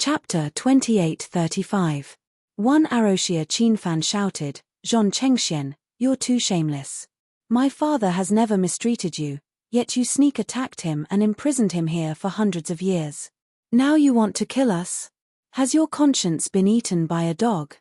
Chapter 28-35. One arrow Xia Qinfan shouted, "Zhong Chengxian, you're too shameless. My father has never mistreated you, yet you sneak attacked him and imprisoned him here for hundreds of years. Now you want to kill us? Has your conscience been eaten by a dog?"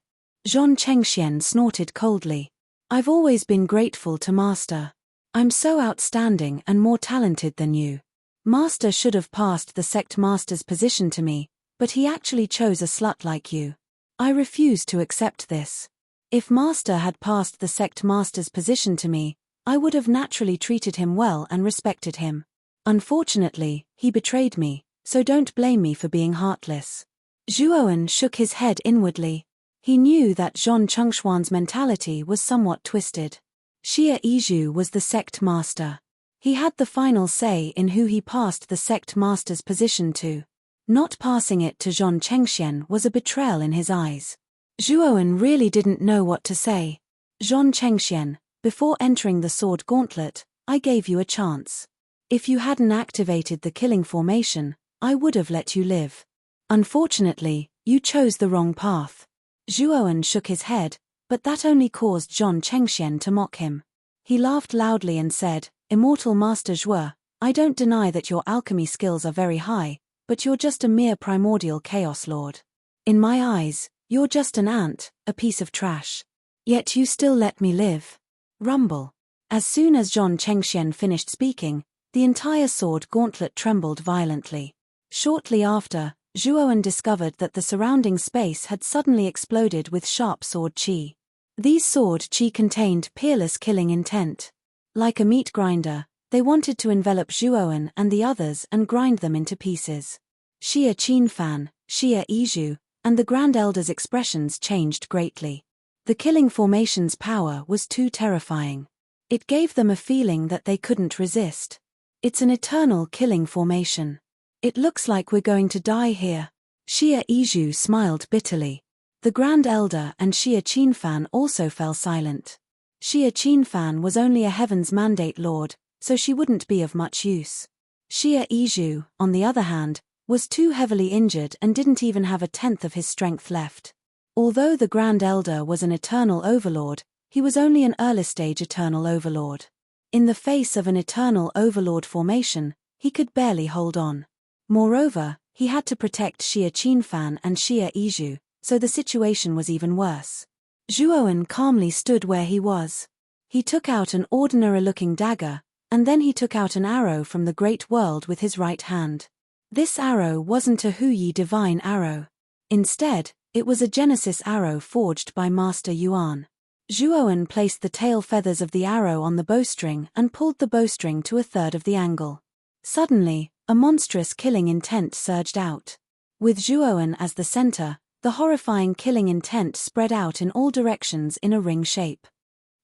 Zhong Chengxian snorted coldly. "I've always been grateful to Master. I'm so outstanding and more talented than you. Master should have passed the sect master's position to me, but he actually chose a slut like you. I refuse to accept this. If Master had passed the sect master's position to me, I would have naturally treated him well and respected him. Unfortunately, he betrayed me, so don't blame me for being heartless." Zhuowen shook his head inwardly. He knew that Zhong Chengshuan's mentality was somewhat twisted. Xia Yizhu was the sect master. He had the final say in who he passed the sect master's position to. Not passing it to Zhong Chengxian was a betrayal in his eyes. Zhuowen really didn't know what to say. "Zhong Chengxian, before entering the sword gauntlet, I gave you a chance. If you hadn't activated the killing formation, I would have let you live. Unfortunately, you chose the wrong path." Zhuowen shook his head, but that only caused Zhong Chengxian to mock him. He laughed loudly and said, "Immortal Master Zhuo, I don't deny that your alchemy skills are very high, but you're just a mere primordial chaos lord. In my eyes, you're just an ant, a piece of trash. Yet you still let me live." Rumble. As soon as Zhong Chengxian finished speaking, the entire sword gauntlet trembled violently. Shortly after, Zhuowen discovered that the surrounding space had suddenly exploded with sharp sword qi. These sword qi contained peerless killing intent. Like a meat grinder, they wanted to envelop Zhuowen and the others and grind them into pieces. Xia Qinfan, Xia Yizhu, and the Grand Elder's expressions changed greatly. The killing formation's power was too terrifying. It gave them a feeling that they couldn't resist. "It's an eternal killing formation. It looks like we're going to die here." Xia Yizhu smiled bitterly. The Grand Elder and Xia Qinfan also fell silent. Xia Qinfan was only a Heaven's Mandate Lord, so she wouldn't be of much use. Xia Yizhu, on the other hand, was too heavily injured and didn't even have a tenth of his strength left. Although the Grand Elder was an Eternal Overlord, he was only an early-stage Eternal Overlord. In the face of an Eternal Overlord formation, he could barely hold on. Moreover, he had to protect Xia Qinfan and Xia Yizhu, so the situation was even worse. Zhuowen calmly stood where he was. He took out an ordinary-looking dagger, and then he took out an arrow from the Great World with his right hand. This arrow wasn't a Huyi divine arrow. Instead, it was a Genesis arrow forged by Master Yuan. Zhuowen placed the tail feathers of the arrow on the bowstring and pulled the bowstring to a third of the angle. Suddenly, a monstrous killing intent surged out. With Zhuowen as the center, the horrifying killing intent spread out in all directions in a ring shape.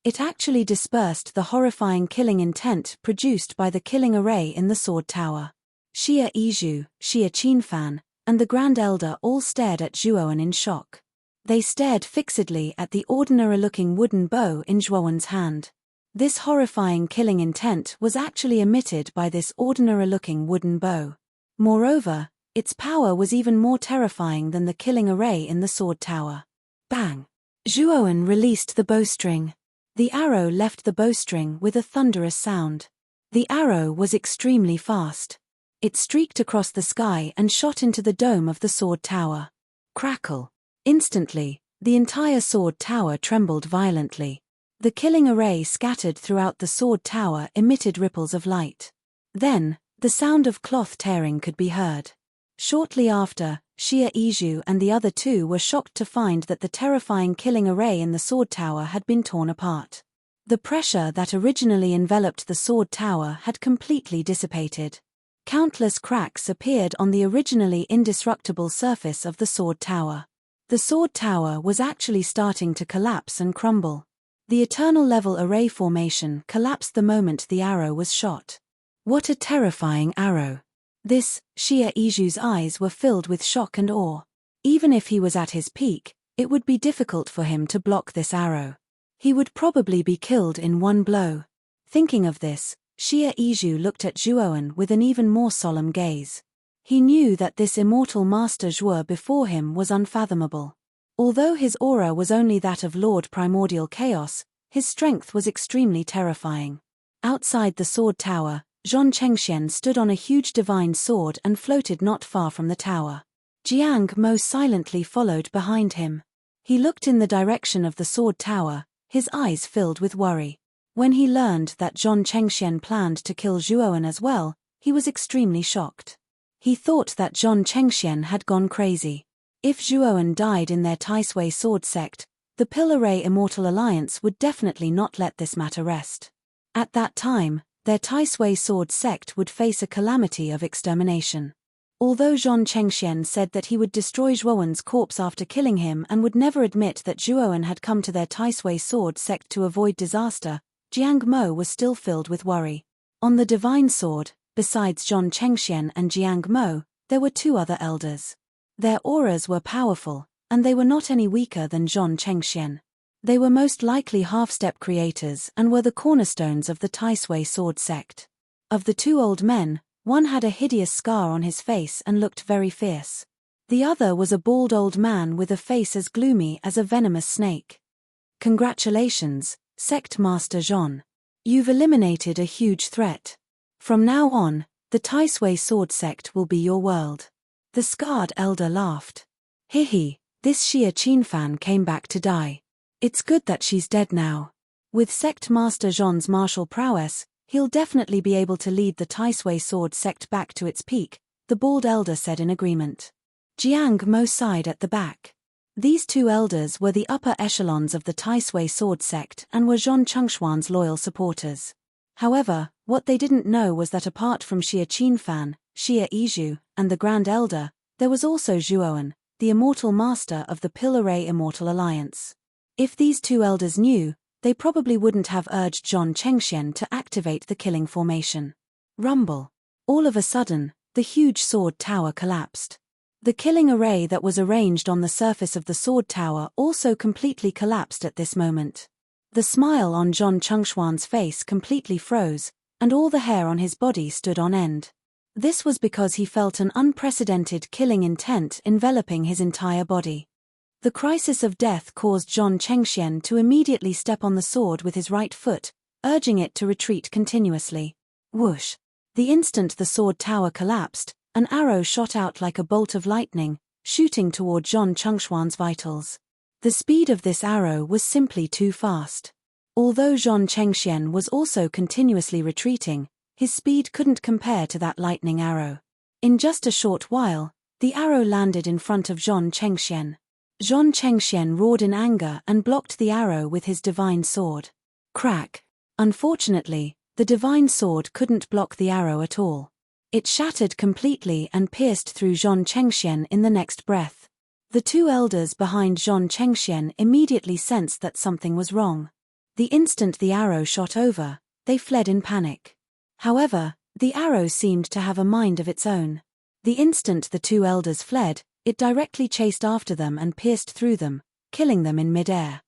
It actually dispersed the horrifying killing intent produced by the killing array in the sword tower. Xia Yizhu, Xia Qinfan, and the Grand Elder all stared at Zhuowen in shock. They stared fixedly at the ordinary-looking wooden bow in Zhuowen's hand. This horrifying killing intent was actually emitted by this ordinary-looking wooden bow. Moreover, its power was even more terrifying than the killing array in the sword tower. Bang! Zhuowen released the bowstring. The arrow left the bowstring with a thunderous sound. The arrow was extremely fast. It streaked across the sky and shot into the dome of the sword tower. Crackle! Instantly, the entire sword tower trembled violently. The killing array scattered throughout the sword tower emitted ripples of light. Then, the sound of cloth tearing could be heard. Shortly after, Xia Yizhu and the other two were shocked to find that the terrifying killing array in the sword tower had been torn apart. The pressure that originally enveloped the sword tower had completely dissipated. Countless cracks appeared on the originally indestructible surface of the sword tower. The sword tower was actually starting to collapse and crumble. The eternal level array formation collapsed the moment the arrow was shot. What a terrifying arrow! This, Xia Yizhu's eyes were filled with shock and awe. Even if he was at his peak, it would be difficult for him to block this arrow. He would probably be killed in one blow. Thinking of this, Xia Yizhu looked at Zhuowen with an even more solemn gaze. He knew that this immortal Master Zhuo before him was unfathomable. Although his aura was only that of Lord Primordial Chaos, his strength was extremely terrifying. Outside the sword tower, Zhon Chengxian stood on a huge divine sword and floated not far from the tower. Jiang Mo silently followed behind him. He looked in the direction of the sword tower, his eyes filled with worry. When he learned that Zhon Chengxian planned to kill Zhuowen as well, he was extremely shocked. He thought that Zhon Chengxian had gone crazy. If Zhuowen died in their Taisui sword sect, the Pillaray Immortal Alliance would definitely not let this matter rest. At that time, their Taisui sword sect would face a calamity of extermination. Although Zhon Chengxian said that he would destroy Zhuowen's corpse after killing him and would never admit that Zhuowen had come to their Taisui sword sect to avoid disaster, Jiang Mo was still filled with worry. On the divine sword, besides Zhon Chengxian and Jiang Mo, there were two other elders. Their auras were powerful, and they were not any weaker than Zhon Chengxian. They were most likely half-step creators and were the cornerstones of the Taisui sword sect. Of the two old men, one had a hideous scar on his face and looked very fierce. The other was a bald old man with a face as gloomy as a venomous snake. Congratulations, Sect Master Zhon. You've eliminated a huge threat. From now on, the Taisui sword sect will be your world. The scarred elder laughed. Hihi, this Xia Qinfan came back to die. It's good that she's dead now. With Sect Master Zhon's martial prowess, he'll definitely be able to lead the Taisui sword sect back to its peak, the bald elder said in agreement. Jiang Mo sighed at the back. These two elders were the upper echelons of the Taisui sword sect and were Zhon Chengxuan's loyal supporters. However, what they didn't know was that apart from Xia Qinfan, Xia Yizhu, and the Grand Elder, there was also Zhuowen, the immortal master of the Pillaray Immortal Alliance. If these two elders knew, they probably wouldn't have urged Zhon Chengxian to activate the killing formation. Rumble. All of a sudden, the huge sword tower collapsed. The killing array that was arranged on the surface of the sword tower also completely collapsed at this moment. The smile on Zhon Chengxuan's face completely froze, and all the hair on his body stood on end. This was because he felt an unprecedented killing intent enveloping his entire body. The crisis of death caused Zhon Chengxian to immediately step on the sword with his right foot, urging it to retreat continuously. Whoosh! The instant the sword tower collapsed, an arrow shot out like a bolt of lightning, shooting toward Zhon Chengxuan's vitals. The speed of this arrow was simply too fast. Although Zhon Chengxian was also continuously retreating, his speed couldn't compare to that lightning arrow. In just a short while, the arrow landed in front of Zhon Chengxian. Zhon Chengxian roared in anger and blocked the arrow with his divine sword. Crack! Unfortunately, the divine sword couldn't block the arrow at all. It shattered completely and pierced through Zhon Chengxian in the next breath. The two elders behind Zhon Chengxian immediately sensed that something was wrong. The instant the arrow shot over, they fled in panic. However, the arrow seemed to have a mind of its own. The instant the two elders fled, it directly chased after them and pierced through them, killing them in mid-air.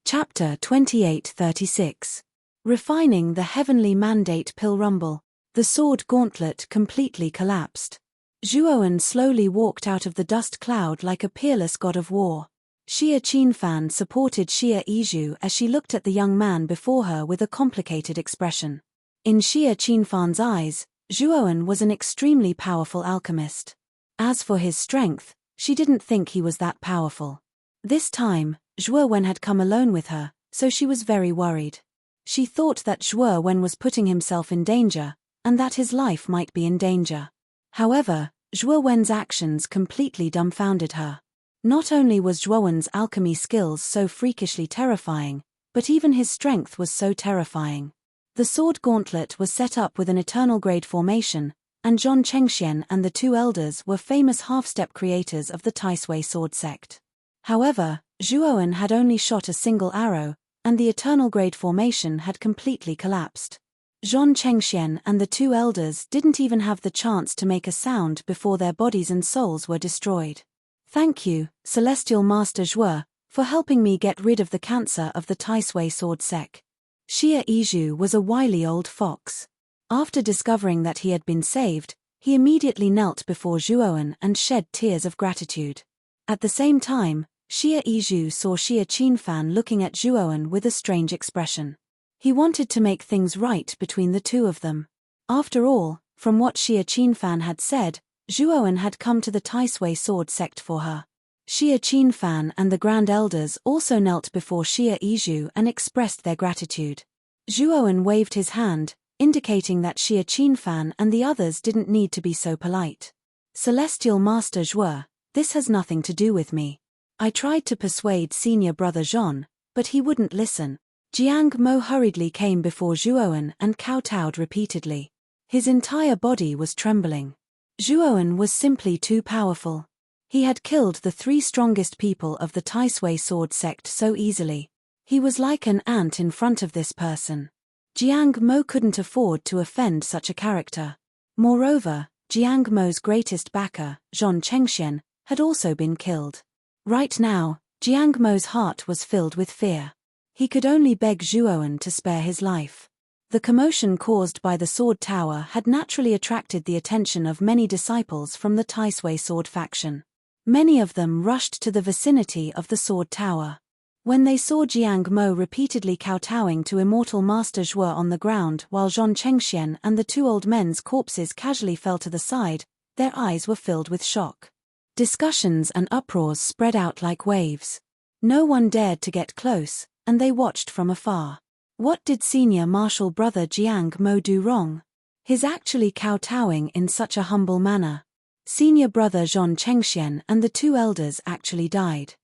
Chapter 28-36. Refining the Heavenly Mandate Pill Rumble. The sword gauntlet completely collapsed. Zhuowen slowly walked out of the dust cloud like a peerless god of war. Xia Qinfan supported Xia Yizhu as she looked at the young man before her with a complicated expression. In Xia Qinfan's eyes, Zhuowen was an extremely powerful alchemist. As for his strength, she didn't think he was that powerful. This time, Zhuowen had come alone with her, so she was very worried. She thought that Zhuowen was putting himself in danger, and that his life might be in danger. However, Zhuowen's actions completely dumbfounded her. Not only was Zhuowen's alchemy skills so freakishly terrifying, but even his strength was so terrifying. The sword gauntlet was set up with an eternal grade formation, and Zhon Chengxian and the two elders were famous half-step creators of the Taisui sword sect. However, Zhuowen had only shot a single arrow, and the eternal grade formation had completely collapsed. Zhon Chengxian and the two elders didn't even have the chance to make a sound before their bodies and souls were destroyed. Thank you, Celestial Master Zhuo, for helping me get rid of the cancer of the Taisui sword sect. Xia Yizhu was a wily old fox. After discovering that he had been saved, He immediately knelt before Zhuowen and shed tears of gratitude. At the same time, Xie Yizhu saw Xie Qinfan looking at Zhuowen with a strange expression. He wanted to make things right between the two of them. After all, from what Xie Qinfan had said, Zhuowen had come to the Taisui sword sect for her. Xie Qinfan and the Grand Elders also knelt before Xie Yizhu and expressed their gratitude. Zhuowen waved his hand, indicating that Xie Qinfan and the others didn't need to be so polite. Celestial Master Zhuo, this has nothing to do with me. I tried to persuade senior brother Jean, but he wouldn't listen. Jiang Mo hurriedly came before Zhuowen and kowtowed repeatedly. His entire body was trembling. Zhuowen was simply too powerful. He had killed the 3 strongest people of the Taisui sword sect so easily. He was like an ant in front of this person. Jiang Mo couldn't afford to offend such a character. Moreover, Jiang Mo's greatest backer, Zhong Chengxian, had also been killed. Right now, Jiang Mo's heart was filled with fear. He could only beg Zhuowen to spare his life. The commotion caused by the sword tower had naturally attracted the attention of many disciples from the Taisui sword faction. Many of them rushed to the vicinity of the sword tower. When they saw Jiang Mo repeatedly kowtowing to Immortal Master Zhuo on the ground while Zhong Chengxian and the 2 old men's corpses casually fell to the side, their eyes were filled with shock. Discussions and uproars spread out like waves. No one dared to get close, and they watched from afar. What did senior martial brother Jiang Mo do wrong? His actually kowtowing in such a humble manner. Senior brother Zhong Chengxian and the 2 elders actually died.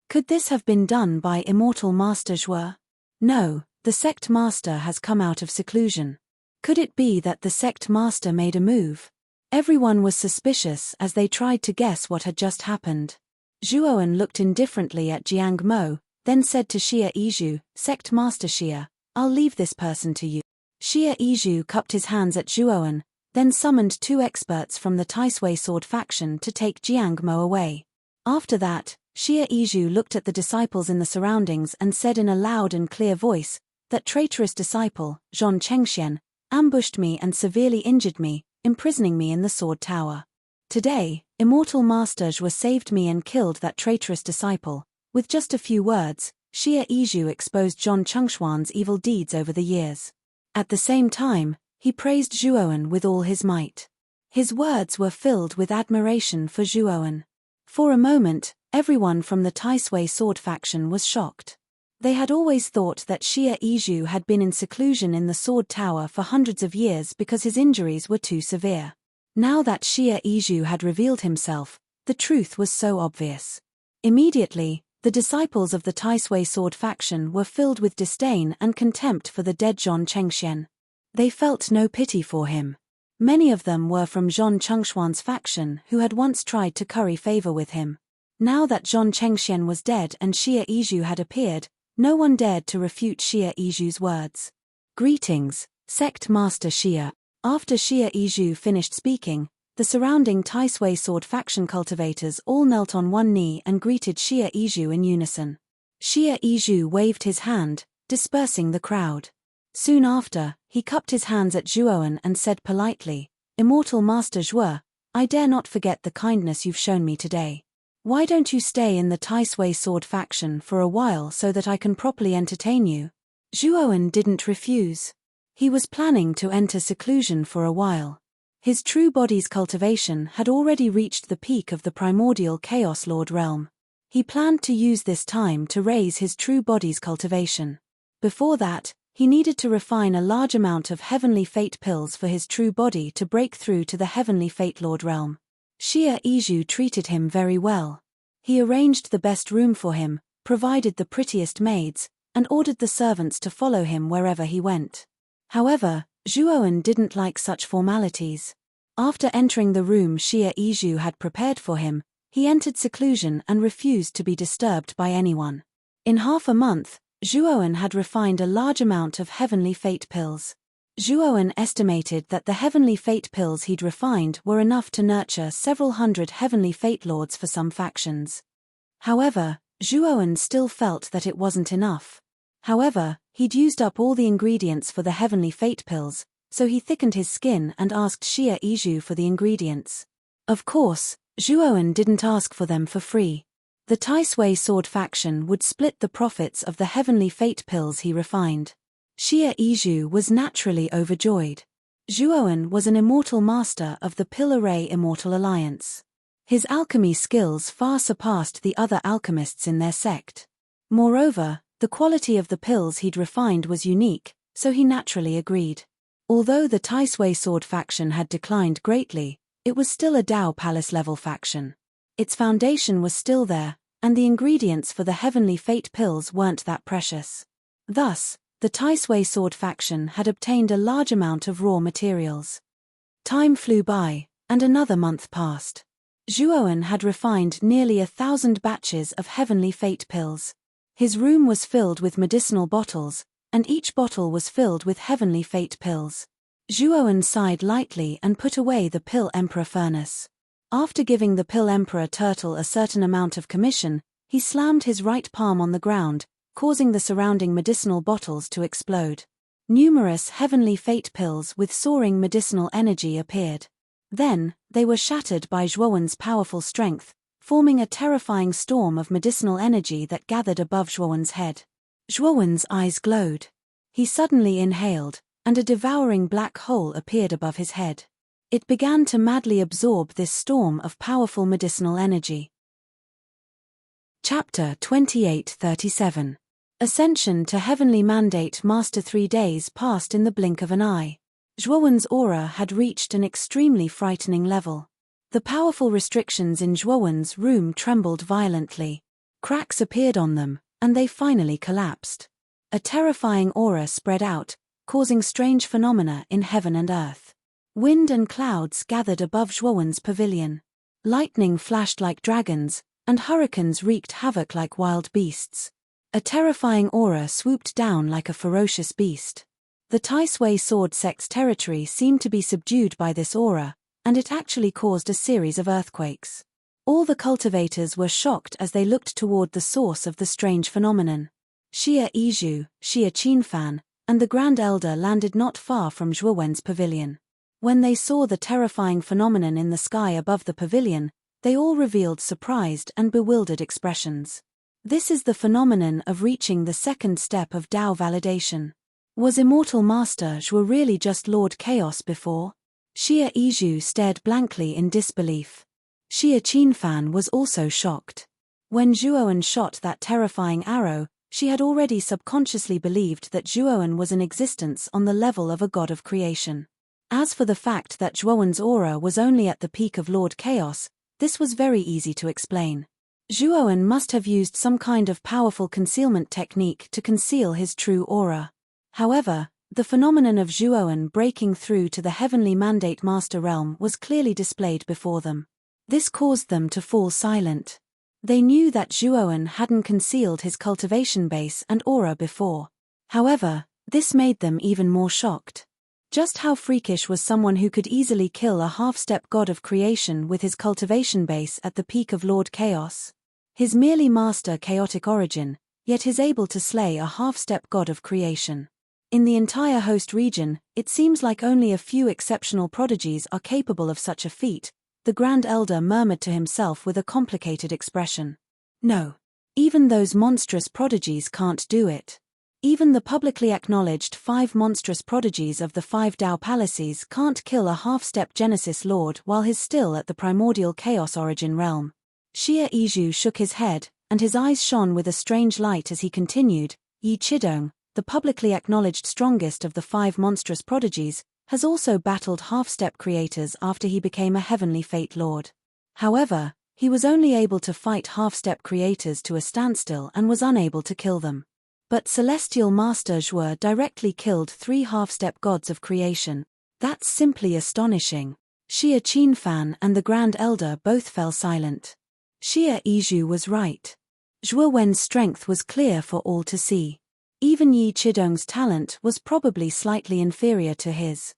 Could this have been done by Immortal Master Zhuo? No, the sect master has come out of seclusion. Could it be that the sect master made a move? Everyone was suspicious as they tried to guess what had just happened. Zhuowen looked indifferently at Jiang Mo, then said to Xie Yizhu, "Sect Master Xie, I'll leave this person to you." Xie Yizhu cupped his hands at Zhuowen, then summoned 2 experts from the Taisui sword faction to take Jiang Mo away. After that, Xie Yizhu looked at the disciples in the surroundings and said in a loud and clear voice, "That traitorous disciple, Zhong Chengxian, ambushed me and severely injured me, imprisoning me in the sword tower. Today, Immortal Master Zhuo saved me and killed that traitorous disciple." With just a few words, Xie Yizhu exposed Zhong Chengshuan's evil deeds over the years. At the same time, he praised Zhuowen with all his might. His words were filled with admiration for Zhuowen. For a moment, everyone from the Taisui sword faction was shocked. They had always thought that Xie Yizhu had been in seclusion in the sword tower for hundreds of years because his injuries were too severe. Now that Xie Yizhu had revealed himself, the truth was so obvious. Immediately, the disciples of the Taisui sword faction were filled with disdain and contempt for the dead Zhong Chengxian. They felt no pity for him. Many of them were from Zhong Chengshuan's faction who had once tried to curry favor with him. Now that Zhong Chengxian was dead and Xie Yizhu had appeared, no one dared to refute Xie Yizhu's words. "Greetings, Sect Master Xie." After Xie Yizhu finished speaking, the surrounding Taisui sword faction cultivators all knelt on one knee and greeted Xie Yizhu in unison. Xie Yizhu waved his hand, dispersing the crowd. Soon after, he cupped his hands at Zhuowen and said politely, "Immortal Master Zhuo, I dare not forget the kindness you've shown me today. Why don't you stay in the Taisui sword faction for a while so that I can properly entertain you?" Zhuowen didn't refuse. He was planning to enter seclusion for a while. His true body's cultivation had already reached the peak of the primordial Chaos Lord realm. He planned to use this time to raise his true body's cultivation. Before that, he needed to refine a large amount of heavenly fate pills for his true body to break through to the heavenly fate lord realm. Xie Yizhu treated him very well. He arranged the best room for him, provided the prettiest maids, and ordered the servants to follow him wherever he went. However, Zhuowen didn't like such formalities. After entering the room Xie Yizhu had prepared for him, he entered seclusion and refused to be disturbed by anyone. In half a month, Zhuowen had refined a large amount of heavenly fate pills. Zhuowen estimated that the heavenly fate pills he'd refined were enough to nurture several hundred heavenly fate lords for some factions. However, Zhuowen still felt that it wasn't enough. However, he'd used up all the ingredients for the heavenly fate pills, so he thickened his skin and asked Xia Yizhu for the ingredients. Of course, Zhuowen didn't ask for them for free. The Tai Sui sword faction would split the profits of the heavenly fate pills he refined. Xia Yizhu was naturally overjoyed. Zhuowen was an immortal master of the Pill Array Immortal Alliance. His alchemy skills far surpassed the other alchemists in their sect. Moreover, the quality of the pills he'd refined was unique, so he naturally agreed. Although the Tai Sui sword faction had declined greatly, it was still a Dao Palace level faction. Its foundation was still there, and the ingredients for the heavenly fate pills weren't that precious. Thus, the Tai Sui sword faction had obtained a large amount of raw materials. Time flew by, and another month passed. Zhuowen had refined nearly 1,000 batches of heavenly fate pills. His room was filled with medicinal bottles, and each bottle was filled with heavenly fate pills. Zhuowen sighed lightly and put away the Pill Emperor furnace. After giving the Pill Emperor turtle a certain amount of commission, he slammed his right palm on the ground, causing the surrounding medicinal bottles to explode. Numerous heavenly fate pills with soaring medicinal energy appeared. Then, they were shattered by Zhuowen's powerful strength, forming a terrifying storm of medicinal energy that gathered above Zhuowen's head. Zhuowen's eyes glowed. He suddenly inhaled, and a devouring black hole appeared above his head. It began to madly absorb this storm of powerful medicinal energy. Chapter 2837. Ascension to Heavenly Mandate Master. 3 days passed in the blink of an eye. Zhuowen's aura had reached an extremely frightening level. The powerful restrictions in Zhuowen's room trembled violently. Cracks appeared on them, and they finally collapsed. A terrifying aura spread out, causing strange phenomena in heaven and earth. Wind and clouds gathered above Zhuowen's pavilion. Lightning flashed like dragons, and hurricanes wreaked havoc like wild beasts. A terrifying aura swooped down like a ferocious beast. The Tai Sui sword sect's territory seemed to be subdued by this aura, and it actually caused a series of earthquakes. All the cultivators were shocked as they looked toward the source of the strange phenomenon. Xia Yizhu, Xia Qinfan, and the Grand Elder landed not far from Zhuowen's pavilion. When they saw the terrifying phenomenon in the sky above the pavilion, they all revealed surprised and bewildered expressions. This is the phenomenon of reaching the second step of Dao validation. Was Immortal Master Zhuo really just Lord Chaos before? Xia Yizhu stared blankly in disbelief. Xia Qinfan was also shocked. When Zhuowen shot that terrifying arrow, she had already subconsciously believed that Zhuowen was in existence on the level of a god of creation. As for the fact that Zhuowen's aura was only at the peak of Lord Chaos, this was very easy to explain. Zhuowen must have used some kind of powerful concealment technique to conceal his true aura. However, the phenomenon of Zhuowen breaking through to the heavenly mandate master realm was clearly displayed before them. This caused them to fall silent. They knew that Zhuowen hadn't concealed his cultivation base and aura before. However, this made them even more shocked. Just how freakish was someone who could easily kill a half-step god of creation with his cultivation base at the peak of Lord Chaos? His merely master chaotic origin, yet is able to slay a half-step god of creation. In the entire host region, it seems like only a few exceptional prodigies are capable of such a feat, the Grand Elder murmured to himself with a complicated expression. No. Even those monstrous prodigies can't do it. Even the publicly acknowledged 5 monstrous prodigies of the 5 Dao Palaces can't kill a half-step Genesis Lord while he's still at the primordial chaos origin realm. Xia Yizhu shook his head, and his eyes shone with a strange light as he continued, Yi Chidong, the publicly acknowledged strongest of the 5 monstrous prodigies, has also battled half-step creators after he became a heavenly fate lord. However, he was only able to fight half-step creators to a standstill and was unable to kill them. But Celestial Master Zhuo directly killed 3 half-step gods of creation. That's simply astonishing. Xia Qinfan and the Grand Elder both fell silent. Xia Yizhu was right. Zhuowen's strength was clear for all to see. Even Yi Chidong's talent was probably slightly inferior to his.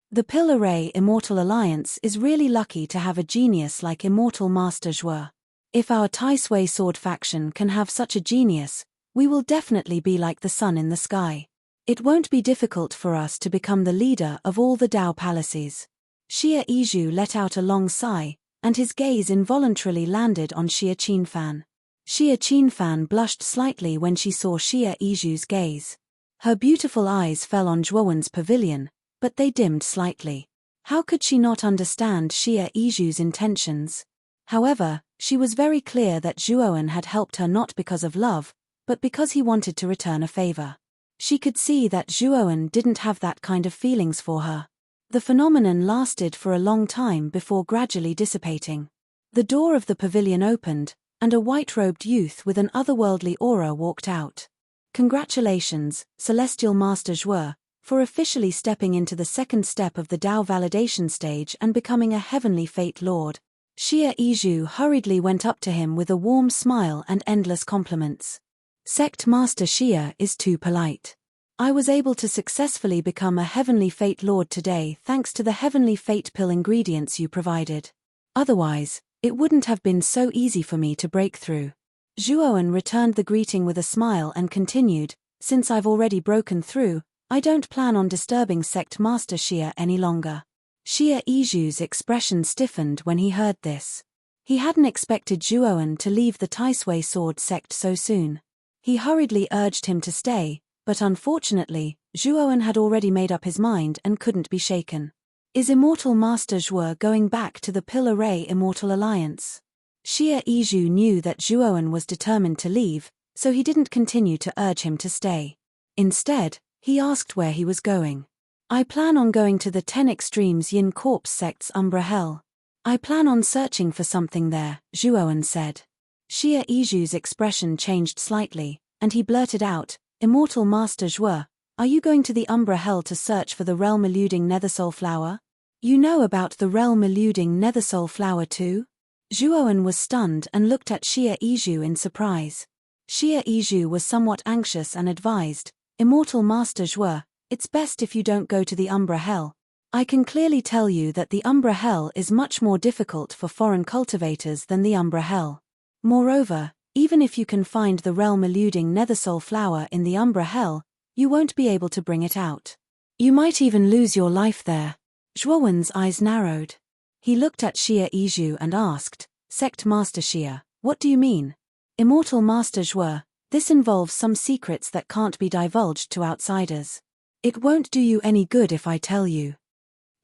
The Pill Array Immortal Alliance is really lucky to have a genius like Immortal Master Zhuo. If our Tai Sui sword faction can have such a genius, we will definitely be like the sun in the sky. It won't be difficult for us to become the leader of all the Dao palaces. Xie Yizhu let out a long sigh, and his gaze involuntarily landed on Xie Qinfan. Xie Qinfan blushed slightly when she saw Xie Yizhu's gaze. Her beautiful eyes fell on Zhuowen's pavilion, but they dimmed slightly. How could she not understand Xie Yizhu's intentions? However, she was very clear that Zhuowen had helped her not because of love, but because he wanted to return a favor. She could see that Zhuowen didn't have that kind of feelings for her. The phenomenon lasted for a long time before gradually dissipating. The door of the pavilion opened, and a white-robed youth with an otherworldly aura walked out. Congratulations, Celestial Master Zhuo, for officially stepping into the second step of the Dao validation stage and becoming a heavenly fate lord. Xie Yizhu hurriedly went up to him with a warm smile and endless compliments. Sect Master Xie is too polite. I was able to successfully become a heavenly fate lord today thanks to the heavenly fate pill ingredients you provided. Otherwise, it wouldn't have been so easy for me to break through. Zhuowen returned the greeting with a smile and continued, since I've already broken through, I don't plan on disturbing Sect Master Xie any longer. Xie Yizhu's expression stiffened when he heard this. He hadn't expected Zhuowen to leave the Taisui sword sect so soon. He hurriedly urged him to stay, but unfortunately, Zhuowen had already made up his mind and couldn't be shaken. Is Immortal Master Zhuo going back to the Pill Array Immortal Alliance? Xie Yizhu knew that Zhuowen was determined to leave, so he didn't continue to urge him to stay. Instead, he asked where he was going. I plan on going to the 10 Extremes Yin Corpse sect's Umbra Hell. I plan on searching for something there, Zhuowen said. Xie Yizhu's expression changed slightly, and he blurted out, Immortal Master Zhuo, are you going to the Umbra Hell to search for the realm-eluding Nethersoul Flower? You know about the realm-eluding Nethersoul Flower too? Zhuowen was stunned and looked at Xie Yizhu in surprise. Xie Yizhu was somewhat anxious and advised, Immortal Master Zhuo, it's best if you don't go to the Umbra Hell. I can clearly tell you that the Umbra Hell is much more difficult for foreign cultivators than the Umbra Hell. Moreover, even if you can find the realm-eluding Nethersoul Flower in the Umbra Hell, you won't be able to bring it out. You might even lose your life there. Zhuowen's eyes narrowed. He looked at Xie Yizhu and asked, Sect Master Xie, what do you mean? Immortal Master Zhuo, this involves some secrets that can't be divulged to outsiders. It won't do you any good if I tell you.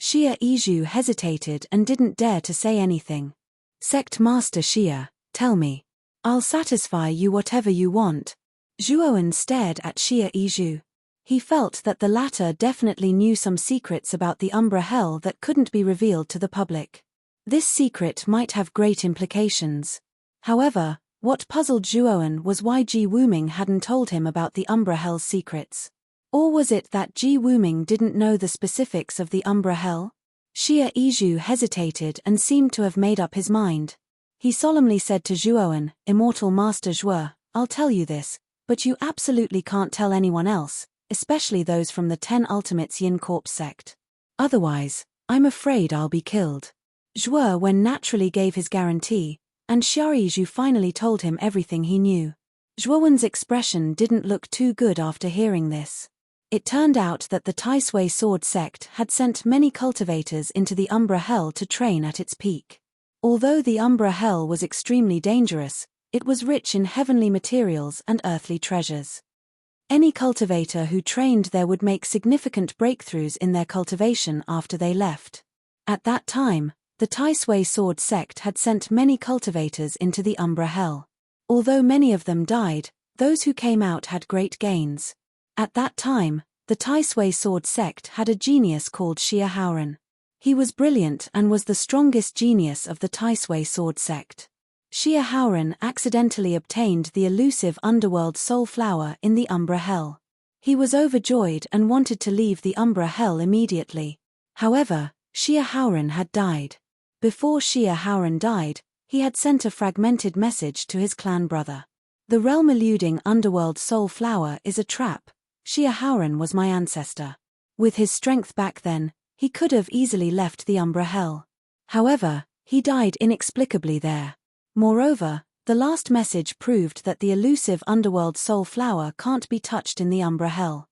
Xie Yizhu hesitated and didn't dare to say anything. Sect Master Xie, tell me. I'll satisfy you whatever you want. Zhuowen stared at Xie Yizhu. He felt that the latter definitely knew some secrets about the Umbra Hell that couldn't be revealed to the public. This secret might have great implications. However, what puzzled Zhuowen was why Ji Wuming hadn't told him about the Umbra Hell's secrets. Or was it that Ji Wuming didn't know the specifics of the Umbra Hell? Xie Yizhu hesitated and seemed to have made up his mind. He solemnly said to Zhuowen, Immortal Master Zhuo, I'll tell you this, but you absolutely can't tell anyone else, especially those from the 10 Ultimates Yin Corpse sect. Otherwise, I'm afraid I'll be killed. Zhuo naturally gave his guarantee, and Xie Yizhu finally told him everything he knew. Zhuowen's expression didn't look too good after hearing this. It turned out that the Taisui sword sect had sent many cultivators into the Umbra Hell to train at its peak. Although the Umbra Hell was extremely dangerous, it was rich in heavenly materials and earthly treasures. Any cultivator who trained there would make significant breakthroughs in their cultivation after they left. At that time, the Taisui sword sect had sent many cultivators into the Umbra Hell. Although many of them died, those who came out had great gains. At that time, the Taisui sword sect had a genius called Xie Haoren. He was brilliant and was the strongest genius of the Taisui sword sect. Xie Haoren accidentally obtained the elusive underworld soul flower in the Umbra Hell. He was overjoyed and wanted to leave the Umbra Hell immediately. However, Xie Haoren had died. Before Xie Haoren died, he had sent a fragmented message to his clan brother. The realm-eluding underworld soul flower is a trap. Xie Haoren was my ancestor. With his strength back then, he could have easily left the Umbra Hell. However, he died inexplicably there. Moreover, the last message proved that the elusive underworld soul flower can't be touched in the Umbra Hell.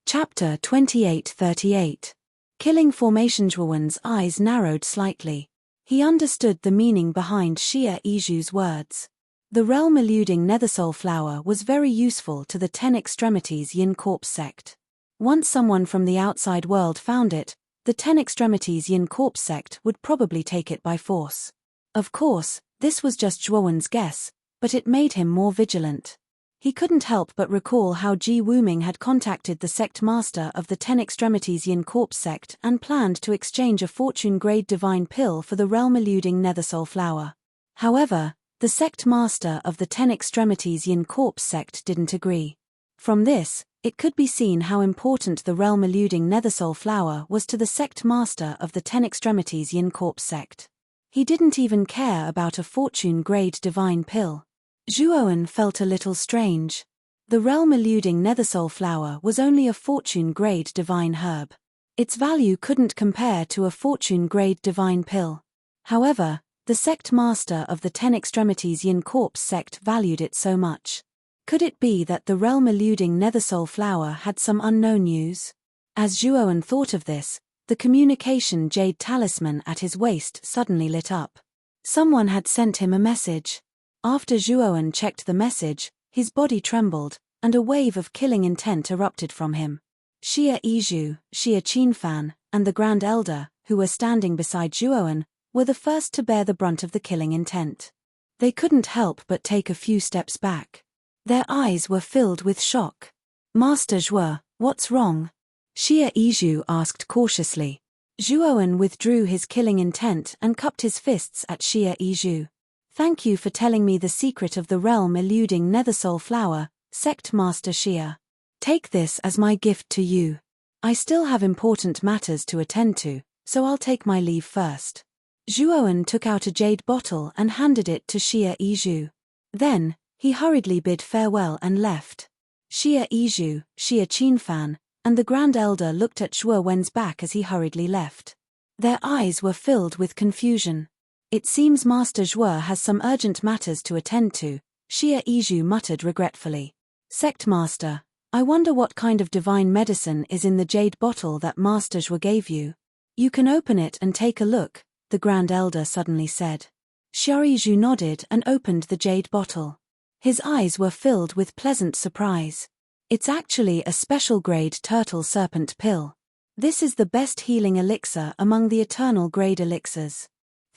Chapter 28:38. Killing formation. Zhuowen's eyes narrowed slightly. He understood the meaning behind Xie Yizhu's words. The realm-eluding nethersoul flower was very useful to the Ten Extremities Yin Corpse sect. Once someone from the outside world found it, the Ten Extremities Yin Corpse sect would probably take it by force. Of course, this was just Zhuowen's guess, but it made him more vigilant. He couldn't help but recall how Ji Wuming had contacted the sect master of the Ten Extremities Yin Corpse sect and planned to exchange a fortune-grade divine pill for the realm-eluding nethersoul flower. However, the sect master of the Ten Extremities Yin Corpse sect didn't agree. From this, it could be seen how important the realm-eluding nethersoul flower was to the sect master of the Ten Extremities Yin Corpse sect. He didn't even care about a fortune-grade divine pill. Zhuowen felt a little strange. The realm-eluding nethersoul flower was only a fortune-grade divine herb. Its value couldn't compare to a fortune-grade divine pill. However, the sect master of the Ten Extremities Yin Corpse sect valued it so much. Could it be that the realm-eluding nethersoul flower had some unknown use? As Zhuowen thought of this, the communication jade talisman at his waist suddenly lit up. Someone had sent him a message. After Zhuowen checked the message, his body trembled, and a wave of killing intent erupted from him. Xie Yizhu, Xie Qinfan, and the Grand Elder, who were standing beside Zhuowen, were the first to bear the brunt of the killing intent. They couldn't help but take a few steps back. Their eyes were filled with shock. "Master Zhuo, what's wrong?" Xie Yizhu asked cautiously. Zhuowen withdrew his killing intent and cupped his fists at Xie Yizhu. "Thank you for telling me the secret of the realm-eluding nethersoul flower, Sect Master Xie. Take this as my gift to you. I still have important matters to attend to, so I'll take my leave first." Zhuowen took out a jade bottle and handed it to Xie Yizhu. Then, he hurriedly bid farewell and left. Xie Yizhu, Xie Qinfan, and the Grand Elder looked at Zhuowen's back as he hurriedly left. Their eyes were filled with confusion. "It seems Master Zhuo has some urgent matters to attend to," Xie Yizhu muttered regretfully. "Sect Master, I wonder what kind of divine medicine is in the jade bottle that Master Zhuo gave you. You can open it and take a look," the Grand Elder suddenly said. Xie Yizhu nodded and opened the jade bottle. His eyes were filled with pleasant surprise. "It's actually a special-grade turtle serpent pill. This is the best healing elixir among the eternal grade elixirs.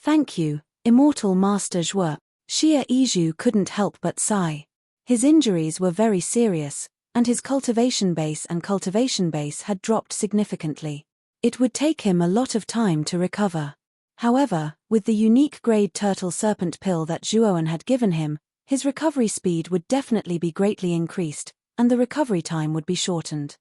Thank you, immortal Master Zhuo." Xie Yizhu couldn't help but sigh. His injuries were very serious, and his cultivation base had dropped significantly. It would take him a lot of time to recover. However, with the unique grade turtle serpent pill that Zhuowen had given him, his recovery speed would definitely be greatly increased, and the recovery time would be shortened.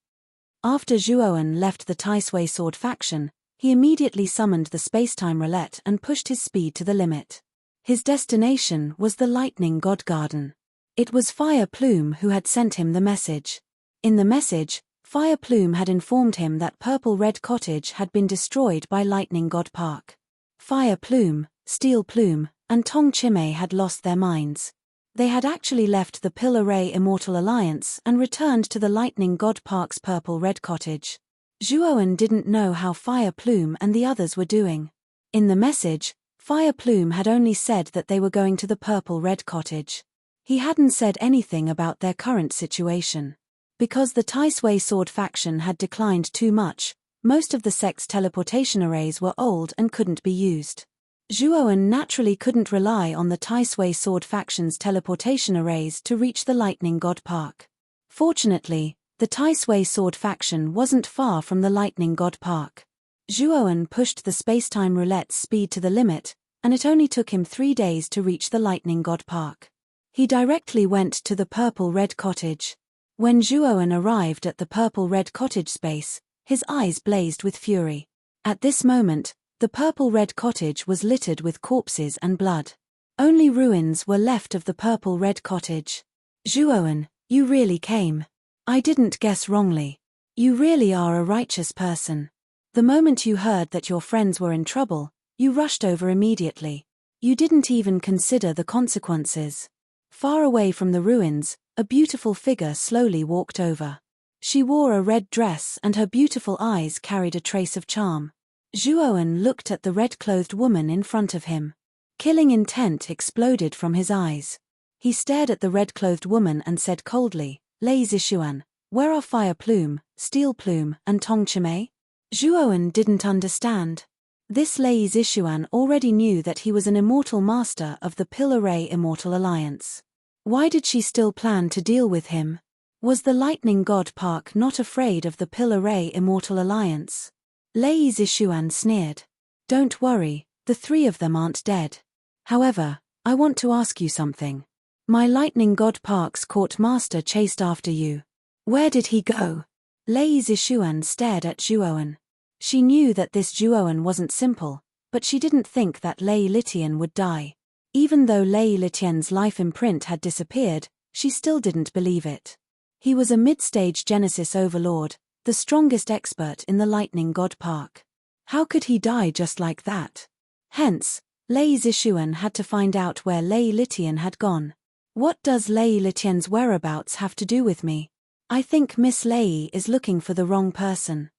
After Zhuowen left the Taisui Sword faction, he immediately summoned the spacetime roulette and pushed his speed to the limit. His destination was the Lightning God Garden. It was Fire Plume who had sent him the message. In the message, Fire Plume had informed him that Purple Red Cottage had been destroyed by Lightning God Park. Fire Plume, Steel Plume, and Tong Chimei had lost their minds. They had actually left the Pill Array Immortal Alliance and returned to the Lightning God Park's Purple Red Cottage. Zhuowen didn't know how Fire Plume and the others were doing. In the message, Fire Plume had only said that they were going to the Purple Red Cottage. He hadn't said anything about their current situation. Because the Taisui Sword faction had declined too much, most of the sect's teleportation arrays were old and couldn't be used. Zhuowen naturally couldn't rely on the Taisui Sword faction's teleportation arrays to reach the Lightning God Park. Fortunately, the Taisui Sword faction wasn't far from the Lightning God Park. Zhuowen pushed the spacetime roulette's speed to the limit, and it only took him 3 days to reach the Lightning God Park. He directly went to the Purple Red Cottage. When Zhuowen arrived at the Purple Red Cottage space, his eyes blazed with fury. At this moment, the Purple Red Cottage was littered with corpses and blood. Only ruins were left of the Purple Red Cottage. "Zhuowen, you really came. I didn't guess wrongly. You really are a righteous person. The moment you heard that your friends were in trouble, you rushed over immediately. You didn't even consider the consequences." Far away from the ruins, a beautiful figure slowly walked over. She wore a red dress and her beautiful eyes carried a trace of charm. Zhuowen looked at the red-clothed woman in front of him. Killing intent exploded from his eyes. He stared at the red-clothed woman and said coldly, "Lei Zishuan, where are Fire Plume, Steel Plume, and Tong Chimei?" Zhuowen didn't understand. This Lei Zishuan already knew that he was an immortal master of the Pillar Ray Immortal Alliance. Why did she still plan to deal with him? Was the Lightning God Park not afraid of the Pillar Ray Immortal Alliance? Lei Zishuan sneered. "Don't worry, the three of them aren't dead. However, I want to ask you something. My Lightning God Park's court master chased after you. Where did he go?" Lei Zishuan stared at Zhuowen. She knew that this Zhuowen wasn't simple, but she didn't think that Lei Litian would die. Even though Lei Litian's life imprint had disappeared, she still didn't believe it. He was a mid-stage Genesis Overlord, the strongest expert in the Lightning God Park. How could he die just like that? Hence, Lei Zishuan had to find out where Lei Litian had gone. What does Lei Litian's whereabouts have to do with me? I think Miss Lei is looking for the wrong person.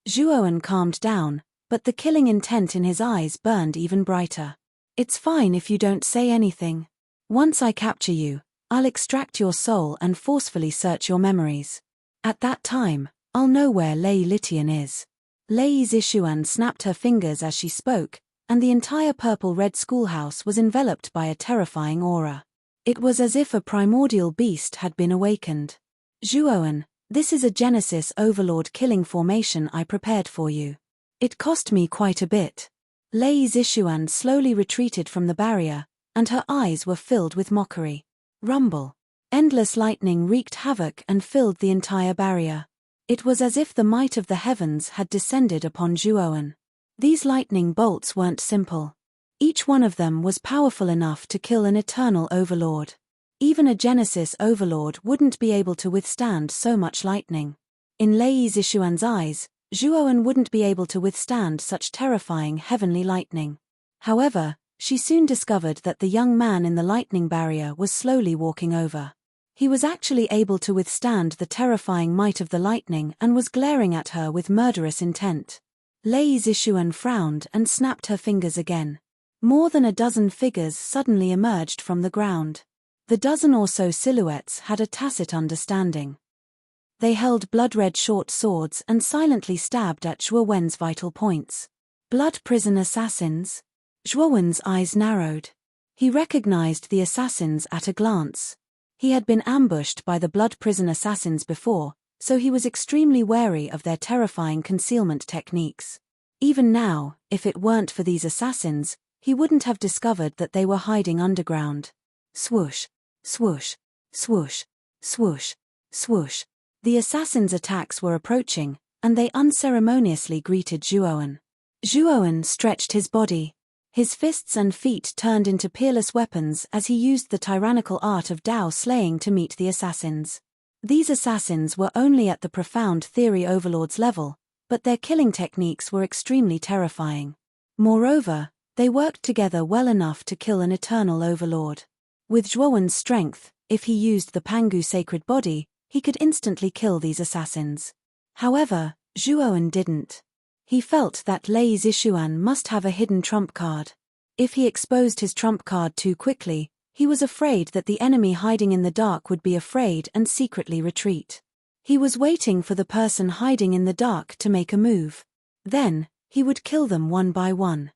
Zhuowen calmed down, but the killing intent in his eyes burned even brighter. "It's fine if you don't say anything. Once I capture you, I'll extract your soul and forcefully search your memories. At that time, I'll know where Lei Litian is." Lei Zishuan snapped her fingers as she spoke, and the entire purple-red schoolhouse was enveloped by a terrifying aura. It was as if a primordial beast had been awakened. "Zhuowen, this is a Genesis Overlord killing formation I prepared for you. It cost me quite a bit." Lei Zishuan slowly retreated from the barrier, and her eyes were filled with mockery. Rumble. Endless lightning wreaked havoc and filled the entire barrier. It was as if the might of the heavens had descended upon Zhuowen. These lightning bolts weren't simple. Each one of them was powerful enough to kill an eternal overlord. Even a Genesis Overlord wouldn't be able to withstand so much lightning. In Lei Zishuan's eyes, Zhuowen wouldn't be able to withstand such terrifying heavenly lightning. However, she soon discovered that the young man in the lightning barrier was slowly walking over. He was actually able to withstand the terrifying might of the lightning and was glaring at her with murderous intent. Lei Zishuan frowned and snapped her fingers again. More than a dozen figures suddenly emerged from the ground. The dozen or so silhouettes had a tacit understanding. They held blood-red short swords and silently stabbed at Zhuowen's vital points. Blood prison assassins? Zhuowen's eyes narrowed. He recognized the assassins at a glance. He had been ambushed by the blood prison assassins before, so he was extremely wary of their terrifying concealment techniques. Even now, if it weren't for these assassins, he wouldn't have discovered that they were hiding underground. Swoosh, swoosh, swoosh, swoosh, swoosh. The assassins' attacks were approaching, and they unceremoniously greeted Zhuowen. Zhuowen stretched his body. His fists and feet turned into peerless weapons as he used the tyrannical art of Dao slaying to meet the assassins. These assassins were only at the profound theory overlord's level, but their killing techniques were extremely terrifying. Moreover, they worked together well enough to kill an eternal overlord. With Zhuowen's strength, if he used the Pangu sacred body, he could instantly kill these assassins. However, Zhuowen didn't. He felt that Lei Zishuan must have a hidden trump card. If he exposed his trump card too quickly, he was afraid that the enemy hiding in the dark would be afraid and secretly retreat. He was waiting for the person hiding in the dark to make a move. Then, he would kill them one by one.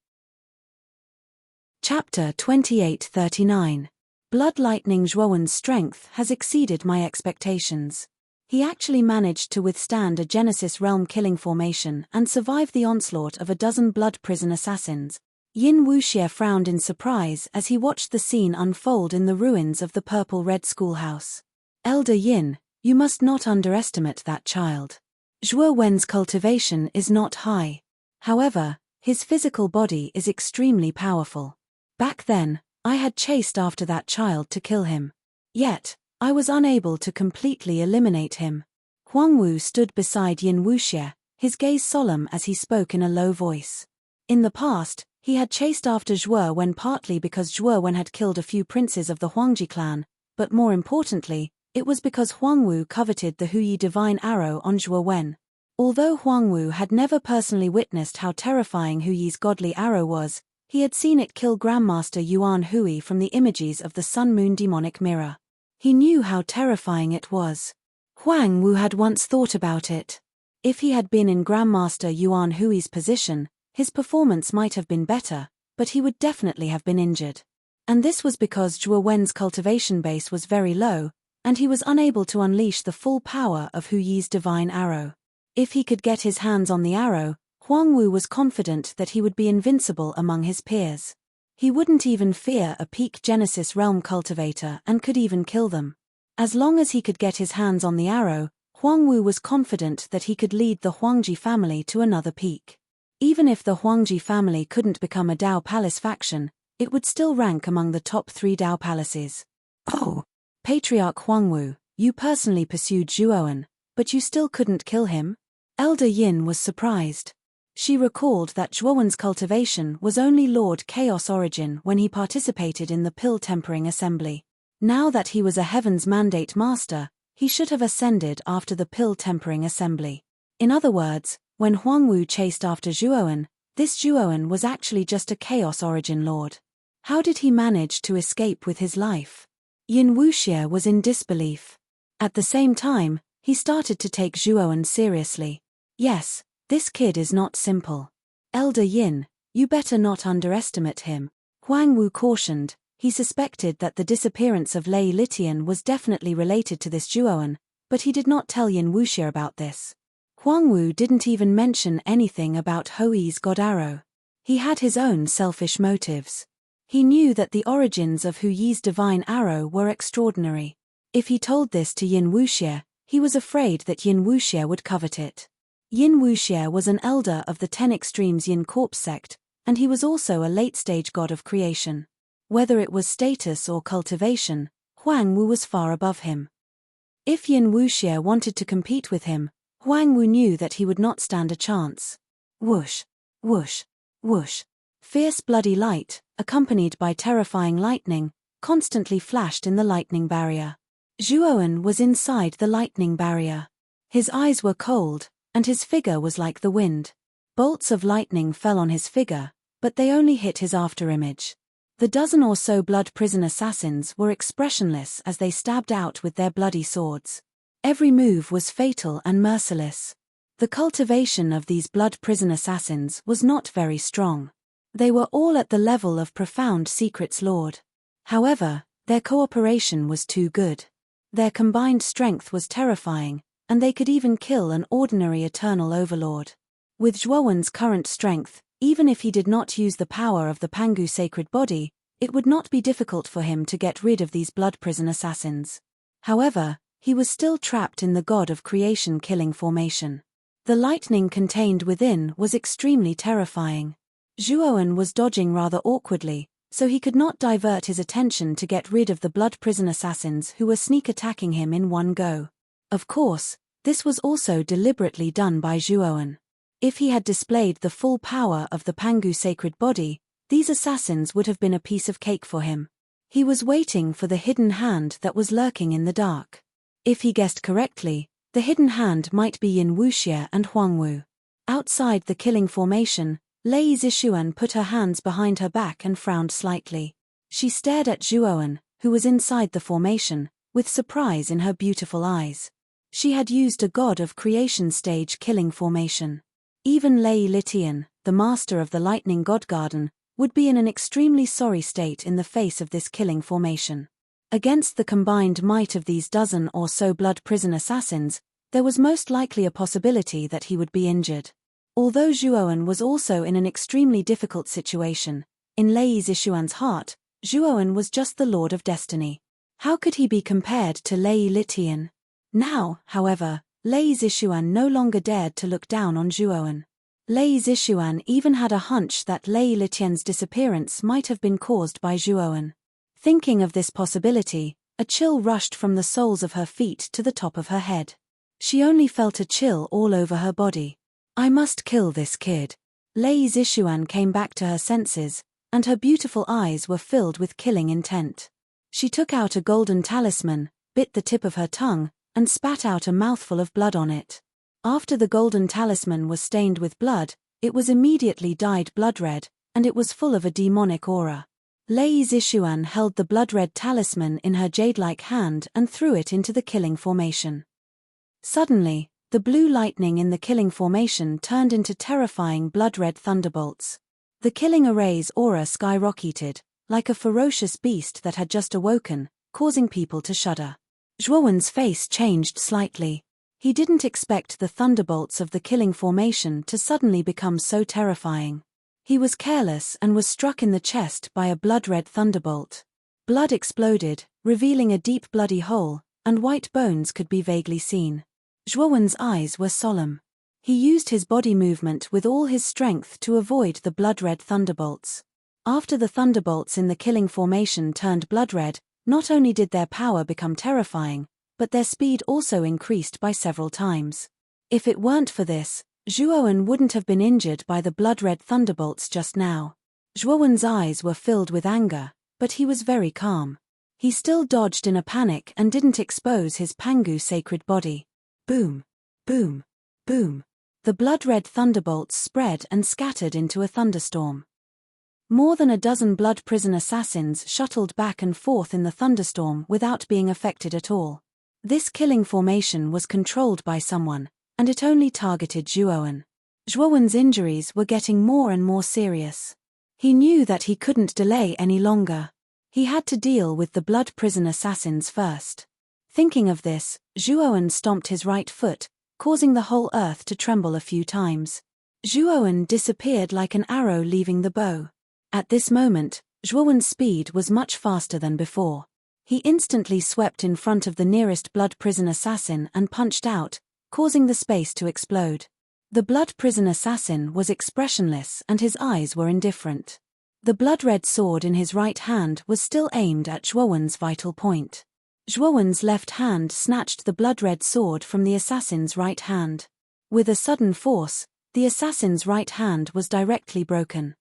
Chapter 2839. Blood Lightning. Zhuowen's strength has exceeded my expectations. He actually managed to withstand a Genesis realm killing formation and survive the onslaught of a dozen blood prison assassins. Yin Wuxie frowned in surprise as he watched the scene unfold in the ruins of the purple-red schoolhouse. Elder Yin, you must not underestimate that child. Zhuowen's cultivation is not high. However, his physical body is extremely powerful. Back then, I had chased after that child to kill him. Yet, I was unable to completely eliminate him. Huangwu stood beside Yin Wuxie, his gaze solemn as he spoke in a low voice. In the past, he had chased after Zhuowen partly because Zhuowen had killed a few princes of the Huangji clan, but more importantly, It was because Huangwu coveted the Huyi divine arrow on Zhuo Wen. Although Huangwu had never personally witnessed how terrifying Huyi's godly arrow was, he had seen it kill Grandmaster Yuan Hui from the images of the sun-moon demonic mirror. He knew how terrifying it was. Huangwu had once thought about it. If he had been in Grandmaster Yuan Hui's position, his performance might have been better, but he would definitely have been injured. And this was because Zhuo Wen's cultivation base was very low, and he was unable to unleash the full power of Huyi's divine arrow. If he could get his hands on the arrow, Huangwu was confident that he would be invincible among his peers. He wouldn't even fear a peak Genesis realm cultivator and could even kill them. As long as he could get his hands on the arrow, Huangwu was confident that he could lead the Huangji family to another peak. Even if the Huangji family couldn't become a Dao Palace faction, it would still rank among the top 3 Dao Palaces. Oh! Patriarch Huangwu, you personally pursued Zhuowen, but you still couldn't kill him? Elder Yin was surprised. She recalled that Zhuowen's cultivation was only Lord Chaos origin when he participated in the Pill Tempering Assembly. Now that he was a Heaven's Mandate Master, he should have ascended after the Pill Tempering Assembly. In other words, when Huangwu chased after Zhuowen, this Zhuowen was actually just a Chaos origin lord. How did he manage to escape with his life? Yin Wuxie was in disbelief. At the same time, he started to take Zhuowen seriously. Yes, this kid is not simple. Elder Yin, you better not underestimate him. Huangwu cautioned. He suspected that the disappearance of Lei Litian was definitely related to this Zhuowen, but he did not tell Yin Wuxie about this. Huangwu didn't even mention anything about Hui's god arrow. He had his own selfish motives. He knew that the origins of Hui's divine arrow were extraordinary. If he told this to Yin Wuxie, he was afraid that Yin Wuxie would covet it. Yin Wuxie was an elder of the 10 Extremes Yin Corpse sect, and he was also a late-stage god of creation. Whether it was status or cultivation, Huangwu was far above him. If Yin Wuxie wanted to compete with him, Huangwu knew that he would not stand a chance. Whoosh, whoosh, whoosh. Fierce bloody light, accompanied by terrifying lightning, constantly flashed in the lightning barrier. Zhuowen was inside the lightning barrier. His eyes were cold, and his figure was like the wind. Bolts of lightning fell on his figure, but they only hit his afterimage. The dozen or so blood prison assassins were expressionless as they stabbed out with their bloody swords. Every move was fatal and merciless. The cultivation of these blood prison assassins was not very strong. They were all at the level of profound secrets lord. However, their cooperation was too good. Their combined strength was terrifying, and they could even kill an ordinary eternal overlord. With Zhuowen's current strength, even if he did not use the power of the Pangu sacred body, it would not be difficult for him to get rid of these blood prison assassins. However, he was still trapped in the god of creation killing formation. The lightning contained within was extremely terrifying. Zhuowen was dodging rather awkwardly, so he could not divert his attention to get rid of the blood prison assassins who were sneak attacking him in one go. Of course, this was also deliberately done by Zhuowen. If he had displayed the full power of the Pangu sacred body, these assassins would have been a piece of cake for him. He was waiting for the hidden hand that was lurking in the dark. If he guessed correctly, the hidden hand might be Yin Wuxie and Huangwu. Outside the killing formation, Lei Zishuan put her hands behind her back and frowned slightly. She stared at Zhuowen, who was inside the formation, with surprise in her beautiful eyes. She had used a god of creation stage killing formation. Even Lei Litian, the master of the lightning god garden, would be in an extremely sorry state in the face of this killing formation. Against the combined might of these dozen or so blood prison assassins, there was most likely a possibility that he would be injured. Although Zhuowen was also in an extremely difficult situation, in Lei Zishuan's heart, Zhuowen was just the Lord of Destiny. How could he be compared to Lei Litian? Now, however, Lei Zishuan no longer dared to look down on Zhuowen. Lei Zishuan even had a hunch that Lei Litian's disappearance might have been caused by Zhuowen. Thinking of this possibility, a chill rushed from the soles of her feet to the top of her head. She only felt a chill all over her body. I must kill this kid. Lei Zishuan came back to her senses, and her beautiful eyes were filled with killing intent. She took out a golden talisman, bit the tip of her tongue, and spat out a mouthful of blood on it. After the golden talisman was stained with blood, it was immediately dyed blood red, and it was full of a demonic aura. Lei Zishuan held the blood-red talisman in her jade-like hand and threw it into the killing formation. Suddenly, the blue lightning in the killing formation turned into terrifying blood-red thunderbolts. The killing array's aura skyrocketed, like a ferocious beast that had just awoken, causing people to shudder. Zhuowen's face changed slightly. He didn't expect the thunderbolts of the killing formation to suddenly become so terrifying. He was careless and was struck in the chest by a blood-red thunderbolt. Blood exploded, revealing a deep bloody hole, and white bones could be vaguely seen. Zhuowen's eyes were solemn. He used his body movement with all his strength to avoid the blood-red thunderbolts. After the thunderbolts in the killing formation turned blood-red, not only did their power become terrifying, but their speed also increased by several times. If it weren't for this, Zhuowen wouldn't have been injured by the blood-red thunderbolts just now. Zhuowen's eyes were filled with anger, but he was very calm. He still dodged in a panic and didn't expose his Pangu sacred body. Boom! Boom! Boom! The blood-red thunderbolts spread and scattered into a thunderstorm. More than a dozen blood prison assassins shuttled back and forth in the thunderstorm without being affected at all. This killing formation was controlled by someone, and it only targeted Zhuowen. Zhuowen's injuries were getting more and more serious. He knew that he couldn't delay any longer. He had to deal with the blood prison assassins first. Thinking of this, Zhuowen stomped his right foot, causing the whole earth to tremble a few times. Zhuowen disappeared like an arrow leaving the bow. At this moment, Zhuowen's speed was much faster than before. He instantly swept in front of the nearest blood prison assassin and punched out, causing the space to explode. The blood prison assassin was expressionless and his eyes were indifferent. The blood-red sword in his right hand was still aimed at Zhuowen's vital point. Zhuowen's left hand snatched the blood-red sword from the assassin's right hand. With a sudden force, the assassin's right hand was directly broken.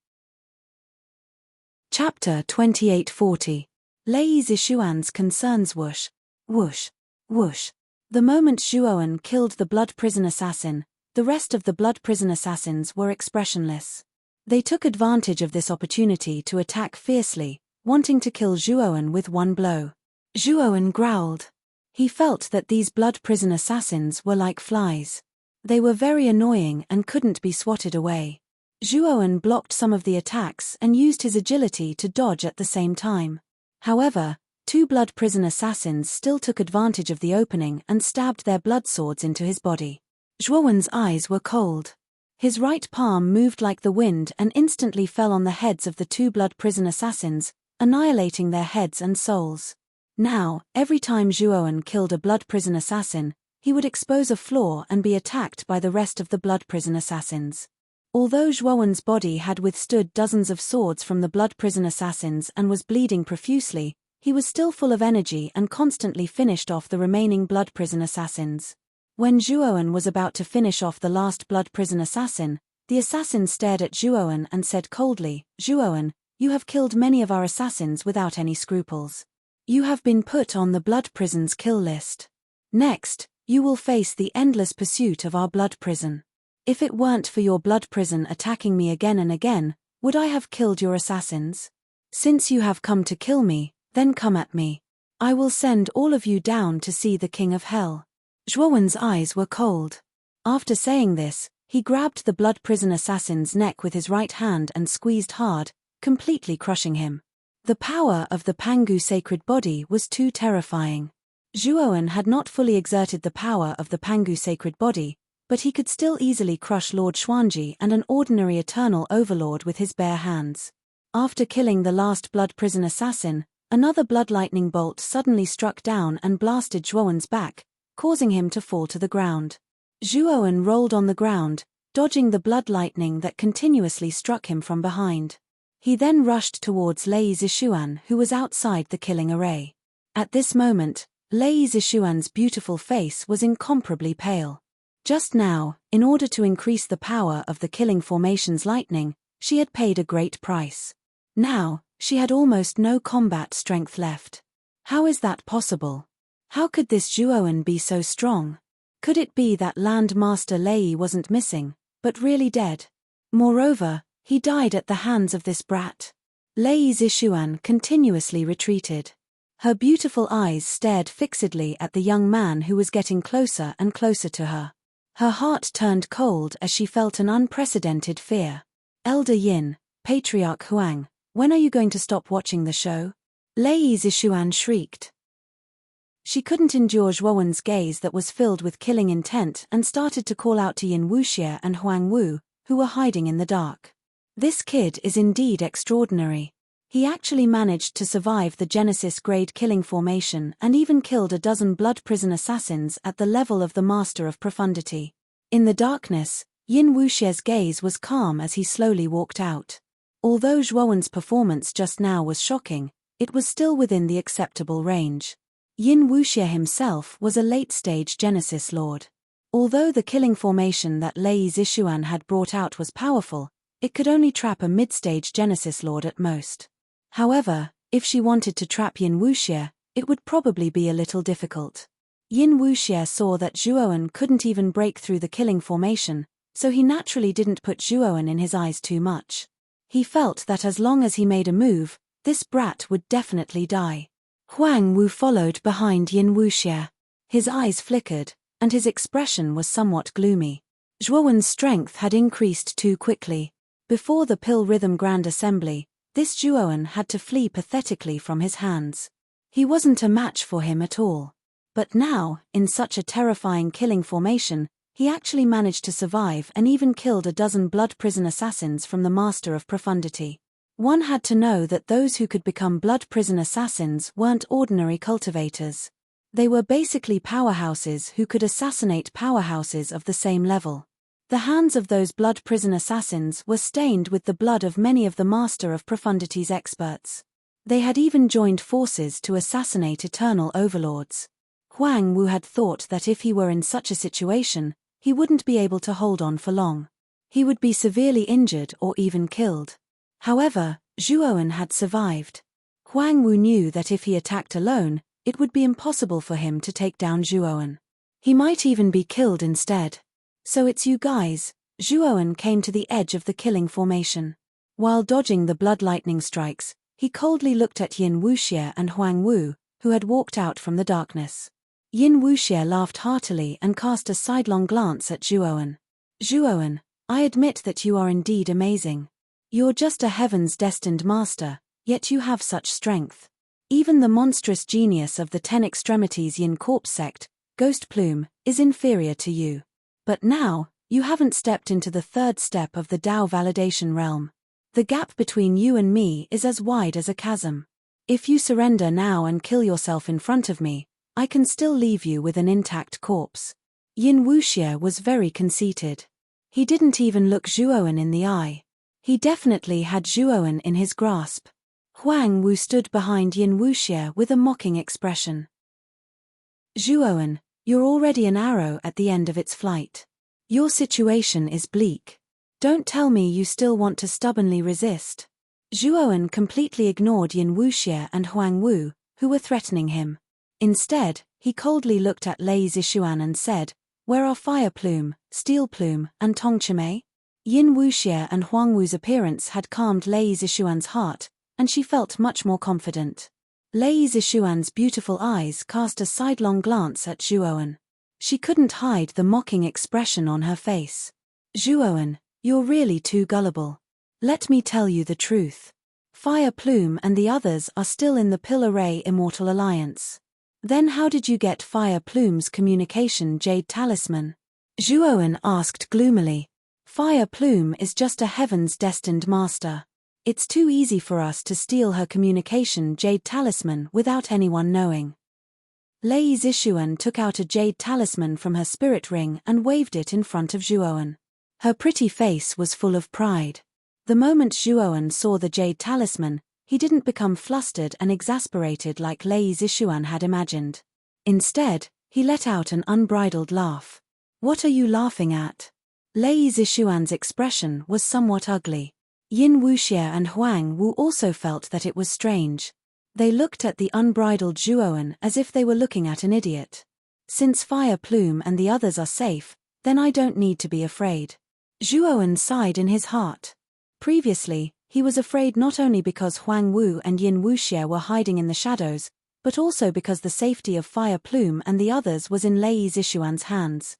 Chapter 2840. Lei Zishuan's concerns. Whoosh, whoosh, whoosh. The moment Zhuowen killed the blood prison assassin, the rest of the blood prison assassins were expressionless. They took advantage of this opportunity to attack fiercely, wanting to kill Zhuowen with one blow. Zhuowen growled. He felt that these blood prison assassins were like flies. They were very annoying and couldn't be swatted away. Zhuowen blocked some of the attacks and used his agility to dodge at the same time. However, two blood prison assassins still took advantage of the opening and stabbed their blood swords into his body. Zhuowen's eyes were cold. His right palm moved like the wind and instantly fell on the heads of the two blood prison assassins, annihilating their heads and souls. Now, every time Zhuowen killed a blood prison assassin, he would expose a flaw and be attacked by the rest of the blood prison assassins. Although Zhuowen's body had withstood dozens of swords from the blood prison assassins and was bleeding profusely, he was still full of energy and constantly finished off the remaining blood prison assassins. When Zhuowen was about to finish off the last blood prison assassin, the assassin stared at Zhuowen and said coldly, "Zhuowen, you have killed many of our assassins without any scruples. You have been put on the blood prison's kill list. Next, you will face the endless pursuit of our blood prison. If it weren't for your blood prison attacking me again and again, would I have killed your assassins? Since you have come to kill me, then come at me. I will send all of you down to see the King of Hell." Zhuowen's eyes were cold. After saying this, he grabbed the blood prison assassin's neck with his right hand and squeezed hard, completely crushing him. The power of the Pangu sacred body was too terrifying. Zhuowen had not fully exerted the power of the Pangu sacred body, but he could still easily crush Lord Xuanji and an ordinary eternal overlord with his bare hands. After killing the last blood prison assassin, another blood lightning bolt suddenly struck down and blasted Zhuowen's back, causing him to fall to the ground. Zhuowen rolled on the ground, dodging the blood lightning that continuously struck him from behind. He then rushed towards Lei Zishuan, who was outside the killing array. At this moment, Lei Zishuan's beautiful face was incomparably pale. Just now, in order to increase the power of the killing formation's lightning, she had paid a great price. Now, she had almost no combat strength left. How is that possible? How could this Zhuoan be so strong? Could it be that Land Master Lei wasn't missing, but really dead? Moreover, he died at the hands of this brat. Lei Zishuan continuously retreated. Her beautiful eyes stared fixedly at the young man who was getting closer and closer to her. Her heart turned cold as she felt an unprecedented fear. Elder Yin, Patriarch Huang, when are you going to stop watching the show? Lei Zishuan shrieked. She couldn't endure Zhuowen's gaze that was filled with killing intent and started to call out to Yin Wuxie and Huang Wu, who were hiding in the dark. This kid is indeed extraordinary. He actually managed to survive the Genesis-grade killing formation and even killed a dozen blood prison assassins at the level of the Master of Profundity. In the darkness, Yin Wuxie's gaze was calm as he slowly walked out. Although Zhuowen's performance just now was shocking, it was still within the acceptable range. Yin Wuxie himself was a late-stage Genesis Lord. Although the killing formation that Lei Zishuan had brought out was powerful, it could only trap a mid-stage Genesis Lord at most. However, if she wanted to trap Yin Wuxie, it would probably be a little difficult. Yin Wuxie saw that Zhuowen couldn't even break through the killing formation, so he naturally didn't put Zhuowen in his eyes too much. He felt that as long as he made a move, this brat would definitely die. Huang Wu followed behind Yin Wuxie. His eyes flickered, and his expression was somewhat gloomy. Zhuowen's strength had increased too quickly. Before the Pill Rhythm Grand Assembly, this Zhuowen had to flee pathetically from his hands. He wasn't a match for him at all. But now, in such a terrifying killing formation, he actually managed to survive and even killed a dozen blood prison assassins from the Master of Profundity. One had to know that those who could become blood prison assassins weren't ordinary cultivators. They were basically powerhouses who could assassinate powerhouses of the same level. The hands of those blood prison assassins were stained with the blood of many of the Master of Profundity's experts. They had even joined forces to assassinate eternal overlords. Huang Wu had thought that if he were in such a situation, he wouldn't be able to hold on for long. He would be severely injured or even killed. However, Zhuowen had survived. Huang Wu knew that if he attacked alone, it would be impossible for him to take down Zhuowen. He might even be killed instead. So it's you guys. Zhuowen came to the edge of the killing formation. While dodging the blood lightning strikes, he coldly looked at Yin Wuxie and Huang Wu, who had walked out from the darkness. Yin Wuxie laughed heartily and cast a sidelong glance at Zhuowen. Zhuowen, I admit that you are indeed amazing. You're just a heavens-destined master, yet you have such strength. Even the monstrous genius of the 10 Extremities Yin Corpse sect, Ghost Plume, is inferior to you. But now, you haven't stepped into the third step of the Dao validation realm. The gap between you and me is as wide as a chasm. If you surrender now and kill yourself in front of me, I can still leave you with an intact corpse. Yin Wuxie was very conceited. He didn't even look Zhuowen in the eye. He definitely had Zhuowen in his grasp. Huang Wu stood behind Yin Wuxie with a mocking expression. Zhuowen, you're already an arrow at the end of its flight. Your situation is bleak. Don't tell me you still want to stubbornly resist. Zhuowen completely ignored Yin Wuxie and Huang Wu, who were threatening him. Instead, he coldly looked at Lei Zishuan and said, "Where are Fire Plume, Steel Plume, and Tongchime?" Yin Wuxie and Huang Wu's appearance had calmed Lei Zishuan's heart, and she felt much more confident. Lei Zishuan's beautiful eyes cast a sidelong glance at Zhuowen. She couldn't hide the mocking expression on her face. Zhuowen, you're really too gullible. Let me tell you the truth. Fire Plume and the others are still in the Pill Array Immortal Alliance. Then how did you get Fire Plume's communication Jade Talisman? Zhuowen asked gloomily. Fire Plume is just a heavens-destined master. It's too easy for us to steal her communication Jade Talisman without anyone knowing. Lei Zishuan took out a Jade Talisman from her spirit ring and waved it in front of Zhuowen. Her pretty face was full of pride. The moment Zhuowen saw the Jade Talisman, he didn't become flustered and exasperated like Lei Zishuan had imagined. Instead, he let out an unbridled laugh. What are you laughing at? Lei Zishuan's expression was somewhat ugly. Yin Wuxie and Huang Wu also felt that it was strange. They looked at the unbridled Zhuowen as if they were looking at an idiot. Since Fire Plume and the others are safe, then I don't need to be afraid. Zhuowen sighed in his heart. Previously, he was afraid not only because Huang Wu and Yin Wuxie were hiding in the shadows, but also because the safety of Fire Plume and the others was in Lei Zishuan's hands.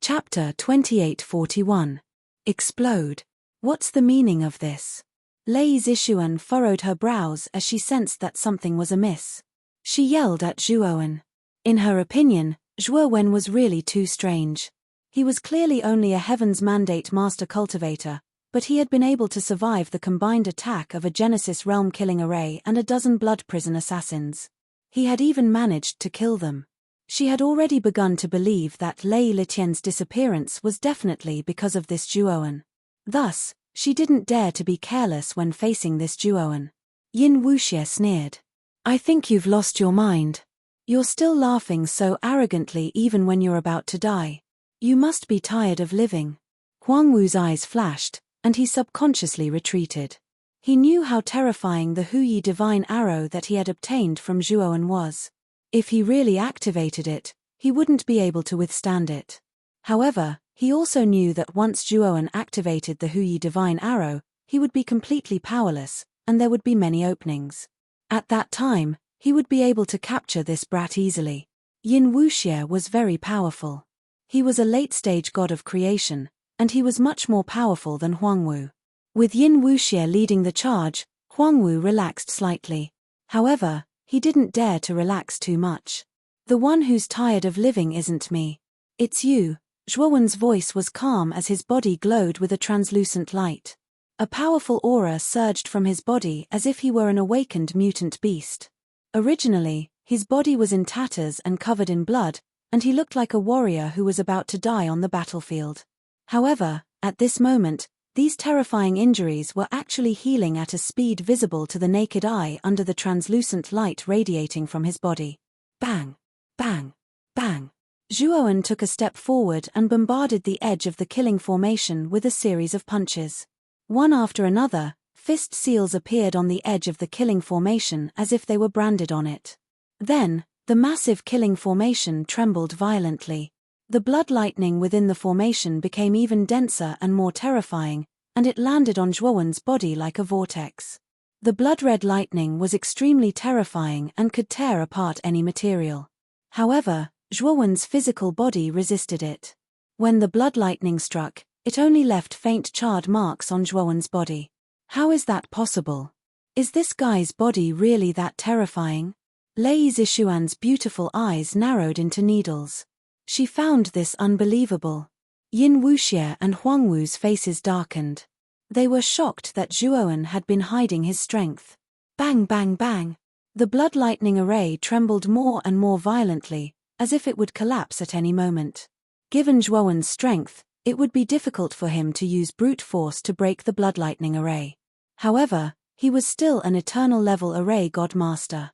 Chapter 2841. Explode. What's the meaning of this? Lei Zishuan furrowed her brows as she sensed that something was amiss. She yelled at Zhuowen. In her opinion, Zhuowen was really too strange. He was clearly only a Heaven's Mandate master cultivator, but he had been able to survive the combined attack of a Genesis realm killing array and a dozen blood prison assassins. He had even managed to kill them. She had already begun to believe that Lei Litian's disappearance was definitely because of this Zhuowen. Thus, she didn't dare to be careless when facing this Zhuowen. Yin Wuxie sneered. I think you've lost your mind. You're still laughing so arrogantly even when you're about to die. You must be tired of living. Huang Wu's eyes flashed, and he subconsciously retreated. He knew how terrifying the Huyi divine arrow that he had obtained from Zhuowen was. If he really activated it, he wouldn't be able to withstand it. However, he also knew that once Zhuowen activated the Huyi divine arrow, he would be completely powerless, and there would be many openings. At that time, he would be able to capture this brat easily. Yin Wuxie was very powerful. He was a late-stage god of creation, and he was much more powerful than Huang Wu. With Yin Wuxie leading the charge, Huang Wu relaxed slightly. However, he didn't dare to relax too much. The one who's tired of living isn't me. It's you. Zhuowen's voice was calm as his body glowed with a translucent light. A powerful aura surged from his body as if he were an awakened mutant beast. Originally, his body was in tatters and covered in blood, and he looked like a warrior who was about to die on the battlefield. However, at this moment, these terrifying injuries were actually healing at a speed visible to the naked eye under the translucent light radiating from his body. Bang! Bang! Bang! Zhuowen took a step forward and bombarded the edge of the killing formation with a series of punches. One after another, fist seals appeared on the edge of the killing formation as if they were branded on it. Then, the massive killing formation trembled violently. The blood lightning within the formation became even denser and more terrifying, and it landed on Zhuowen's body like a vortex. The blood-red lightning was extremely terrifying and could tear apart any material. However, Zhuowen's physical body resisted it. When the blood lightning struck, it only left faint charred marks on Zhuowen's body. How is that possible? Is this guy's body really that terrifying? Lei Zishuan's beautiful eyes narrowed into needles. She found this unbelievable. Yin Wuxie and Huang Wu's faces darkened. They were shocked that Zhuowen had been hiding his strength. Bang bang bang! The blood lightning array trembled more and more violently, as if it would collapse at any moment. Given Zhuowen's strength, it would be difficult for him to use brute force to break the blood lightning array. However, he was still an eternal level array god master.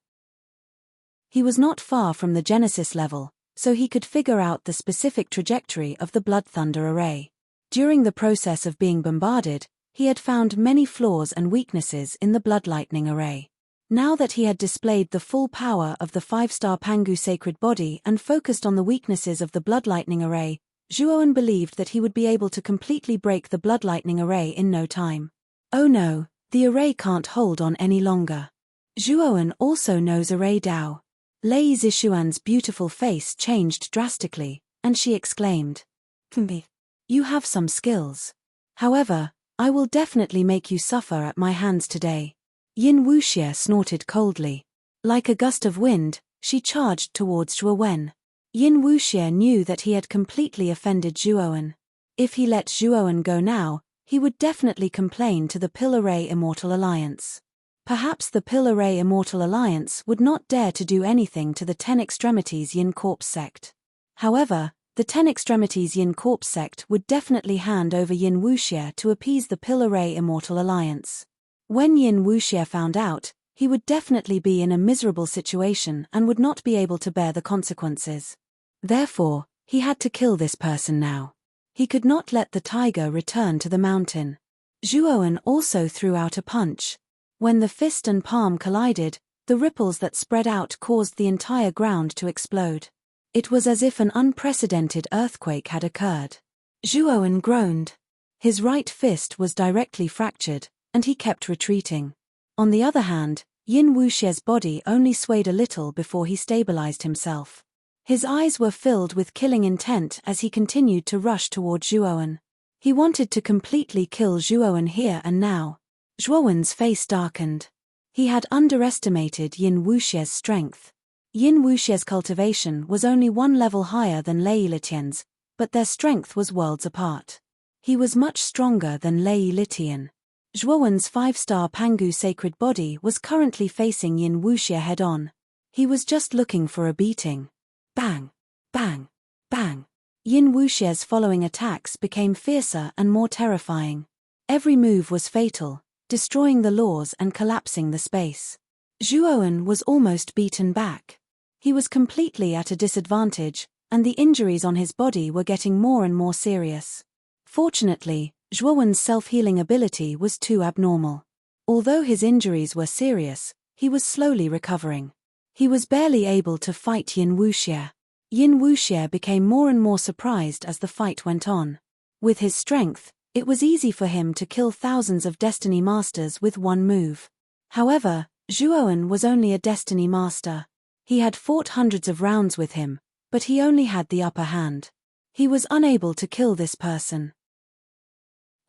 He was not far from the Genesis level, so he could figure out the specific trajectory of the Blood Thunder array. During the process of being bombarded, he had found many flaws and weaknesses in the Blood Lightning array. Now that he had displayed the full power of the 5-star Pangu sacred body and focused on the weaknesses of the Blood Lightning array, Zhuowen believed that he would be able to completely break the Blood Lightning array in no time. Oh no, the array can't hold on any longer. Zhuowen also knows array Dao. Lei Zishuan's beautiful face changed drastically, and she exclaimed, "You have some skills. However, I will definitely make you suffer at my hands today." Yin Wuxie snorted coldly. Like a gust of wind, she charged towards Zhuowen. Yin Wuxie knew that he had completely offended Zhuowen. If he let Zhuowen go now, he would definitely complain to the Pill Array Immortal Alliance. Perhaps the Pill Array Immortal Alliance would not dare to do anything to the 10 Extremities Yin Corpse sect. However, the 10 Extremities Yin Corpse sect would definitely hand over Yin Wuxie to appease the Pill Array Immortal Alliance. When Yin Wuxie found out, he would definitely be in a miserable situation and would not be able to bear the consequences. Therefore, he had to kill this person now. He could not let the tiger return to the mountain. Zhuowen also threw out a punch. When the fist and palm collided, the ripples that spread out caused the entire ground to explode. It was as if an unprecedented earthquake had occurred. Zhuowen groaned. His right fist was directly fractured, and he kept retreating. On the other hand, Yin Wuxie's body only swayed a little before he stabilized himself. His eyes were filled with killing intent as he continued to rush toward Zhuowen. He wanted to completely kill Zhuowen here and now. Zhuowen's face darkened. He had underestimated Yin Wuxie's strength. Yin Wuxie's cultivation was only one level higher than Lei Litian's, but their strength was worlds apart. He was much stronger than Lei Litian. Zhuowen's 5-star Pangu sacred body was currently facing Yin Wuxie head-on. He was just looking for a beating. Bang! Bang! Bang! Yin Wuxie's following attacks became fiercer and more terrifying. Every move was fatal, destroying the laws and collapsing the space. Zhuowen was almost beaten back. He was completely at a disadvantage, and the injuries on his body were getting more and more serious. Fortunately, Zhuowen's self-healing ability was too abnormal. Although his injuries were serious, he was slowly recovering. He was barely able to fight Yin Wuxie. Yin Wuxie became more and more surprised as the fight went on. With his strength, it was easy for him to kill thousands of Destiny Masters with one move. However, Zhuowen was only a Destiny Master. He had fought hundreds of rounds with him, but he only had the upper hand. He was unable to kill this person.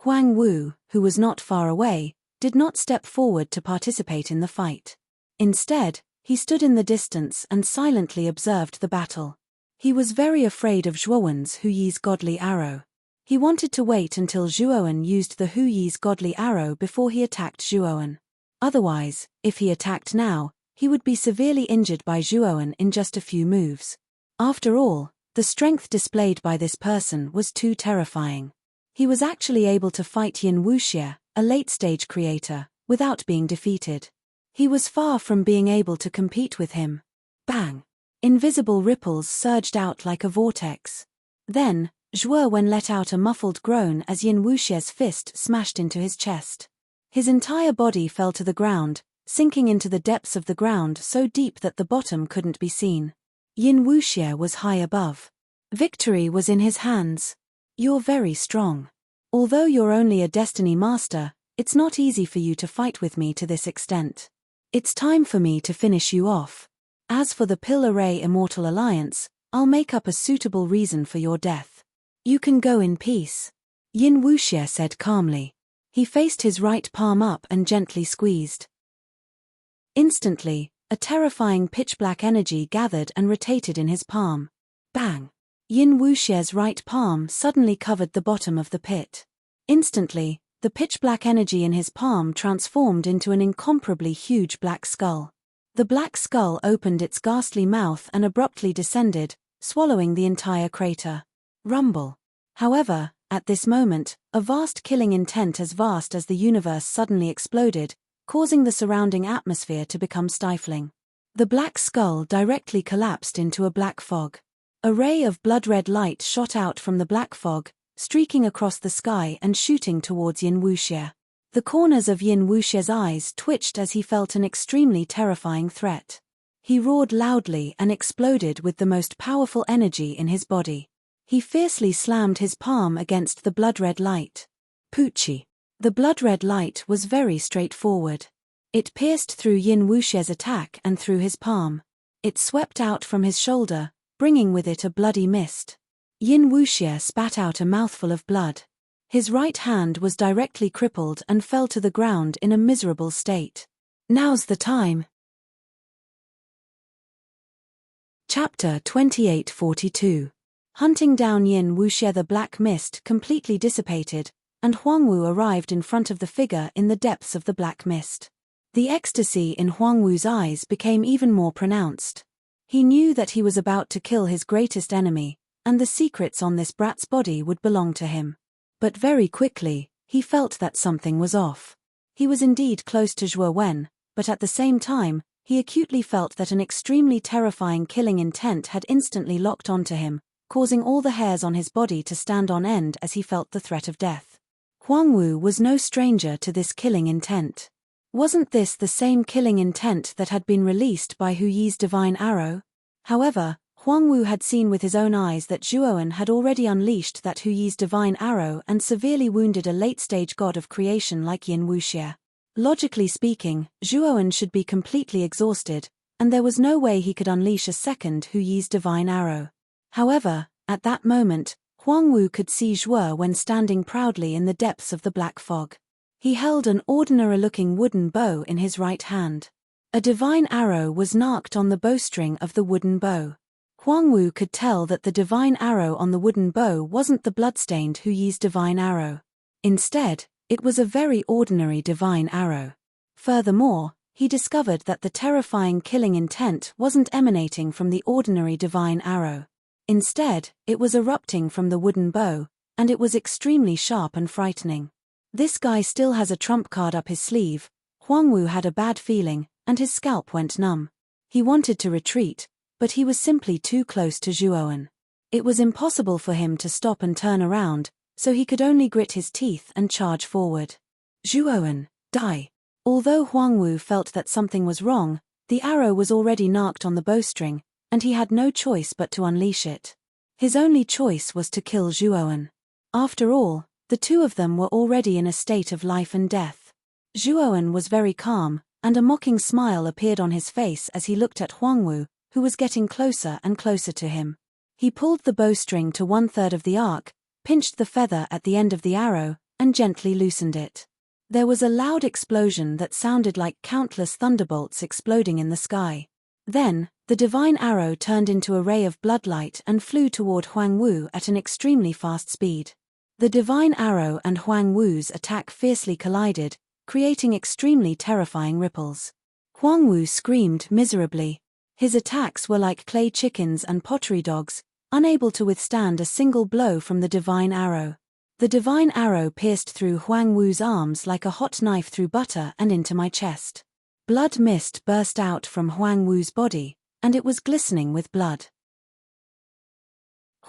Huang Wu, who was not far away, did not step forward to participate in the fight. Instead, he stood in the distance and silently observed the battle. He was very afraid of Zhuowen's Hu Yi's godly arrow. He wanted to wait until Zhuowen used the Hu Yi's godly arrow before he attacked Zhuowen. Otherwise, if he attacked now, he would be severely injured by Zhuowen in just a few moves. After all, the strength displayed by this person was too terrifying. He was actually able to fight Yin Wuxie, a late-stage creator, without being defeated. He was far from being able to compete with him. Bang! Invisible ripples surged out like a vortex. Then, Zhuowen let out a muffled groan as Yin Wuxie's fist smashed into his chest. His entire body fell to the ground, sinking into the depths of the ground so deep that the bottom couldn't be seen. Yin Wuxie was high above. Victory was in his hands. You're very strong. Although you're only a Destiny Master, it's not easy for you to fight with me to this extent. It's time for me to finish you off. As for the Pill Array Immortal Alliance, I'll make up a suitable reason for your death. You can go in peace. Yin Wuxie said calmly. He faced his right palm up and gently squeezed. Instantly, a terrifying pitch-black energy gathered and rotated in his palm. Bang! Yin Wuxie's right palm suddenly covered the bottom of the pit. Instantly, the pitch-black energy in his palm transformed into an incomparably huge black skull. The black skull opened its ghastly mouth and abruptly descended, swallowing the entire crater. Rumble. However, at this moment, a vast killing intent as vast as the universe suddenly exploded, causing the surrounding atmosphere to become stifling. The black skull directly collapsed into a black fog. A ray of blood-red light shot out from the black fog, streaking across the sky and shooting towards Yin Wuxie. The corners of Yin Wuxie's eyes twitched as he felt an extremely terrifying threat. He roared loudly and exploded with the most powerful energy in his body. He fiercely slammed his palm against the blood-red light. Poochie. The blood-red light was very straightforward. It pierced through Yin Wuxie's attack and through his palm. It swept out from his shoulder, bringing with it a bloody mist. Yin Wuxie spat out a mouthful of blood. His right hand was directly crippled and fell to the ground in a miserable state. Now's the time. Chapter 2842. Hunting down Yin Wuxie. The black mist completely dissipated, and Huang Wu arrived in front of the figure in the depths of the black mist. The ecstasy in Huang Wu's eyes became even more pronounced. He knew that he was about to kill his greatest enemy, and the secrets on this brat's body would belong to him. But very quickly, he felt that something was off. He was indeed close to Zhuowen, but at the same time, he acutely felt that an extremely terrifying killing intent had instantly locked onto him, causing all the hairs on his body to stand on end as he felt the threat of death. Huang Wu was no stranger to this killing intent. Wasn't this the same killing intent that had been released by Hu Yi's divine arrow? However, Huang Wu had seen with his own eyes that Zhuowen had already unleashed that Hu Yi's divine arrow and severely wounded a late-stage god of creation like Yin Wuxie. Logically speaking, Zhuowen should be completely exhausted, and there was no way he could unleash a second Hu Yi's divine arrow. However, at that moment, Huang Wu could see Zhuowen standing proudly in the depths of the black fog. He held an ordinary-looking wooden bow in his right hand. A divine arrow was narked on the bowstring of the wooden bow. Huang Wu could tell that the divine arrow on the wooden bow wasn't the bloodstained Hu Yi's divine arrow. Instead, it was a very ordinary divine arrow. Furthermore, he discovered that the terrifying killing intent wasn't emanating from the ordinary divine arrow. Instead, it was erupting from the wooden bow, and it was extremely sharp and frightening. This guy still has a trump card up his sleeve. Huang Wu had a bad feeling, and his scalp went numb. He wanted to retreat, but he was simply too close to Zhuowen. It was impossible for him to stop and turn around, so he could only grit his teeth and charge forward. Zhuowen, die! Although Huang Wu felt that something was wrong, the arrow was already narked on the bowstring, and he had no choice but to unleash it. His only choice was to kill Zhuowen. After all, the two of them were already in a state of life and death. Zhuowen was very calm, and a mocking smile appeared on his face as he looked at Huang Wu, who was getting closer and closer to him. He pulled the bowstring to 1/3 of the arc, pinched the feather at the end of the arrow, and gently loosened it. There was a loud explosion that sounded like countless thunderbolts exploding in the sky. Then, the divine arrow turned into a ray of bloodlight and flew toward Huang Wu at an extremely fast speed. The divine arrow and Huang Wu's attack fiercely collided, creating extremely terrifying ripples. Huang Wu screamed miserably. His attacks were like clay chickens and pottery dogs, unable to withstand a single blow from the divine arrow. The divine arrow pierced through Huang Wu's arms like a hot knife through butter and into my chest. Blood mist burst out from Huang Wu's body, and it was glistening with blood.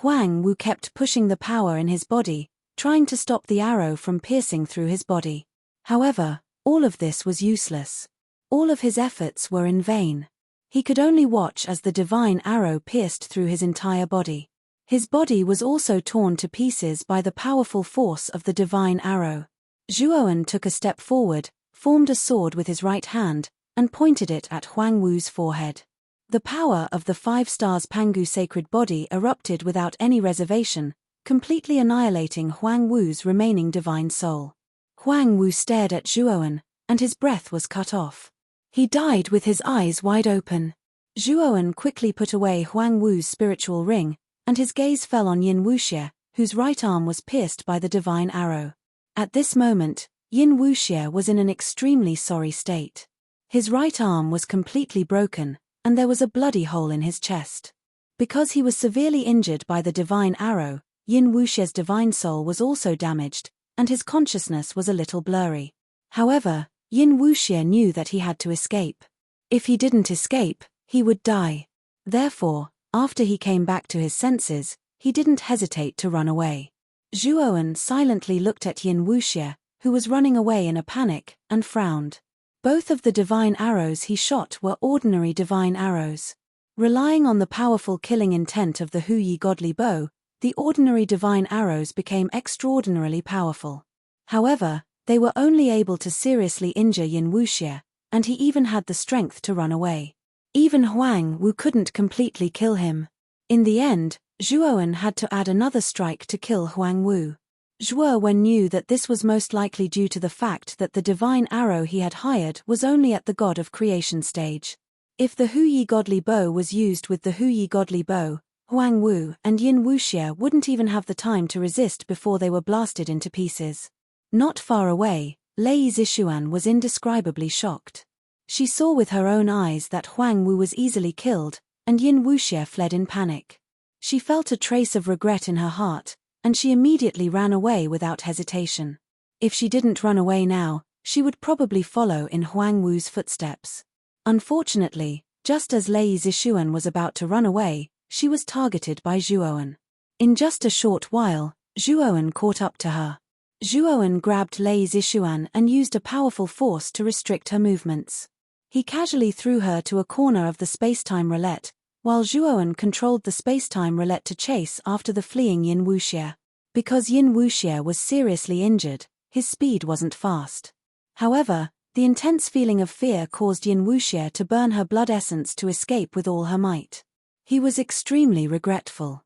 Huang Wu kept pushing the power in his body, trying to stop the arrow from piercing through his body. However, all of this was useless. All of his efforts were in vain. He could only watch as the divine arrow pierced through his entire body. His body was also torn to pieces by the powerful force of the divine arrow. Zhuowen took a step forward, formed a sword with his right hand, and pointed it at Huang Wu's forehead. The power of the 5 stars Pangu sacred body erupted without any reservation, completely annihilating Huang Wu's remaining divine soul. Huang Wu stared at Zhuowen, and his breath was cut off. He died with his eyes wide open. Zhuowen quickly put away Huang Wu's spiritual ring, and his gaze fell on Yin Wuxie, whose right arm was pierced by the divine arrow. At this moment, Yin Wuxie was in an extremely sorry state. His right arm was completely broken, and there was a bloody hole in his chest. Because he was severely injured by the divine arrow, Yin Wuxie's divine soul was also damaged, and his consciousness was a little blurry. However, Yin Wuxie knew that he had to escape. If he didn't escape, he would die. Therefore, after he came back to his senses, he didn't hesitate to run away. Zhuowen silently looked at Yin Wuxie, who was running away in a panic, and frowned. Both of the divine arrows he shot were ordinary divine arrows. Relying on the powerful killing intent of the Hu Yi godly bow, the ordinary divine arrows became extraordinarily powerful. However, they were only able to seriously injure Yin Wuxie, and he even had the strength to run away. Even Huang Wu couldn't completely kill him. In the end, Zhuowen had to add another strike to kill Huang Wu. Zhuowen knew that this was most likely due to the fact that the divine arrow he had hired was only at the god of creation stage. If the Hu Yi godly bow was used with the Hu Yi godly bow, Huang Wu and Yin Wuxie wouldn't even have the time to resist before they were blasted into pieces. Not far away, Lei Zishuan was indescribably shocked. She saw with her own eyes that Huang Wu was easily killed, and Yin Wuxie fled in panic. She felt a trace of regret in her heart, and she immediately ran away without hesitation. If she didn't run away now, she would probably follow in Huang Wu's footsteps. Unfortunately, just as Lei Zishuan was about to run away, she was targeted by Zhuowen. In just a short while, Zhuowen caught up to her. Zhuoan grabbed Lei Zishuan and used a powerful force to restrict her movements. He casually threw her to a corner of the space-time roulette, while Zhuoan controlled the space-time roulette to chase after the fleeing Yin Wuxie. Because Yin Wuxie was seriously injured, his speed wasn't fast. However, the intense feeling of fear caused Yin Wuxie to burn her blood essence to escape with all her might. He was extremely regretful.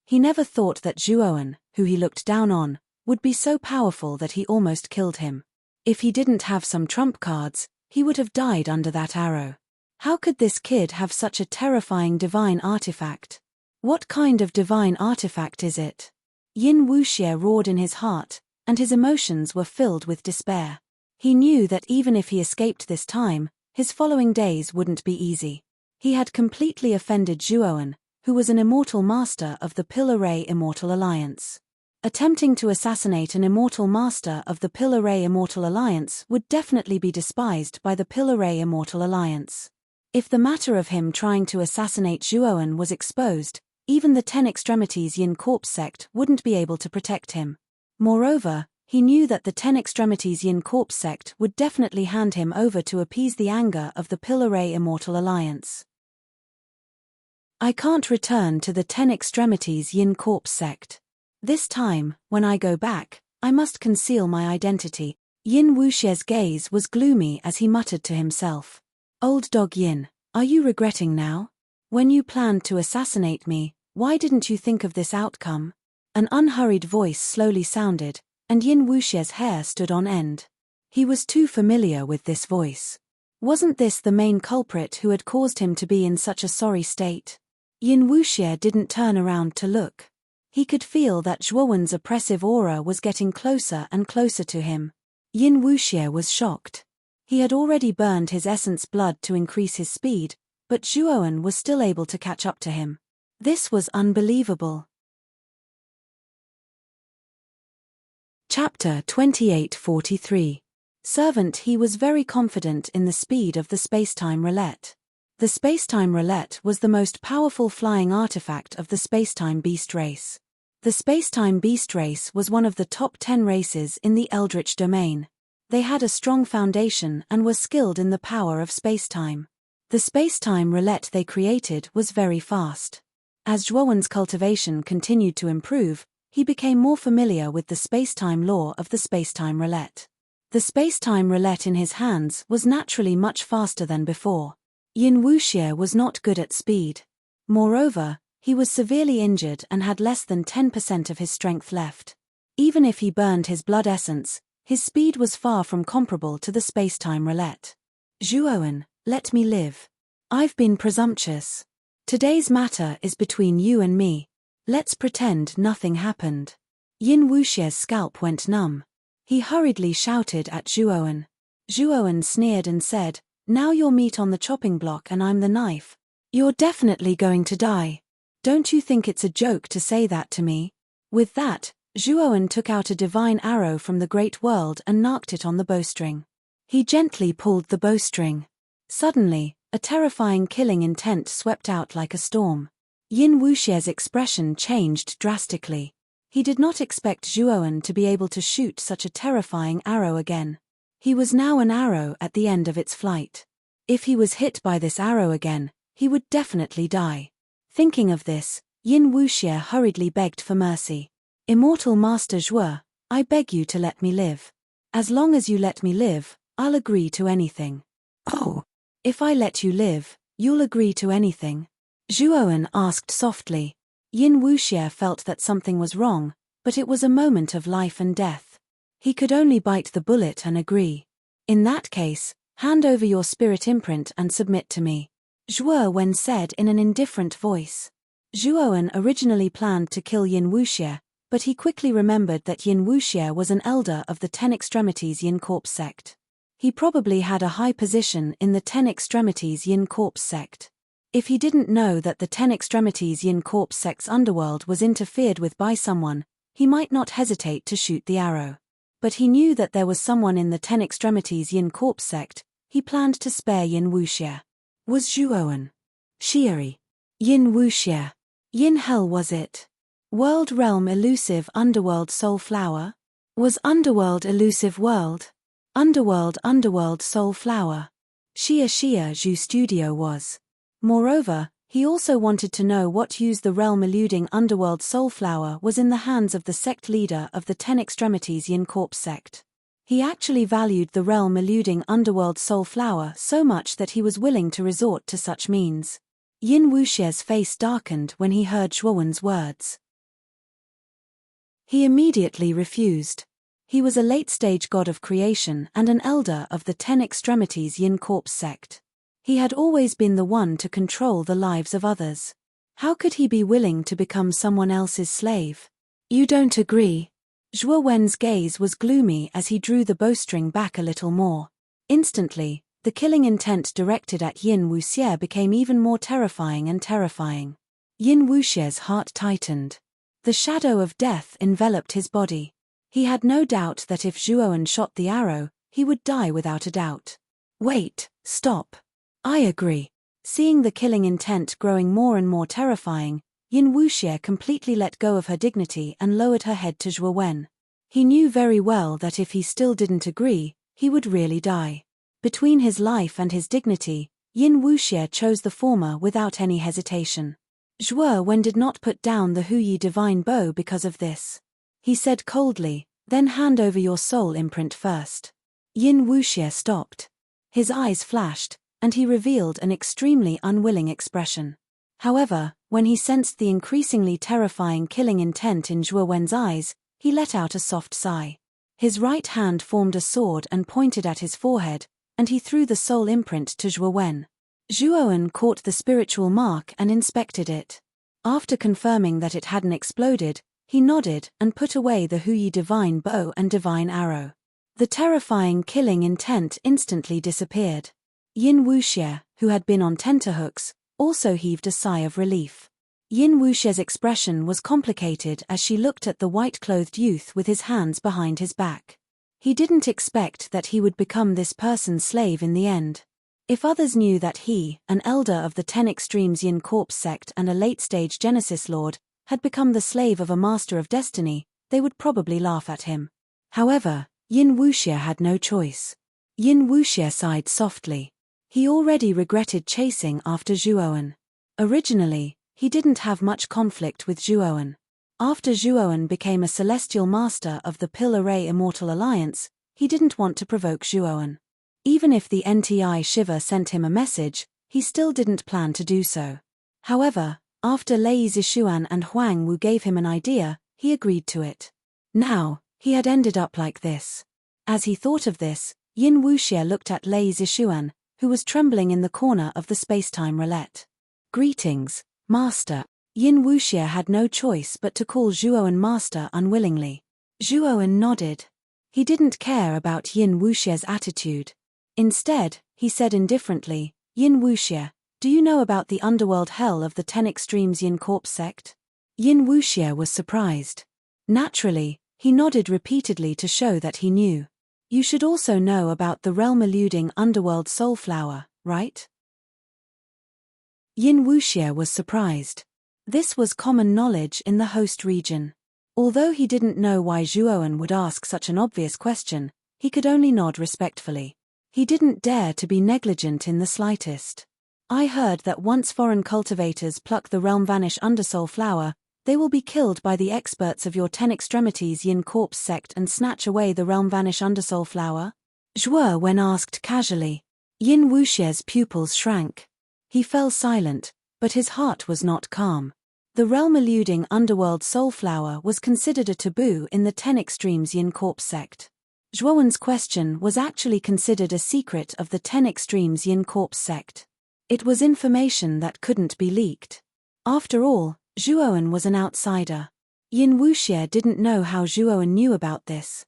He never thought that Zhuoan, who he looked down on, would be so powerful that he almost killed him. If he didn't have some trump cards, he would have died under that arrow. How could this kid have such a terrifying divine artifact? What kind of divine artifact is it? Yin Wuxie roared in his heart, and his emotions were filled with despair. He knew that even if he escaped this time, his following days wouldn't be easy. He had completely offended Zhuoan, who was an immortal master of the Pillar Ray Immortal Alliance. Attempting to assassinate an immortal master of the Pillar Ray Immortal Alliance would definitely be despised by the Pillar Ray Immortal Alliance. If the matter of him trying to assassinate Zhuoan was exposed, even the 10 Extremities Yin Corpse sect wouldn't be able to protect him. Moreover, he knew that the 10 Extremities Yin Corpse sect would definitely hand him over to appease the anger of the Pillar Ray Immortal Alliance. I can't return to the 10 Extremities Yin Corpse sect. This time, when I go back, I must conceal my identity. Yin Wuxie's gaze was gloomy as he muttered to himself. Old dog Yin, are you regretting now? When you planned to assassinate me, why didn't you think of this outcome? An unhurried voice slowly sounded, and Yin Wuxie's hair stood on end. He was too familiar with this voice. Wasn't this the main culprit who had caused him to be in such a sorry state? Yin Wuxie didn't turn around to look. He could feel that Zhuoan's oppressive aura was getting closer and closer to him. Yin Wuxie was shocked. He had already burned his essence blood to increase his speed, but Zhuoan was still able to catch up to him. This was unbelievable. Chapter 2843. Servant. He was very confident in the speed of the spacetime roulette. The spacetime roulette was the most powerful flying artifact of the spacetime beast race. The spacetime beast race was one of the top 10 races in the Eldritch domain. They had a strong foundation and were skilled in the power of spacetime. The spacetime roulette they created was very fast. As Zhuoan's cultivation continued to improve, he became more familiar with the spacetime law of the spacetime roulette. The spacetime roulette in his hands was naturally much faster than before. Yin Wuxie was not good at speed. Moreover, he was severely injured and had less than 10% of his strength left. Even if he burned his blood essence, his speed was far from comparable to the spacetime roulette. Zhuoan, let me live. I've been presumptuous. Today's matter is between you and me. Let's pretend nothing happened. Yin Wuxie's scalp went numb. He hurriedly shouted at Zhuoan. Zhuoan sneered and said, "Now you're meat on the chopping block and I'm the knife. You're definitely going to die. Don't you think it's a joke to say that to me?" With that, Zhuoan took out a divine arrow from the great world and narked it on the bowstring. He gently pulled the bowstring. Suddenly, a terrifying killing intent swept out like a storm. Yin Wuxie's expression changed drastically. He did not expect Zhuoan to be able to shoot such a terrifying arrow again. He was now an arrow at the end of its flight. If he was hit by this arrow again, he would definitely die. Thinking of this, Yin Wuxie hurriedly begged for mercy. "Immortal Master Zhuo, I beg you to let me live. As long as you let me live, I'll agree to anything." "Oh, if I let you live, you'll agree to anything?" Zhuoan asked softly. Yin Wuxie felt that something was wrong, but it was a moment of life and death. He could only bite the bullet and agree. "In that case, hand over your spirit imprint and submit to me," Zhuoan said in an indifferent voice. Zhuoan originally planned to kill Yin Wuxie, but he quickly remembered that Yin Wuxie was an elder of the 10 Extremities Yin Corpse sect. He probably had a high position in the 10 Extremities Yin Corpse sect. If he didn't know that the 10 Extremities Yin Corpse sect's underworld was interfered with by someone, he might not hesitate to shoot the arrow. But he knew that there was someone in the 10 Extremities Yin Corpse sect. He planned to spare Yin Wuxie. Was Zhuoan Shieri? Yin Wuxie. Yin Hell was it? World Realm Elusive Underworld Soul Flower? Was underworld elusive world? Underworld soul flower. Shia Zhu studio was. Moreover, he also wanted to know what use the realm-eluding underworld soul flower was in the hands of the sect leader of the Ten Extremities Yin Corpse sect. He actually valued the realm-eluding underworld soul flower so much that he was willing to resort to such means. Yin Wuxie's face darkened when he heard Zhuowen's words. He immediately refused. He was a late-stage god of creation and an elder of the Ten Extremities Yin Corpse sect. He had always been the one to control the lives of others. How could he be willing to become someone else's slave? You don't agree? Zhuo Wen's gaze was gloomy as he drew the bowstring back a little more. Instantly, the killing intent directed at Yin Wuxie became even more terrifying and terrifying. Yin Wuxie's heart tightened. The shadow of death enveloped his body. He had no doubt that if Zhuowen shot the arrow, he would die without a doubt. Wait, stop. I agree. Seeing the killing intent growing more and more terrifying, Yin Wuxie completely let go of her dignity and lowered her head to Zhuo Wen. He knew very well that if he still didn't agree, he would really die. Between his life and his dignity, Yin Wuxie chose the former without any hesitation. Zhuo Wen did not put down the Huyi divine bow because of this. He said coldly, "Then hand over your soul imprint first." Yin Wuxie stopped. His eyes flashed, and he revealed an extremely unwilling expression. However, when he sensed the increasingly terrifying killing intent in Zhuo Wen's eyes, he let out a soft sigh. His right hand formed a sword and pointed at his forehead, and he threw the soul imprint to Zhuo Wen. Zhuo Wen caught the spiritual mark and inspected it. After confirming that it hadn't exploded, he nodded and put away the Huyi divine bow and divine arrow. The terrifying killing intent instantly disappeared. Yin Wuxie, who had been on tenterhooks, also heaved a sigh of relief. Yin Wuxie's expression was complicated as she looked at the white-clothed youth with his hands behind his back. He didn't expect that he would become this person's slave in the end. If others knew that he, an elder of the Ten Extremes Yin Corpse sect and a late-stage Genesis Lord, had become the slave of a master of destiny, they would probably laugh at him. However, Yin Wuxie had no choice. Yin Wuxie sighed softly. He already regretted chasing after Zhuowen. Originally, he didn't have much conflict with Zhuowen. After Zhuowen became a celestial master of the Pill Array Immortal Alliance, he didn't want to provoke Zhuowen. Even if the NTI Shiva sent him a message, he still didn't plan to do so. However, after Lei Zishuan and Huang Wu gave him an idea, he agreed to it. Now, he had ended up like this. As he thought of this, Yin Wuxie looked at Lei Zishuan, who was trembling in the corner of the space-time roulette. Greetings, Master. Yin Wuxie had no choice but to call Zhuowen Master unwillingly. Zhuowen nodded. He didn't care about Yin Wuxie's attitude. Instead, he said indifferently, "Yin Wuxie, do you know about the underworld hell of the Ten Extremes Yin Corpse sect?" Yin Wuxie was surprised. Naturally, he nodded repeatedly to show that he knew. You should also know about the realm-eluding underworld soul flower, right? Yin Wuxie was surprised. This was common knowledge in the host region. Although he didn't know why Zhuowen would ask such an obvious question, he could only nod respectfully. He didn't dare to be negligent in the slightest. I heard that once foreign cultivators pluck the realm-vanish undersoul flower, they will be killed by the experts of your Ten Extremities Yin Corpse sect and snatch away the realm-vanish undersoul flower? Zhuo Wen asked casually. Yin Wuxie's pupils shrank. He fell silent, but his heart was not calm. The realm-eluding underworld soul flower was considered a taboo in the Ten Extremes Yin Corpse sect. Zhuowen's question was actually considered a secret of the Ten Extremes Yin Corpse sect. It was information that couldn't be leaked. After all, Zhuowen was an outsider. Yin Wuxie didn't know how Zhuowen knew about this.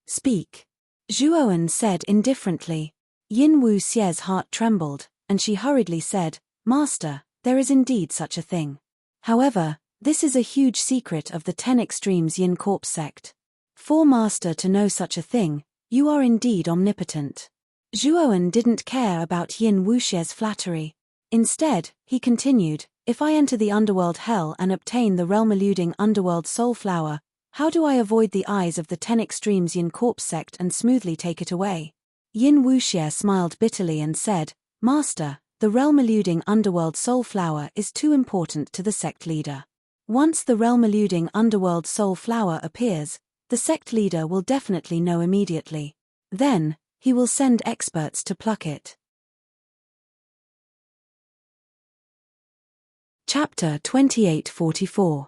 Speak. Zhuowen said indifferently. Yin Wuxie's heart trembled, and she hurriedly said, Master, there is indeed such a thing. However, this is a huge secret of the Ten Extremes Yin Corpse sect. For Master to know such a thing, you are indeed omnipotent. Zhuowen didn't care about Yin Wuxie's flattery. Instead, he continued, if I enter the underworld hell and obtain the realm-eluding underworld soul flower, How do I avoid the eyes of the 10 extremes Yin Corpse sect and smoothly take it away? Yin Wuxie smiled bitterly and said, Master, the realm-eluding underworld soul flower is too important to the sect leader. Once the realm-eluding underworld soul flower appears, the sect leader will definitely know immediately. Then, he will send experts to pluck it. Chapter 28:44.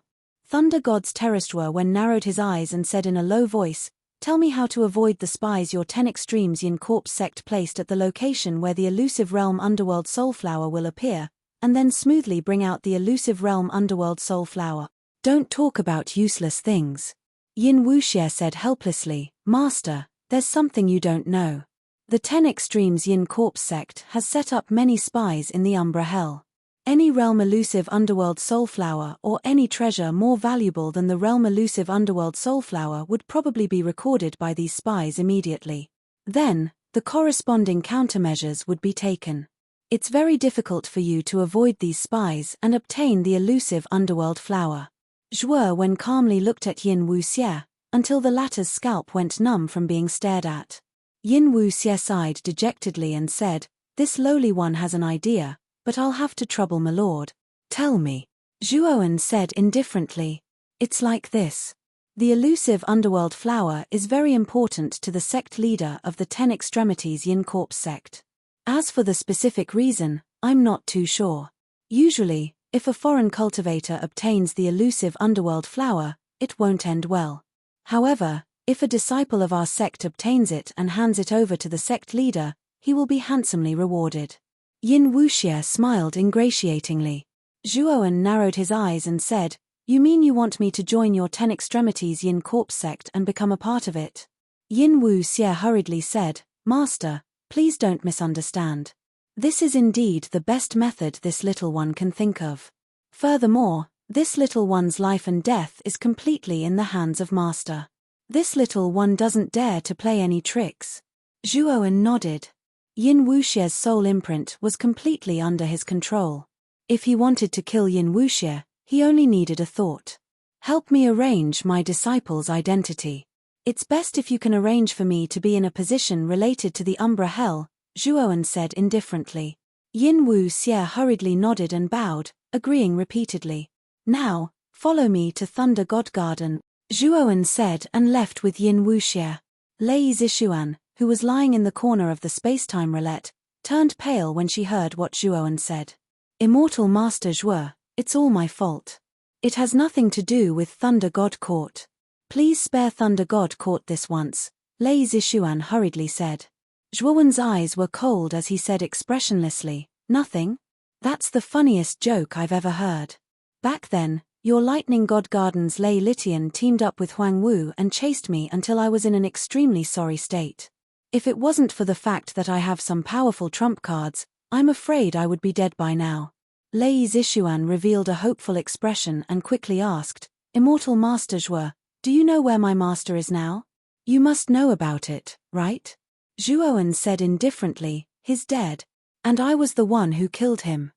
Thunder God's Terrestrial when narrowed his eyes and said in a low voice, Tell me how to avoid the spies your 10 extremes Yin Corpse sect placed at the location where the elusive realm underworld soul flower will appear, and then smoothly bring out the elusive realm underworld soul flower. Don't talk about useless things. Yin Wuxie said helplessly, Master, there's something you don't know. The 10 extremes Yin Corpse sect has set up many spies in the Umbra Hell. Any realm elusive underworld soul flower or any treasure more valuable than the realm elusive underworld soul flower would probably be recorded by these spies immediately. Then, the corresponding countermeasures would be taken. It's very difficult for you to avoid these spies and obtain the elusive underworld flower. Zhuo Wen calmly looked at Yin Wuxie, until the latter's scalp went numb from being stared at. Yin Wuxie sighed dejectedly and said, This lowly one has an idea, but I'll have to trouble my lord. Tell me. Zhuo Wen said indifferently. It's like this. The elusive underworld flower is very important to the sect leader of the 10 extremities Yin Corpse sect. As for the specific reason, I'm not too sure. Usually, if a foreign cultivator obtains the elusive underworld flower, it won't end well. However, if a disciple of our sect obtains it and hands it over to the sect leader, he will be handsomely rewarded. Yin Wuxie smiled ingratiatingly. Zhuo Wen narrowed his eyes and said, You mean you want me to join your 10 extremities Yin Corpse sect and become a part of it? Yin Wuxie hurriedly said, Master, please don't misunderstand. This is indeed the best method this little one can think of. Furthermore, this little one's life and death is completely in the hands of Master. This little one doesn't dare to play any tricks. Zhuo Wen nodded. Yin Wuxie's soul imprint was completely under his control. If he wanted to kill Yin Wuxie, he only needed a thought. Help me arrange my disciple's identity. It's best if you can arrange for me to be in a position related to the Umbra Hell, Zhuo Wen said indifferently. Yin Wuxie hurriedly nodded and bowed, agreeing repeatedly. Now, follow me to Thunder God Garden, Zhuo Wen said and left with Yin Wuxie. Lei Zishuan, who was lying in the corner of the space-time roulette, turned pale when she heard what Zhuo Wen said. Immortal Master Zhuo, it's all my fault. It has nothing to do with Thunder God Court. Please spare Thunder God Court this once, Lei Zishuan hurriedly said. Zhuo Wen's eyes were cold as he said expressionlessly, Nothing? That's the funniest joke I've ever heard. Back then, your Lightning God Garden's Lei Litian teamed up with Huang Wu and chased me until I was in an extremely sorry state. If it wasn't for the fact that I have some powerful trump cards, I'm afraid I would be dead by now. Lei Zishuan revealed a hopeful expression and quickly asked, Immortal Master Zhuo, do you know where my master is now? You must know about it, right? Zhuo Wen said indifferently, He's dead. And I was the one who killed him.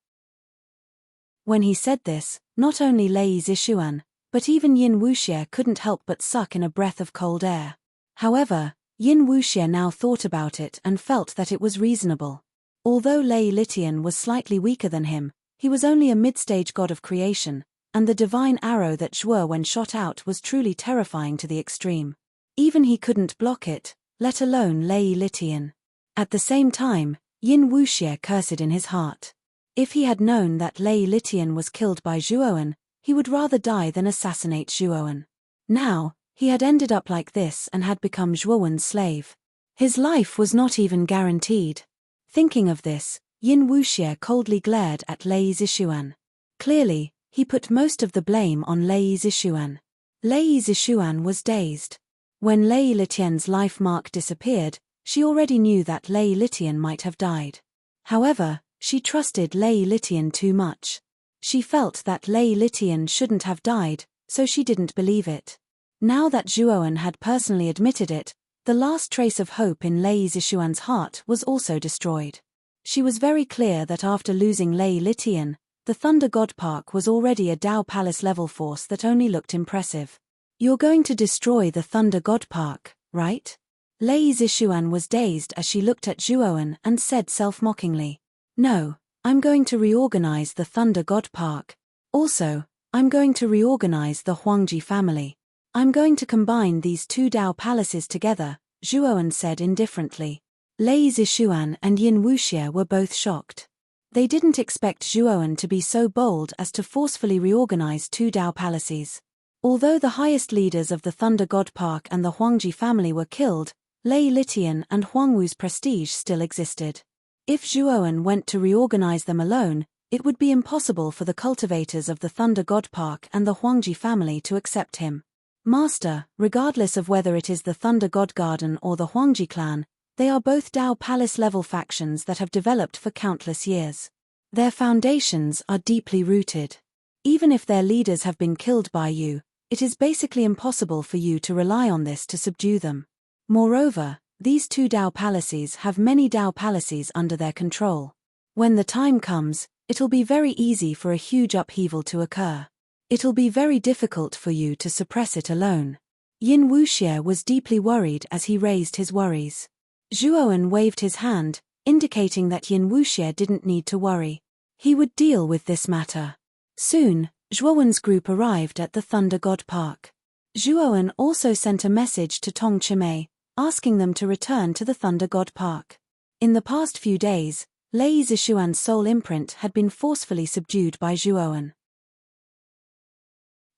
When he said this, not only Lei Zishuan, but even Yin Wuxie couldn't help but suck in a breath of cold air. However, Yin Wuxie now thought about it and felt that it was reasonable. Although Lei Litian was slightly weaker than him, he was only a mid-stage god of creation, and the divine arrow that Zhuo Wen shot out was truly terrifying to the extreme. Even he couldn't block it, let alone Lei Litian. At the same time, Yin Wuxie cursed in his heart. If he had known that Lei Litian was killed by Zhuo Wen, he would rather die than assassinate Zhuo Wen. Now, he had ended up like this and had become Zhuo Wen's slave. His life was not even guaranteed. Thinking of this, Yin Wuxie coldly glared at Lei Zishuan. Clearly, he put most of the blame on Lei Zishuan. Lei Zishuan was dazed. When Lei Litian's life mark disappeared, she already knew that Lei Litian might have died. However, she trusted Lei Litian too much. She felt that Lei Litian shouldn't have died, so she didn't believe it. Now that Zhuo Wen had personally admitted it, the last trace of hope in Lei Zishuan's heart was also destroyed. She was very clear that after losing Lei Litian, the Thunder God Park was already a Dao Palace level force that only looked impressive. You're going to destroy the Thunder God Park, right? Lei Zishuan was dazed as she looked at Zhuowen and said self-mockingly. No, I'm going to reorganize the Thunder God Park. Also, I'm going to reorganize the Huangji family. I'm going to combine these two Dao palaces together, Zhuowen said indifferently. Lei Zishuan and Yin Wuxie were both shocked. They didn't expect Zhuowen to be so bold as to forcefully reorganize two Dao palaces. Although the highest leaders of the Thunder God Park and the Huangji family were killed, Lei Litian and Huangwu's prestige still existed. If Zhuowen went to reorganize them alone, it would be impossible for the cultivators of the Thunder God Park and the Huangji family to accept him. Master, regardless of whether it is the Thunder God Garden or the Huangji clan, they are both Dao Palace-level factions that have developed for countless years. Their foundations are deeply rooted. Even if their leaders have been killed by you, it is basically impossible for you to rely on this to subdue them. Moreover, these two Dao palaces have many Dao palaces under their control. When the time comes, it'll be very easy for a huge upheaval to occur. It'll be very difficult for you to suppress it alone. Yin Wuxie was deeply worried as he raised his worries. Zhuowen waved his hand, indicating that Yin Wuxie didn't need to worry. He would deal with this matter. Soon, Zhuowen's group arrived at the Thunder God Park. Zhuowen also sent a message to Tong Chimei, asking them to return to the Thunder God Park. In the past few days, Lei Zishuan's soul imprint had been forcefully subdued by Zhuowen.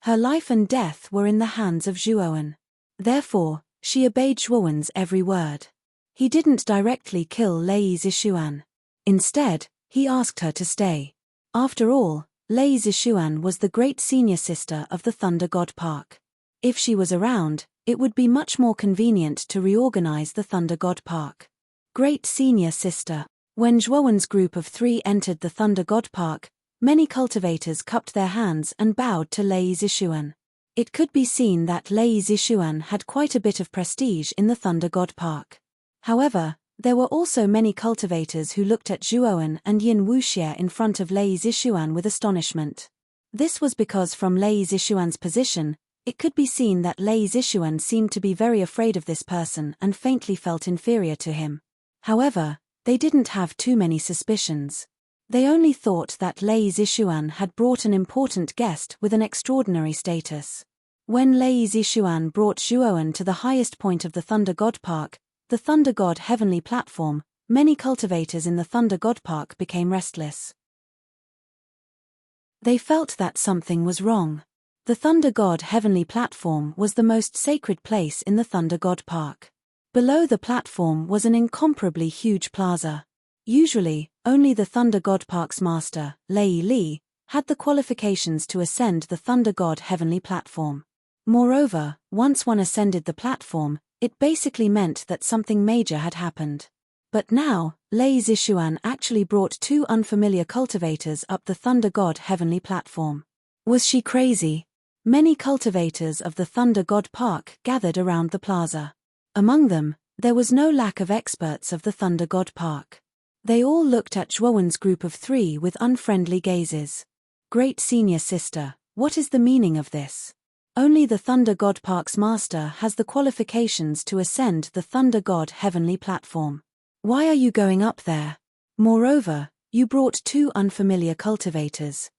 Her life and death were in the hands of Zhuowen. Therefore, she obeyed Zhuowen's every word. He didn't directly kill Lei Zishuan. Instead, he asked her to stay. After all, Lei Zishuan was the great senior sister of the Thunder God Park. If she was around, it would be much more convenient to reorganize the Thunder God Park. Great senior sister. When Zhuowen's group of 3 entered the Thunder God Park, many cultivators cupped their hands and bowed to Lei Zishuan. It could be seen that Lei Zishuan had quite a bit of prestige in the Thunder God Park. However, there were also many cultivators who looked at Zhuowen and Yin Wuxie in front of Lei Zishuan with astonishment. This was because from Lei Zishuan's position, it could be seen that Lei Zishuan seemed to be very afraid of this person and faintly felt inferior to him. However, they didn't have too many suspicions. They only thought that Lei Zishuan had brought an important guest with an extraordinary status. When Lei Zishuan brought Zhuowen to the highest point of the Thunder God Park, the Thunder God Heavenly Platform, many cultivators in the Thunder God Park became restless. They felt that something was wrong. The Thunder God Heavenly Platform was the most sacred place in the Thunder God Park. Below the platform was an incomparably huge plaza. Usually, only the Thunder God Park's master, Lei Li, had the qualifications to ascend the Thunder God Heavenly Platform. Moreover, once one ascended the platform, it basically meant that something major had happened. But now, Lei Zishuan actually brought 2 unfamiliar cultivators up the Thunder God Heavenly Platform. Was she crazy? Many cultivators of the Thunder God Park gathered around the plaza. Among them, there was no lack of experts of the Thunder God Park. They all looked at Zhuowen's group of 3 with unfriendly gazes. Great senior sister, what is the meaning of this? Only the Thunder God Park's master has the qualifications to ascend the Thunder God Heavenly Platform. Why are you going up there? Moreover, you brought 2 unfamiliar cultivators.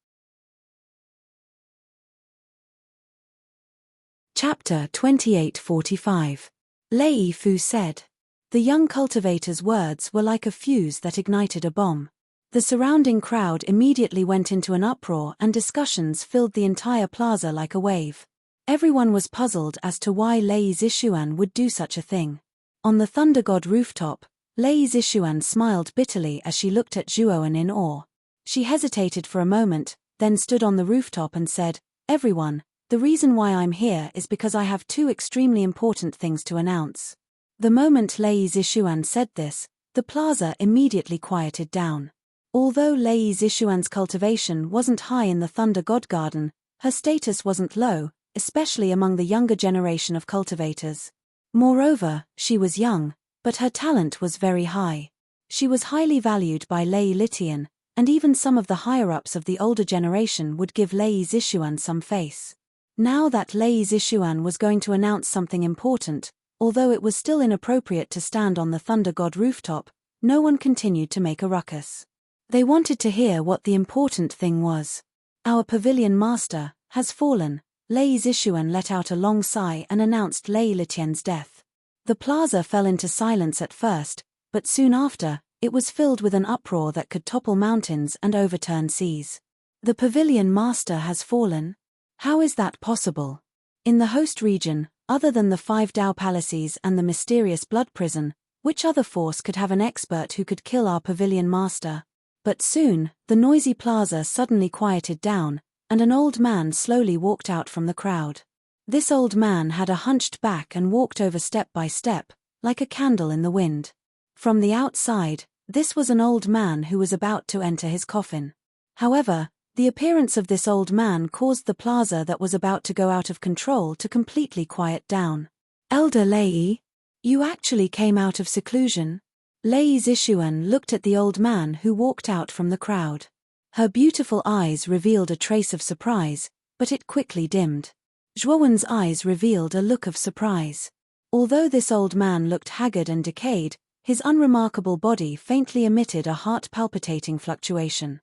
Chapter 28:45. Lei Fu said. The young cultivator's words were like a fuse that ignited a bomb. The surrounding crowd immediately went into an uproar and discussions filled the entire plaza like a wave. Everyone was puzzled as to why Lei Zishuan would do such a thing. On the Thunder God rooftop, Lei Zishuan smiled bitterly as she looked at Zhuowen in awe. She hesitated for a moment, then stood on the rooftop and said, "Everyone, the reason why I'm here is because I have 2 extremely important things to announce." The moment Lei Zishuan said this, the plaza immediately quieted down. Although Lei Zishuan's cultivation wasn't high in the Thunder God Garden, her status wasn't low, especially among the younger generation of cultivators. Moreover, she was young, but her talent was very high. She was highly valued by Lei Litian, and even some of the higher-ups of the older generation would give Lei Zishuan some face. Now that Lei Zishuan was going to announce something important, although it was still inappropriate to stand on the Thunder God rooftop, no one continued to make a ruckus. They wanted to hear what the important thing was. Our pavilion master has fallen. Lei Zishuan let out a long sigh and announced Lei Litian's death. The plaza fell into silence at first, but soon after, it was filled with an uproar that could topple mountains and overturn seas. The pavilion master has fallen? How is that possible? In the host region, other than the 5 Dao palaces and the mysterious blood prison, which other force could have an expert who could kill our pavilion master? But soon, the noisy plaza suddenly quieted down, and an old man slowly walked out from the crowd. This old man had a hunched back and walked over step by step, like a candle in the wind. From the outside, this was an old man who was about to enter his coffin. However, the appearance of this old man caused the plaza that was about to go out of control to completely quiet down. Elder Lei, you actually came out of seclusion? Lei Zishuan looked at the old man who walked out from the crowd. Her beautiful eyes revealed a trace of surprise, but it quickly dimmed. Zhuowen's eyes revealed a look of surprise. Although this old man looked haggard and decayed, his unremarkable body faintly emitted a heart-palpitating fluctuation.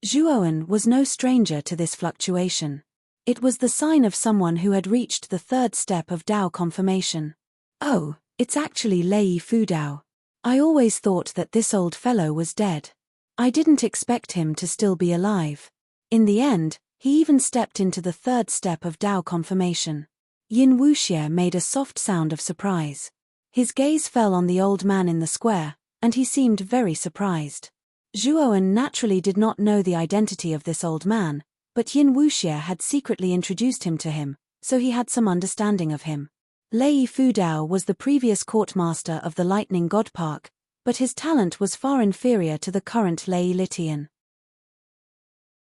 Zhuowen was no stranger to this fluctuation. It was the sign of someone who had reached the 3rd step of Dao confirmation. Oh, it's actually Lei Fudao. I always thought that this old fellow was dead. I didn't expect him to still be alive. In the end, he even stepped into the 3rd step of Dao confirmation. Yin Wuxie made a soft sound of surprise. His gaze fell on the old man in the square, and he seemed very surprised. Zhuowen naturally did not know the identity of this old man, but Yin Wuxie had secretly introduced him to him, so he had some understanding of him. Lei Fudao was the previous courtmaster of the Lightning God Park, but his talent was far inferior to the current Lei Litian.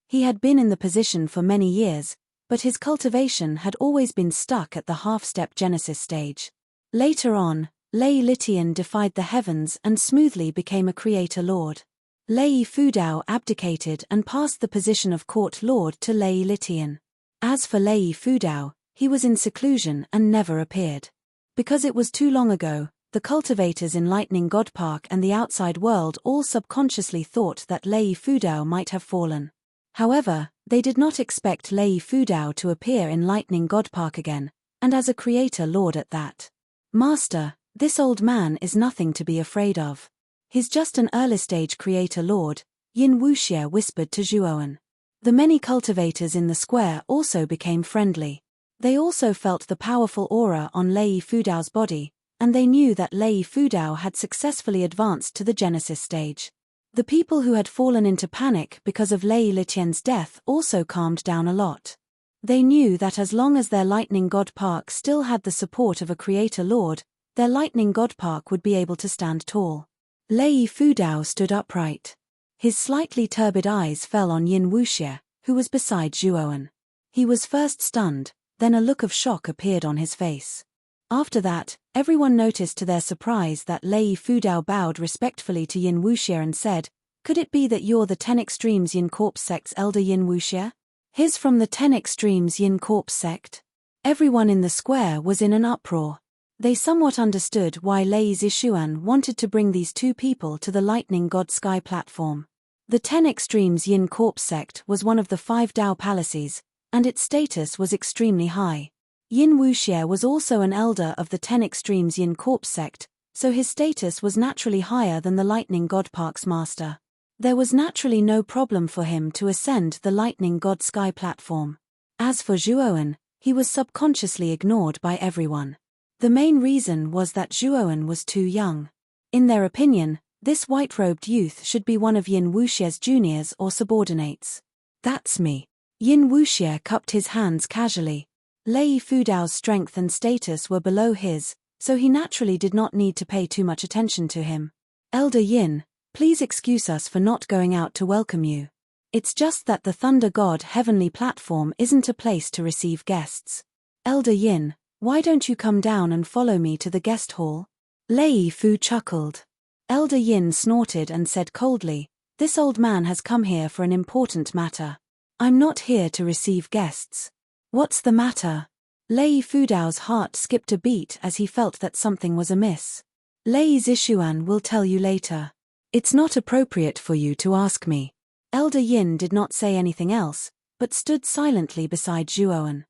He had been in the position for many years, but his cultivation had always been stuck at the half-step Genesis stage. Later on, Lei Litian defied the heavens and smoothly became a creator lord. Lei Fudao abdicated and passed the position of court lord to Lei Litian. As for Lei Fudao, he was in seclusion and never appeared. Because it was too long ago, the cultivators in Lightning God Park and the outside world all subconsciously thought that Lei Fudao might have fallen. However, they did not expect Lei Fudao to appear in Lightning God Park again, and as a creator lord at that. Master, this old man is nothing to be afraid of. He's just an early-stage creator lord, Yin Wuxie whispered to Zhuowen. The many cultivators in the square also became friendly. They also felt the powerful aura on Lei Fudao's body, and they knew that Lei Fudao had successfully advanced to the Genesis stage. The people who had fallen into panic because of Lei Litian's death also calmed down a lot. They knew that as long as their Lightning God Park still had the support of a creator lord, their Lightning God Park would be able to stand tall. Lei Fudao stood upright. His slightly turbid eyes fell on Yin Wuxie, who was beside Zhuowen. He was first stunned, then a look of shock appeared on his face. After that, everyone noticed to their surprise that Lei Fudao bowed respectfully to Yin Wuxie and said, "Could it be that you're the 10 Extremes Yin Corpse sect's elder Yin Wuxie? He's from the 10 Extremes Yin Corpse sect?" Everyone in the square was in an uproar. They somewhat understood why Lei Zishuan wanted to bring these two people to the Lightning God Sky platform. The 10 Extremes Yin Corpse sect was one of the 5 Dao palaces, and its status was extremely high. Yin Wuxie was also an elder of the 10 Extremes Yin Corpse sect, so his status was naturally higher than the Lightning God Park's master. There was naturally no problem for him to ascend the Lightning God Sky platform. As for Zhuowen, he was subconsciously ignored by everyone. The main reason was that Zhuowen was too young. In their opinion, this white-robed youth should be one of Yin Wuxie's juniors or subordinates. "That's me." Yin Wuxie cupped his hands casually. Lei Fudao's strength and status were below his, so he naturally did not need to pay too much attention to him. "Elder Yin, please excuse us for not going out to welcome you. It's just that the Thunder God Heavenly Platform isn't a place to receive guests. Elder Yin, why don't you come down and follow me to the guest hall?" Lei Fu chuckled. Elder Yin snorted and said coldly, "This old man has come here for an important matter. I'm not here to receive guests. What's the matter? Lei Fudao's heart skipped a beat as he felt that something was amiss. Lei Zishuan will tell you later. It's not appropriate for you to ask me. Elder Yin did not say anything else, but stood silently beside Zhuowen.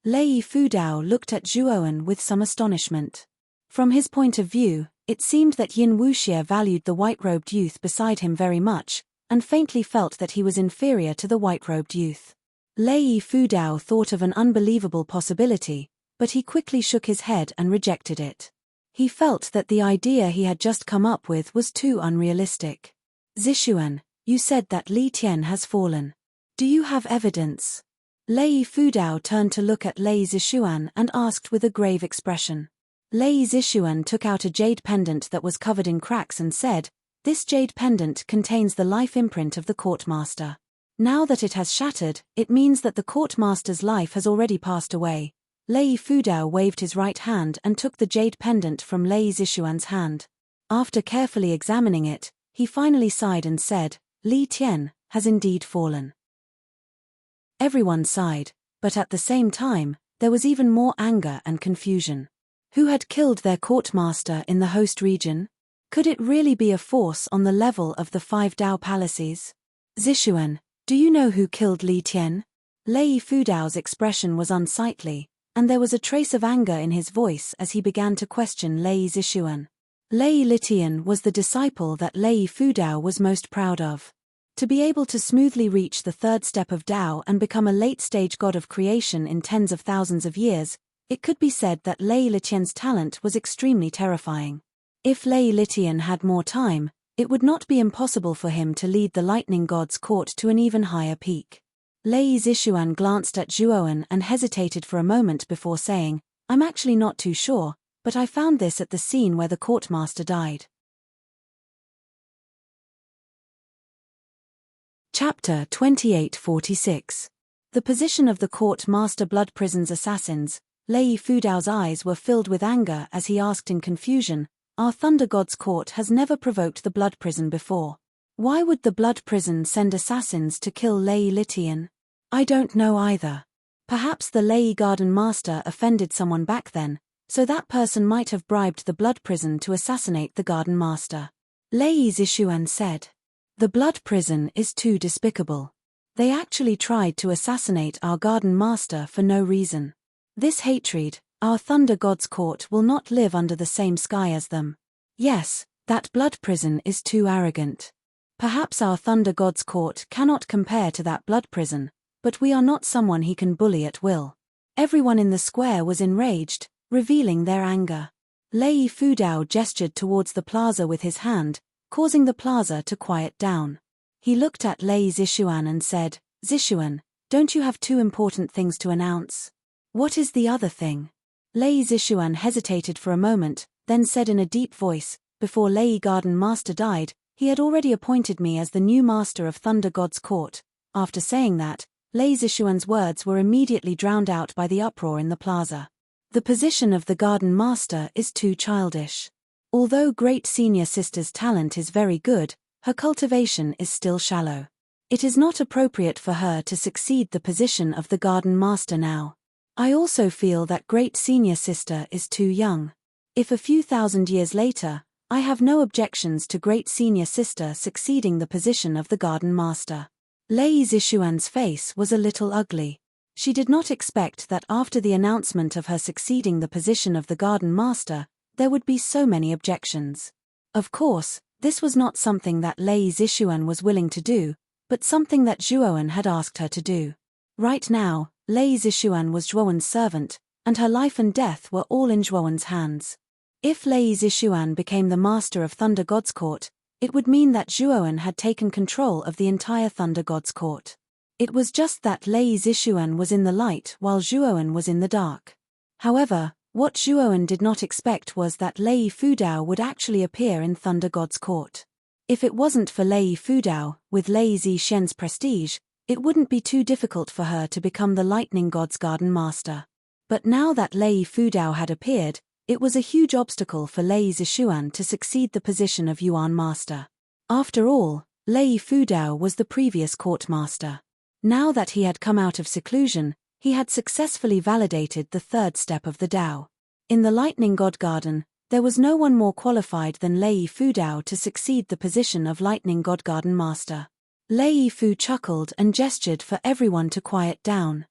Lei Fudao looked at Zhuowen with some astonishment. From his point of view, it seemed that Yin Wuxie valued the white-robed youth beside him very much, and faintly felt that he was inferior to the white-robed youth. Lei Fudao thought of an unbelievable possibility, but he quickly shook his head and rejected it. He felt that the idea he had just come up with was too unrealistic. Zishuan, you said that Li Tian has fallen. Do you have evidence? Lei Fudao turned to look at Lei Zishuan and asked with a grave expression. Lei Zishuan took out a jade pendant that was covered in cracks and said, "This jade pendant contains the life imprint of the courtmaster. Now that it has shattered, it means that the courtmaster's life has already passed away." Lei Fudao waved his right hand and took the jade pendant from Lei Zishuan's hand. After carefully examining it, he finally sighed and said, "Li Tian has indeed fallen." Everyone sighed, but at the same time, there was even more anger and confusion. Who had killed their courtmaster in the host region? Could it really be a force on the level of the 5 Dao palaces? Zishuan, do you know who killed Li Tian? Lei Fudao's expression was unsightly, and there was a trace of anger in his voice as he began to question Lei Zishuan. Lei Litian was the disciple that Lei Fudao was most proud of. To be able to smoothly reach the 3rd step of Dao and become a late-stage god of creation in tens of thousands of years, it could be said that Lei Litian's talent was extremely terrifying. If Lei Litian had more time, it would not be impossible for him to lead the lightning god's court to an even higher peak. Lei Zishuan glanced at Zhuowen and hesitated for a moment before saying, "I'm actually not too sure, but I found this at the scene where the courtmaster died." Chapter 2846. The position of the court-master blood prison's assassins. Lei Fudao's eyes were filled with anger as he asked in confusion, "Our Thunder God's court has never provoked the blood prison before. Why would the blood prison send assassins to kill Lei Litian? I don't know either. Perhaps the Lei Garden Master offended someone back then, so that person might have bribed the blood prison to assassinate the Garden Master." Lei Zishuan said. "The blood prison is too despicable. They actually tried to assassinate our Garden Master for no reason. This hatred, our Thunder God's court will not live under the same sky as them. Yes, that blood prison is too arrogant. Perhaps our Thunder God's court cannot compare to that blood prison, but we are not someone he can bully at will." Everyone in the square was enraged, revealing their anger. Lei Fudao gestured towards the plaza with his hand, causing the plaza to quiet down. He looked at Lei Zishuan and said, "Zishuan, don't you have 2 important things to announce?" "What is the other thing?" Lei Zishuan hesitated for a moment, then said in a deep voice, "Before Lei Garden Master died, he had already appointed me as the new master of Thunder God's court." After saying that, Lei Zishuan's words were immediately drowned out by the uproar in the plaza. The position of the Garden Master is too childish. Although Great Senior Sister's talent is very good, her cultivation is still shallow. It is not appropriate for her to succeed the position of the Garden Master now. I also feel that Great Senior Sister is too young. If a few thousand years later, I have no objections to Great Senior Sister succeeding the position of the Garden Master. Lei Zishuan's face was a little ugly. She did not expect that after the announcement of her succeeding the position of the Garden Master, there would be so many objections. Of course, this was not something that Lei Zishuan was willing to do, but something that Zhuowen had asked her to do. Right now, Lei Zishuan was Zhuowen's servant, and her life and death were all in Zhuowen's hands. If Lei Zishuan became the master of Thunder God's court, it would mean that Zhuowen had taken control of the entire Thunder God's court. It was just that Lei Zishuan was in the light while Zhuowen was in the dark. However, what Zhuowen did not expect was that Lei Fudao would actually appear in Thunder God's court. If it wasn't for Lei Fudao, with Lei Zishen's prestige, it wouldn't be too difficult for her to become the Lightning God's Garden Master. But now that Lei Fudao had appeared, it was a huge obstacle for Lei Zishuan to succeed the position of Yuan Master. After all, Lei Fudao was the previous court master. Now that he had come out of seclusion, he had successfully validated the third step of the Tao. In the Lightning God Garden, there was no one more qualified than Lei Fudao to succeed the position of Lightning God Garden Master. Lei Fu chuckled and gestured for everyone to quiet down.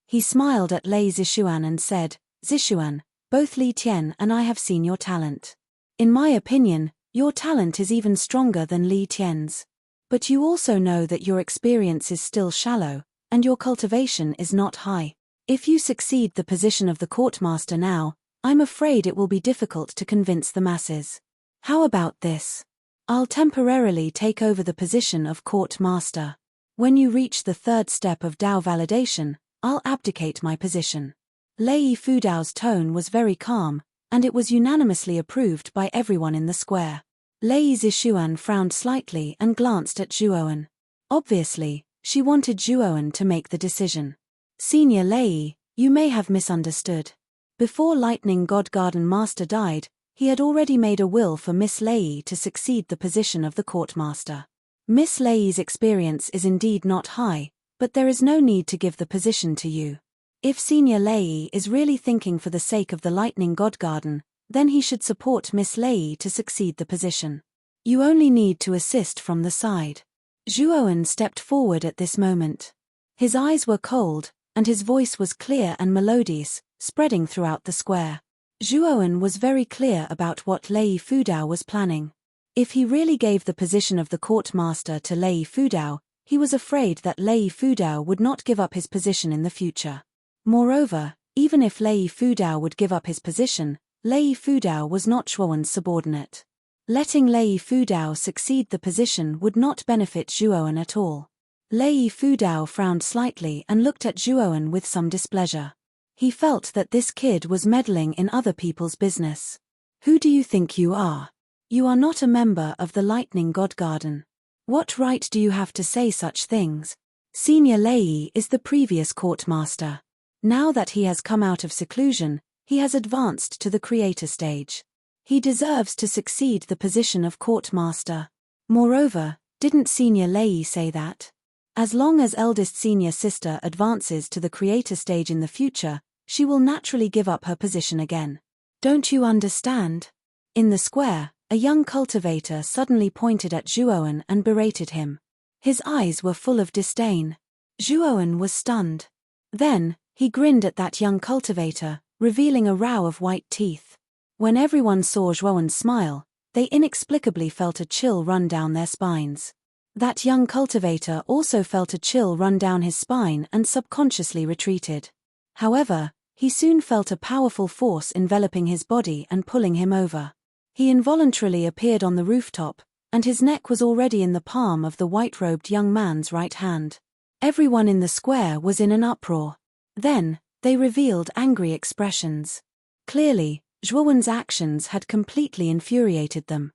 He smiled at Lei Zishuan and said, "Zishuan, both Li Tian and I have seen your talent. In my opinion, your talent is even stronger than Li Tian's. But you also know that your experience is still shallow, and your cultivation is not high. If you succeed the position of the courtmaster now, I'm afraid it will be difficult to convince the masses. How about this? I'll temporarily take over the position of courtmaster. When you reach the third step of Dao validation, I'll abdicate my position." Lei Fudao's tone was very calm, and it was unanimously approved by everyone in the square. Lei Zishuan frowned slightly and glanced at Zhuowen. Obviously, she wanted Zhuowen to make the decision. "Senior Lei, you may have misunderstood. Before Lightning God Garden Master died, he had already made a will for Miss Lei to succeed the position of the courtmaster. Miss Lei's experience is indeed not high, but there is no need to give the position to you. If Senior Lei is really thinking for the sake of the Lightning God Garden, then he should support Miss Lei to succeed the position. You only need to assist from the side." Zhuowen stepped forward at this moment. His eyes were cold, and his voice was clear and melodious, spreading throughout the square. Zhuowen was very clear about what Lei Fudao was planning. If he really gave the position of the courtmaster to Lei Fudao, he was afraid that Lei Fudao would not give up his position in the future. Moreover, even if Lei Fudao would give up his position, Lei Fudao was not Zhuowen's subordinate. Letting Lei Fudao succeed the position would not benefit Zhuowen at all. Lei Fudao frowned slightly and looked at Zhuowen with some displeasure. He felt that this kid was meddling in other people's business. "Who do you think you are? You are not a member of the Lightning God Garden. What right do you have to say such things? Senior Lei is the previous courtmaster. Now that he has come out of seclusion, he has advanced to the creator stage. He deserves to succeed the position of courtmaster. Moreover, didn't Senior Lei say that? As long as eldest senior sister advances to the creator stage in the future, she will naturally give up her position again. Don't you understand?" In the square, a young cultivator suddenly pointed at Zhuowen and berated him. His eyes were full of disdain. Zhuowen was stunned. Then, he grinned at that young cultivator, revealing a row of white teeth. When everyone saw Zhuowen smile, they inexplicably felt a chill run down their spines. That young cultivator also felt a chill run down his spine and subconsciously retreated. However, he soon felt a powerful force enveloping his body and pulling him over. He involuntarily appeared on the rooftop, and his neck was already in the palm of the white-robed young man's right hand. Everyone in the square was in an uproar. Then, they revealed angry expressions. Clearly, Zhuowen's actions had completely infuriated them.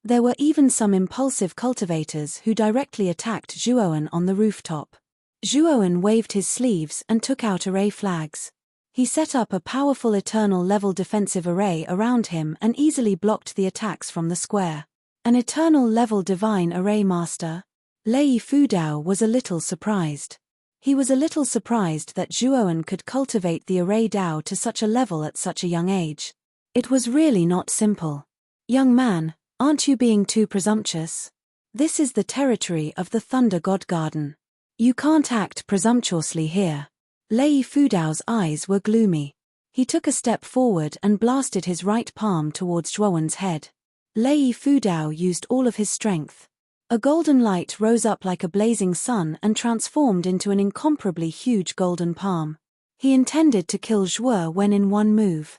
There were even some impulsive cultivators who directly attacked Zhuowen on the rooftop. Zhuowen waved his sleeves and took out array flags. He set up a powerful eternal level defensive array around him and easily blocked the attacks from the square. An eternal level divine array master? Lei Fudao was a little surprised. He was a little surprised that Zhuowen could cultivate the array Dao to such a level at such a young age. It was really not simple. "Young man, aren't you being too presumptuous? This is the territory of the Thunder God Garden. You can't act presumptuously here." Lei Fudao's eyes were gloomy. He took a step forward and blasted his right palm towards Zhuowen's head. Lei Fudao used all of his strength. A golden light rose up like a blazing sun and transformed into an incomparably huge golden palm. He intended to kill Zhuo when in one move.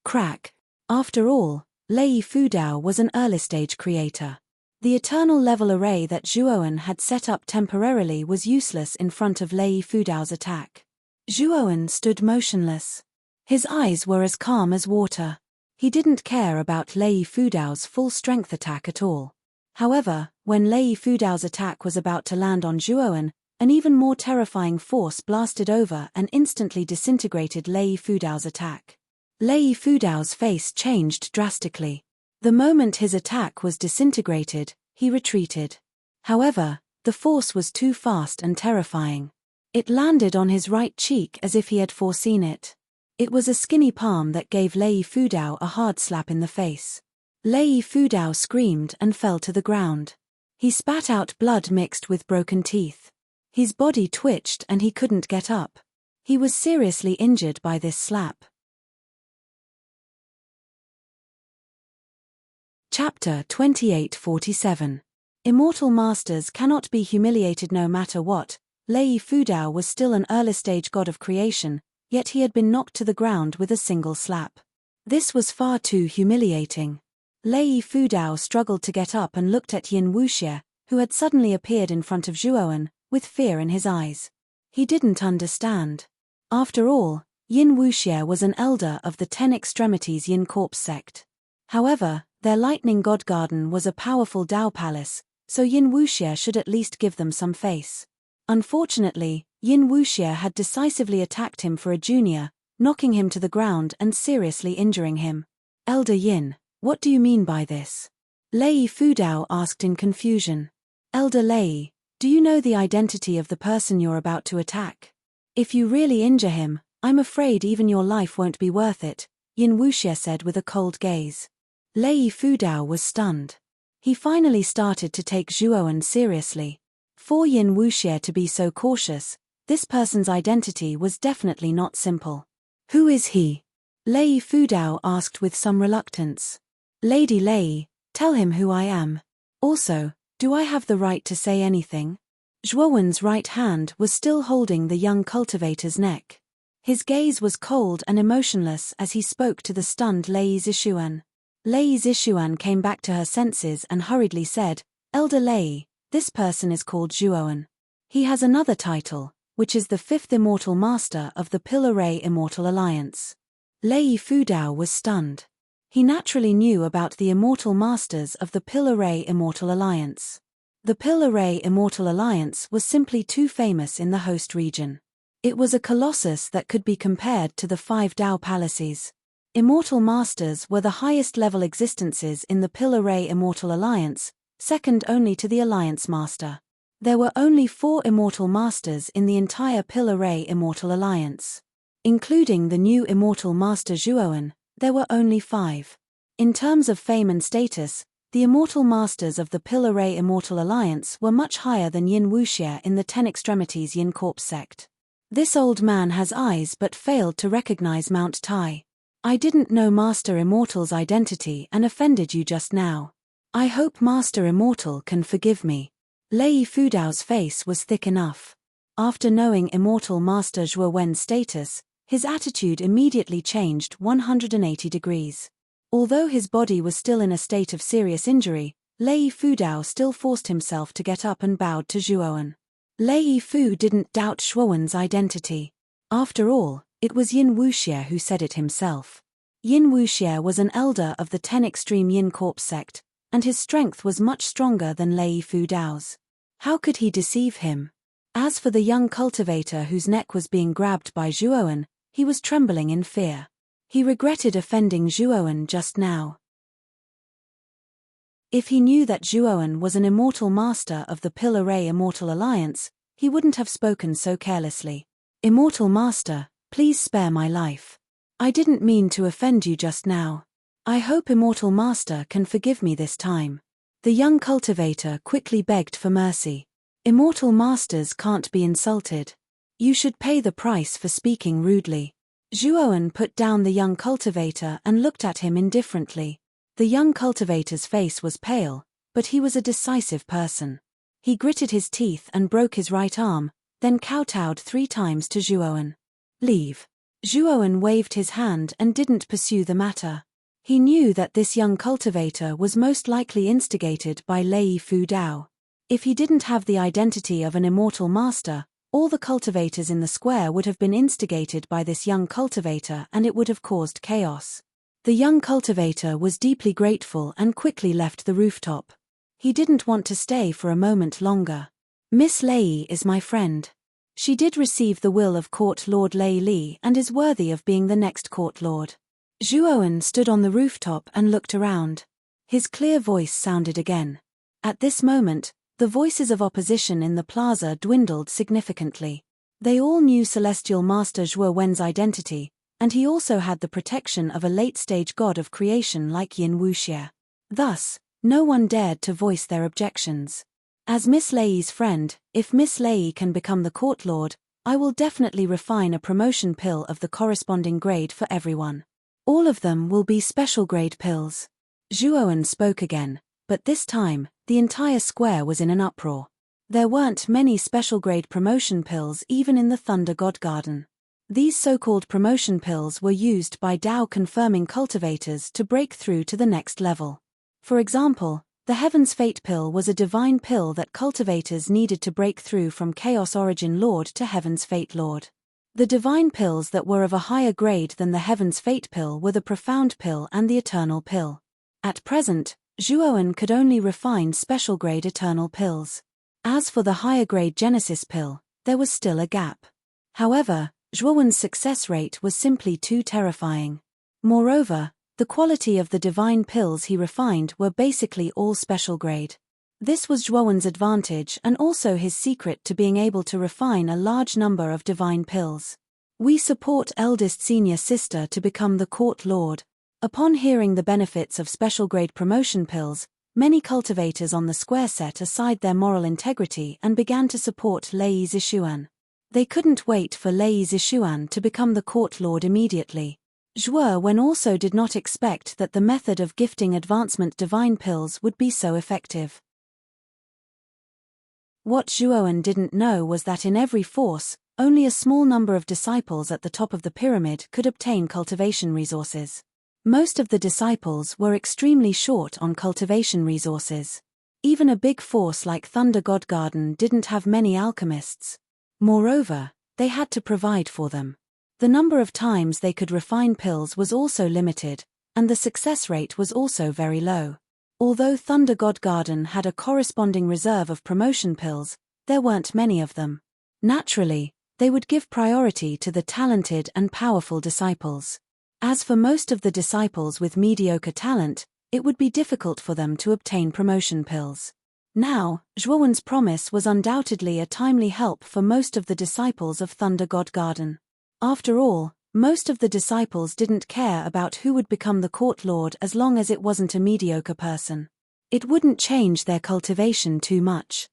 Crack. After all, Lei Fudao was an early-stage creator. The eternal level array that Zhuowen had set up temporarily was useless in front of Lei Fudao's attack. Zhuowen stood motionless. His eyes were as calm as water. He didn't care about Lei Fudao's full-strength attack at all. However, when Lei Fudao's attack was about to land on Zhuowen, an even more terrifying force blasted over and instantly disintegrated Lei Fudao's attack. Lei Fudao's face changed drastically. The moment his attack was disintegrated, he retreated. However, the force was too fast and terrifying. It landed on his right cheek as if he had foreseen it. It was a skinny palm that gave Lei Fudao a hard slap in the face. Lei Fudao screamed and fell to the ground. He spat out blood mixed with broken teeth. His body twitched and he couldn't get up. He was seriously injured by this slap. Chapter 2847. Immortal masters cannot be humiliated no matter what. Lei Fudao was still an early-stage god of creation, yet he had been knocked to the ground with a single slap. This was far too humiliating. Lei Fudao struggled to get up and looked at Yin Wuxie, who had suddenly appeared in front of Zhuowen, with fear in his eyes. He didn't understand. After all, Yin Wuxie was an elder of the 10 Extremities Yin Corpse sect. However, their lightning god garden was a powerful Dao palace, so Yin Wuxie should at least give them some face. Unfortunately, Yin Wuxie had decisively attacked him for a junior, knocking him to the ground and seriously injuring him. Elder Yin, what do you mean by this? Lei Fudao asked in confusion. Elder Lei, do you know the identity of the person you're about to attack? If you really injure him, I'm afraid even your life won't be worth it, Yin Wuxie said with a cold gaze. Lei Fudao was stunned. He finally started to take Zhuowen seriously. For Yin Wuxie to be so cautious, this person's identity was definitely not simple. Who is he? Lei Fudao asked with some reluctance. Lady Lei, tell him who I am. Also, do I have the right to say anything? Zhuowen's right hand was still holding the young cultivator's neck. His gaze was cold and emotionless as he spoke to the stunned Lei Zishuan. Lei Zishuan came back to her senses and hurriedly said, Elder Lei, this person is called Zhuowen. He has another title, which is the 5th Immortal Master of the Pillar Ray Immortal Alliance. Lei Fudao was stunned. He naturally knew about the Immortal Masters of the Pillar Ray Immortal Alliance. The Pillar Ray Immortal Alliance was simply too famous in the host region. It was a colossus that could be compared to the 5 Dao Palaces. Immortal Masters were the highest level existences in the Pillar Ray Immortal Alliance, second only to the Alliance Master. There were only 4 Immortal Masters in the entire Pillar Ray Immortal Alliance. Including the new Immortal Master Zhuowen, there were only 5. In terms of fame and status, the Immortal Masters of the Pillar Ray Immortal Alliance were much higher than Yin Wuxie in the 10 Extremities Yin Corpse sect. This old man has eyes but failed to recognize Mount Tai. I didn't know Master Immortal's identity and offended you just now. I hope Master Immortal can forgive me. Lei Fudao's face was thick enough. After knowing Immortal Master Zhuowen's status, his attitude immediately changed 180 degrees. Although his body was still in a state of serious injury, Lei Fudao still forced himself to get up and bowed to Zhuowen. Lei Fu didn't doubt Zhuowen's identity. After all, it was Yin Wuxie who said it himself. Yin Wuxie was an elder of the 10 Extreme Yin Corpse sect, and his strength was much stronger than Lei Fudao's. How could he deceive him? As for the young cultivator whose neck was being grabbed by Zhuowen, he was trembling in fear. He regretted offending Zhuowen just now. If he knew that Zhuowen was an immortal master of the Pillar Ray Immortal Alliance, he wouldn't have spoken so carelessly. Immortal Master, please spare my life. I didn't mean to offend you just now. I hope Immortal Master can forgive me this time. The young cultivator quickly begged for mercy. Immortal Masters can't be insulted. You should pay the price for speaking rudely. Zhuowen put down the young cultivator and looked at him indifferently. The young cultivator's face was pale, but he was a decisive person. He gritted his teeth and broke his right arm, then kowtowed 3 times to Zhuowen. Leave. Zhuowen waved his hand and didn't pursue the matter. He knew that this young cultivator was most likely instigated by Lei Fudao. If he didn't have the identity of an immortal master, all the cultivators in the square would have been instigated by this young cultivator and it would have caused chaos. The young cultivator was deeply grateful and quickly left the rooftop. He didn't want to stay for a moment longer. Miss Lei is my friend. She did receive the will of Court Lord Lei Li and is worthy of being the next court lord. Zhuowen stood on the rooftop and looked around. His clear voice sounded again. At this moment, the voices of opposition in the plaza dwindled significantly. They all knew Celestial Master Zhuo Wen's identity, and he also had the protection of a late-stage god of creation like Yin Wuxia. Thus, no one dared to voice their objections. As Miss Lei's friend, if Miss Lei can become the court lord, I will definitely refine a promotion pill of the corresponding grade for everyone. All of them will be special grade pills. Zhuowen spoke again, but this time, the entire square was in an uproar. There weren't many special grade promotion pills even in the Thunder God Garden. These so-called promotion pills were used by Dao-confirming cultivators to break through to the next level. For example, the Heaven's Fate pill was a divine pill that cultivators needed to break through from Chaos Origin Lord to Heaven's Fate Lord. The divine pills that were of a higher grade than the Heaven's Fate pill were the Profound pill and the Eternal pill. At present, Zhuowen could only refine special grade Eternal pills. As for the higher grade Genesis pill, there was still a gap. However, Zhuowen's success rate was simply too terrifying. Moreover, the quality of the divine pills he refined were basically all special grade. This was Zhuowen's advantage and also his secret to being able to refine a large number of divine pills. We support eldest senior sister to become the court lord. Upon hearing the benefits of special grade promotion pills, many cultivators on the square set aside their moral integrity and began to support Lei Zishuan. They couldn't wait for Lei Zishuan to become the court lord immediately. Zhuo Wen also did not expect that the method of gifting advancement divine pills would be so effective. What Zhuo Wen didn't know was that in every force, only a small number of disciples at the top of the pyramid could obtain cultivation resources. Most of the disciples were extremely short on cultivation resources. Even a big force like Thunder God Garden didn't have many alchemists. Moreover, they had to provide for them. The number of times they could refine pills was also limited, and the success rate was also very low. Although Thunder God Garden had a corresponding reserve of promotion pills, there weren't many of them. Naturally, they would give priority to the talented and powerful disciples. As for most of the disciples with mediocre talent, it would be difficult for them to obtain promotion pills. Now, Zhuowen's promise was undoubtedly a timely help for most of the disciples of Thunder God Garden. After all, most of the disciples didn't care about who would become the court lord as long as it wasn't a mediocre person. It wouldn't change their cultivation too much.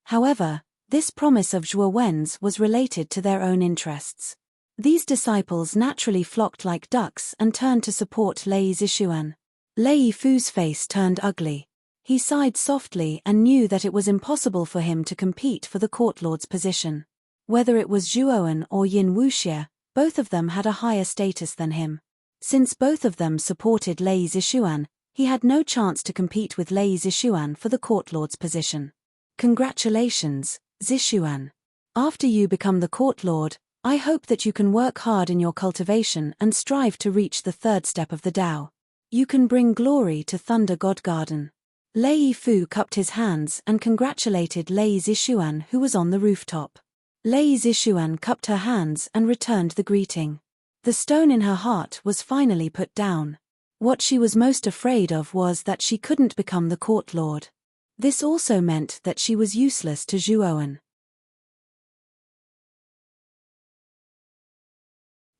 However, this promise of Zhuo Wen's was related to their own interests. These disciples naturally flocked like ducks and turned to support Lei Zishuan. Lei Fu's face turned ugly. He sighed softly and knew that it was impossible for him to compete for the court lord's position. Whether it was Zhuowen or Yin Wuxia, both of them had a higher status than him. Since both of them supported Lei Zishuan, he had no chance to compete with Lei Zishuan for the court lord's position. Congratulations, Zishuan. After you become the court lord, I hope that you can work hard in your cultivation and strive to reach the third step of the Tao. You can bring glory to Thunder God Garden. Lei Fu cupped his hands and congratulated Lei Zishuan, who was on the rooftop. Lei Zishuan cupped her hands and returned the greeting. The stone in her heart was finally put down. What she was most afraid of was that she couldn't become the court lord. This also meant that she was useless to Zhuowen.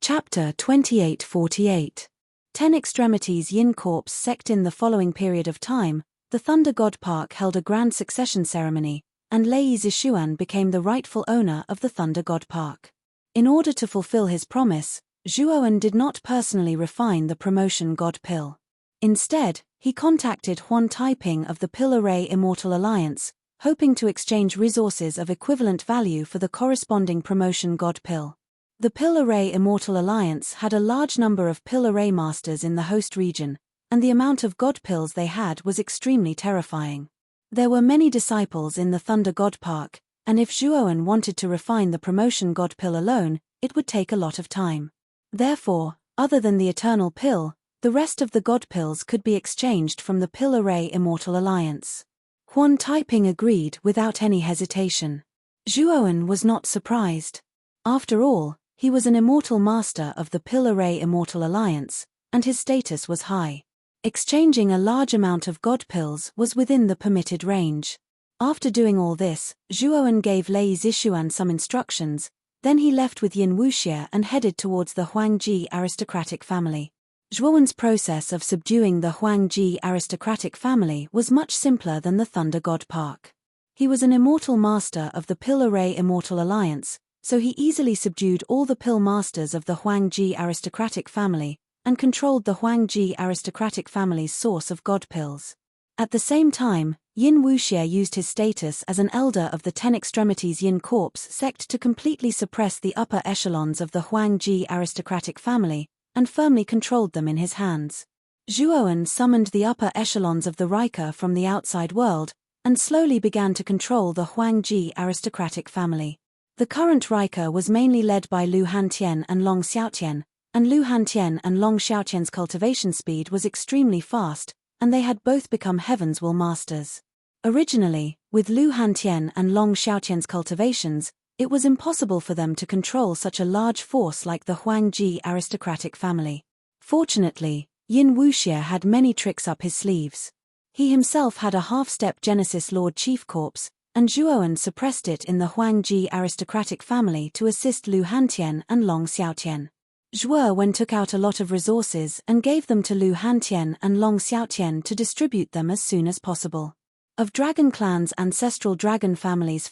Chapter 2848. 10 Extremities Yin Corps sect. In the following period of time, the Thunder God Park held a grand succession ceremony, and Lei Zishuan became the rightful owner of the Thunder God Park. In order to fulfill his promise, Zhuowen did not personally refine the promotion God pill. Instead, he contacted Huan Taiping of the Pill Array Immortal Alliance, hoping to exchange resources of equivalent value for the corresponding promotion God pill. The Pill Array Immortal Alliance had a large number of Pill Array Masters in the host region, and the amount of God pills they had was extremely terrifying. There were many disciples in the Thunder God Park, and if Zhuowen wanted to refine the promotion God pill alone, it would take a lot of time. Therefore, other than the Eternal Pill, the rest of the God pills could be exchanged from the Pill Array Immortal Alliance. Huan Taiping agreed without any hesitation. Zhuowen was not surprised. After all, he was an immortal master of the Pill Array Immortal Alliance, and his status was high. Exchanging a large amount of god pills was within the permitted range. After doing all this, Zhuowen gave Lei Zishuan some instructions, then he left with Yin Wuxie and headed towards the Huangji aristocratic family. Zhuowen's process of subduing the Huangji aristocratic family was much simpler than the Thunder God Park. He was an immortal master of the Pill Array Immortal Alliance, so he easily subdued all the pill masters of the Huangji aristocratic family, and controlled the Huangji aristocratic family's source of god pills. At the same time, Yin Wuxie used his status as an elder of the Ten Extremities Yin Corps sect to completely suppress the upper echelons of the Huangji aristocratic family, and firmly controlled them in his hands. Zhuowen summoned the upper echelons of the Rika from the outside world, and slowly began to control the Huangji aristocratic family. The current Rika was mainly led by Lu Hantian and Long Xiaotian, and Lu Hantian and Long Xiaotian's cultivation speed was extremely fast, and they had both become Heaven's Will Masters. Originally, with Lu Hantian and Long Xiaotian's cultivations, it was impossible for them to control such a large force like the Huangji aristocratic family. Fortunately, Yin Wuxie had many tricks up his sleeves. He himself had a half-step Genesis Lord Chief Corps, and Zhuowen suppressed it in the Huangji aristocratic family to assist Lu Hantian and Long Xiaotian. Zhuowen took out a lot of resources and gave them to Lu Hantian and Long Xiaotian to distribute them as soon as possible. Of Dragon Clan's ancestral dragon families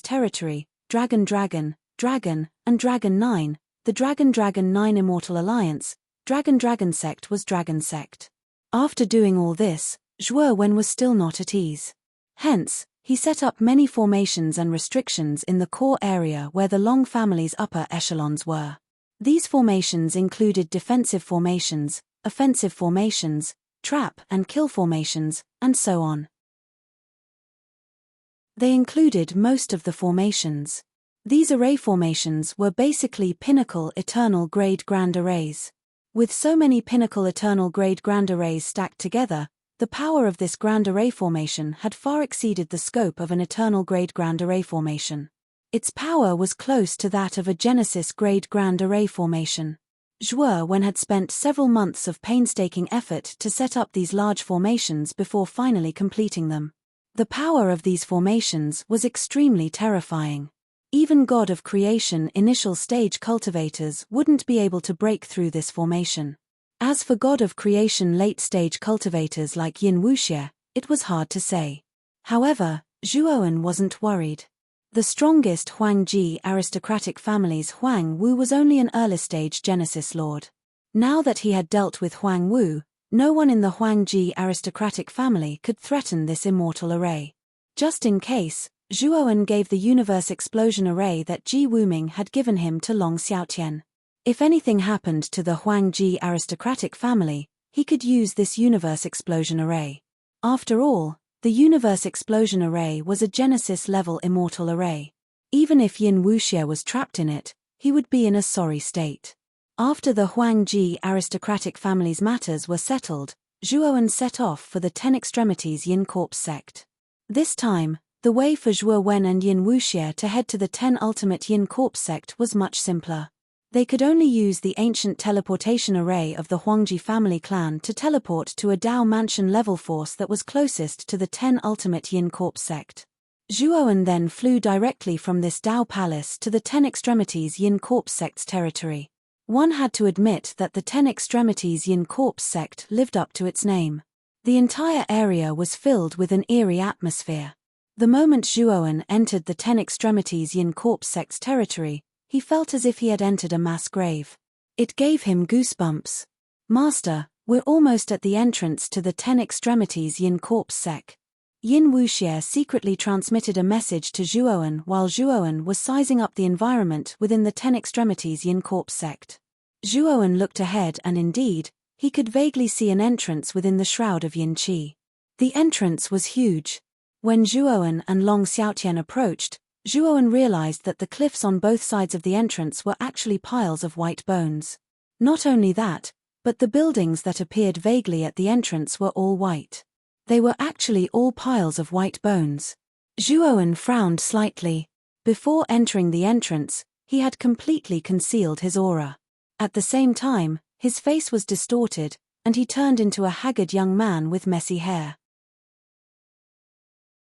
territory, Dragon, and Dragon 9, the Dragon 9 Immortal Alliance, Dragon sect was Dragon sect. After doing all this, Zhuowen was still not at ease. Hence, he set up many formations and restrictions in the core area where the Long family's upper echelons were. These formations included defensive formations, offensive formations, trap and kill formations, and so on. They included most of the formations. These array formations were basically pinnacle eternal grade grand arrays. With so many pinnacle eternal grade grand arrays stacked together, the power of this grand array formation had far exceeded the scope of an eternal grade grand array formation. Its power was close to that of a Genesis grade grand array formation. Zhuowen had spent several months of painstaking effort to set up these large formations before finally completing them. The power of these formations was extremely terrifying. Even God of Creation initial stage cultivators wouldn't be able to break through this formation. As for God of Creation late stage cultivators like Yin Wuxie, it was hard to say. However, Zhuowen wasn't worried. The strongest Huangji aristocratic family's Huang Wu was only an early stage Genesis Lord. Now that he had dealt with Huang Wu, no one in the Huangji aristocratic family could threaten this immortal array. Just in case, Zhuowen gave the universe explosion array that Ji Wuming had given him to Long Xiaotian. If anything happened to the Huangji aristocratic family, he could use this universe explosion array. After all, the universe explosion array was a Genesis-level immortal array. Even if Yin Wuxie was trapped in it, he would be in a sorry state. After the Huangji aristocratic family's matters were settled, Zhuowen set off for the Ten Extremities Yin Corps sect. This time, the way for Zhuowen and Yin Wuxie to head to the 10 Ultimate Yin Corps sect was much simpler. They could only use the ancient teleportation array of the Huangji family clan to teleport to a Dao Mansion level force that was closest to the 10 Ultimate Yin Corps sect. Zhuowen then flew directly from this Dao Palace to the 10 Extremities Yin Corps sect's territory. One had to admit that the 10 Extremities Yin Corps sect lived up to its name. The entire area was filled with an eerie atmosphere. The moment Zhuowen entered the 10 Extremities Yin Corps sect's territory, he felt as if he had entered a mass grave. It gave him goosebumps. "Master, we're almost at the entrance to the 10 Extremities Yin Corps sect." Yin Wuxie secretly transmitted a message to Zhuowen while Zhuowen was sizing up the environment within the 10 Extremities Yin Corps sect. Zhuowen looked ahead and indeed, he could vaguely see an entrance within the shroud of Yin Qi. The entrance was huge. When Zhuowen and Long Xiaotian approached, Zhuowen realized that the cliffs on both sides of the entrance were actually piles of white bones. Not only that, but the buildings that appeared vaguely at the entrance were all white. They were actually all piles of white bones. Zhuowen frowned slightly. Before entering the entrance, he had completely concealed his aura. At the same time, his face was distorted, and he turned into a haggard young man with messy hair.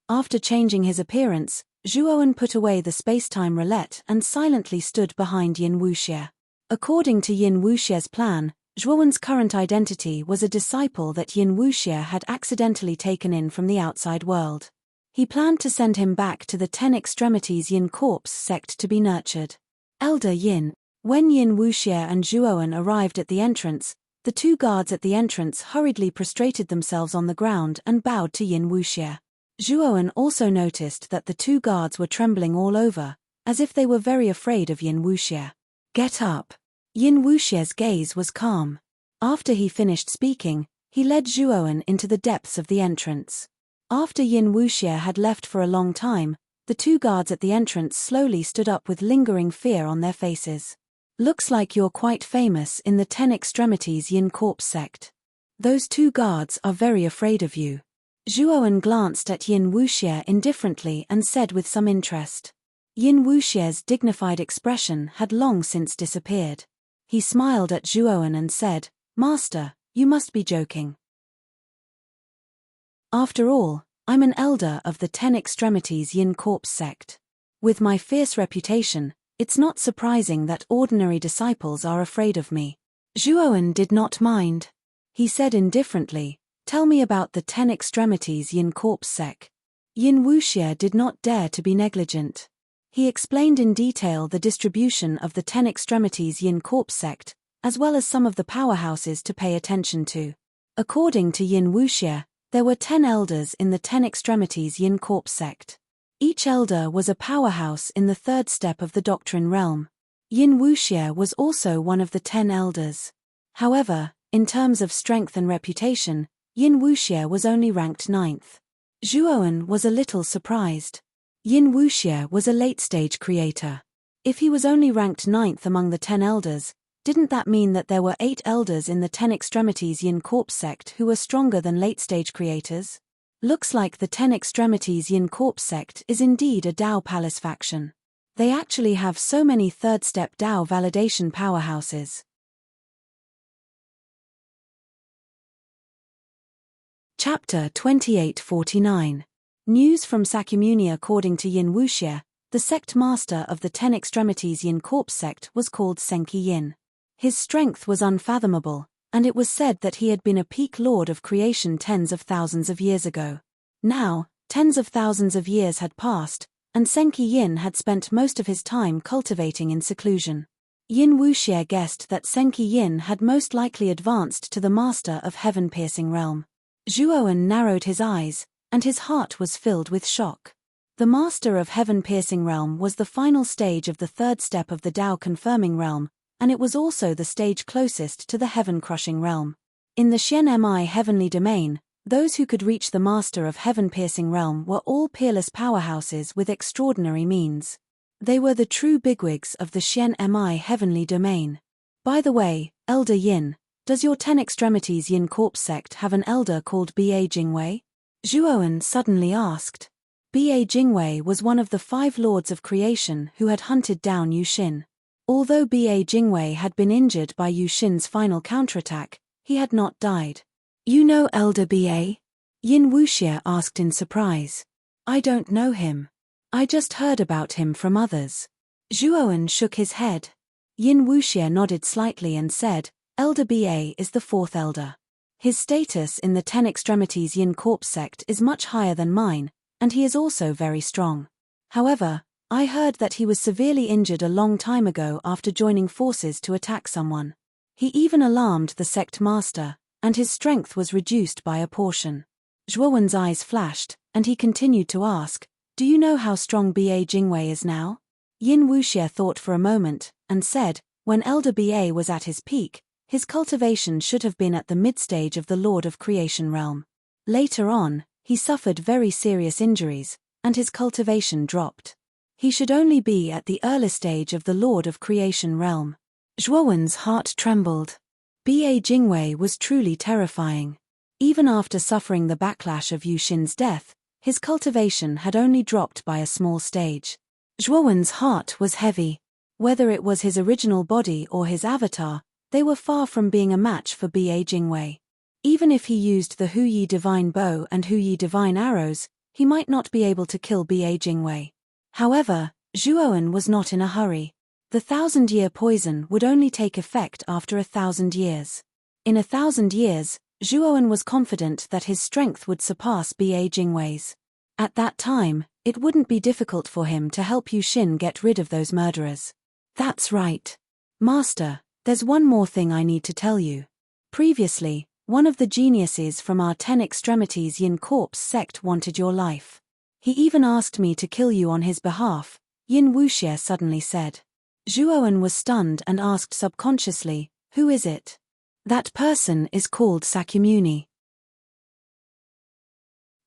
After changing his appearance, Zhuowen put away the space-time roulette and silently stood behind Yin Wuxie. According to Yin Wuxie's plan, Zhuowen's current identity was a disciple that Yin Wuxie had accidentally taken in from the outside world. He planned to send him back to the 10 Extremities Yin Corps sect to be nurtured. Elder Yin. When Yin Wuxie and Zhuowen arrived at the entrance, the two guards at the entrance hurriedly prostrated themselves on the ground and bowed to Yin Wuxie. Zhuowen also noticed that the two guards were trembling all over, as if they were very afraid of Yin Wuxie. Get up. Yin Wuxie's gaze was calm. After he finished speaking, he led Zhuowen into the depths of the entrance. After Yin Wuxie had left for a long time, the two guards at the entrance slowly stood up with lingering fear on their faces. Looks like you're quite famous in the 10 Extremities Yin Corps sect. Those two guards are very afraid of you. Zhuowen glanced at Yin Wuxie indifferently and said with some interest. Yin Wuxie's dignified expression had long since disappeared. He smiled at Zhuowen and said, Master, you must be joking. After all, I'm an elder of the 10 Extremities Yin Corps sect. With my fierce reputation, it's not surprising that ordinary disciples are afraid of me. Zhuowen did not mind. He said indifferently, Tell me about the 10 Extremities Yin Corps sect. Yin Wuxie did not dare to be negligent. He explained in detail the distribution of the 10 Extremities Yin Corps sect, as well as some of the powerhouses to pay attention to. According to Yin Wuxie, there were 10 elders in the 10 Extremities Yin Corps sect. Each elder was a powerhouse in the third step of the doctrine realm. Yin Wuxie was also one of the 10 elders. However, in terms of strength and reputation, Yin Wuxie was only ranked 9th. Zhuowen was a little surprised. Yin Wuxie was a late-stage creator. If he was only ranked 9th among the 10 elders, didn't that mean that there were 8 elders in the 10 Extremities Yin Corps sect who were stronger than late-stage creators? Looks like the 10 Extremities Yin Corps sect is indeed a Dao Palace faction. They actually have so many third-step Dao validation powerhouses. Chapter 2849. News from Sakyamuni. According to Yin Wuxie, the sect master of the 10 Extremities Yin Corps sect was called Senki Yin. His strength was unfathomable, and it was said that he had been a peak lord of creation tens of thousands of years ago. Now, tens of thousands of years had passed, and Senki Yin had spent most of his time cultivating in seclusion. Yin Wuxie guessed that Senki Yin had most likely advanced to the master of heaven-piercing realm. Zhuowen narrowed his eyes, and his heart was filled with shock. The master of heaven-piercing realm was the final stage of the third step of the Dao confirming realm, and it was also the stage closest to the heaven-crushing realm. In the Xian-Mi heavenly domain, those who could reach the master of heaven-piercing realm were all peerless powerhouses with extraordinary means. They were the true bigwigs of the Xian-Mi heavenly domain. By the way, Elder Yin, does your 10 Extremities Yin Corps sect have an elder called Ba Jingwei? Zhuowen suddenly asked. Ba Jingwei was one of the 5 lords of creation who had hunted down Yu Xin. Although Ba Jingwei had been injured by Yu Xin's final counterattack, he had not died. You know Elder Ba? Yin Wuxie asked in surprise. I don't know him. I just heard about him from others. Zhuowen shook his head. Yin Wuxie nodded slightly and said, Elder Ba is the 4th elder. His status in the 10 Extremities Yin Corps sect is much higher than mine, and he is also very strong. However, I heard that he was severely injured a long time ago after joining forces to attack someone. He even alarmed the sect master, and his strength was reduced by a portion. Zhuowen's eyes flashed, and he continued to ask, Do you know how strong Ba Jingwei is now? Yin Wuxie thought for a moment, and said, When Elder Ba was at his peak, his cultivation should have been at the mid-stage of the Lord of Creation realm. Later on, he suffered very serious injuries, and his cultivation dropped. He should only be at the early stage of the Lord of Creation realm. Zhuowen's heart trembled. Ba Jingwei was truly terrifying. Even after suffering the backlash of Yu Xin's death, his cultivation had only dropped by a small stage. Zhuowen's heart was heavy. Whether it was his original body or his avatar, they were far from being a match for Ba Jingwei. Even if he used the Huyi divine bow and Huyi divine arrows, he might not be able to kill Ba Jingwei. However, Zhuowen was not in a hurry. The 1,000-year poison would only take effect after 1,000 years. In 1,000 years, Zhuowen was confident that his strength would surpass Ba Jingwei's. At that time, it wouldn't be difficult for him to help Yu Xin get rid of those murderers. That's right. Master, there's one more thing I need to tell you. Previously, one of the geniuses from our 10 Extremities Yin Corps sect wanted your life. He even asked me to kill you on his behalf, Yin Wuxie suddenly said. Zhuowen was stunned and asked subconsciously, who is it? That person is called Sakyamuni.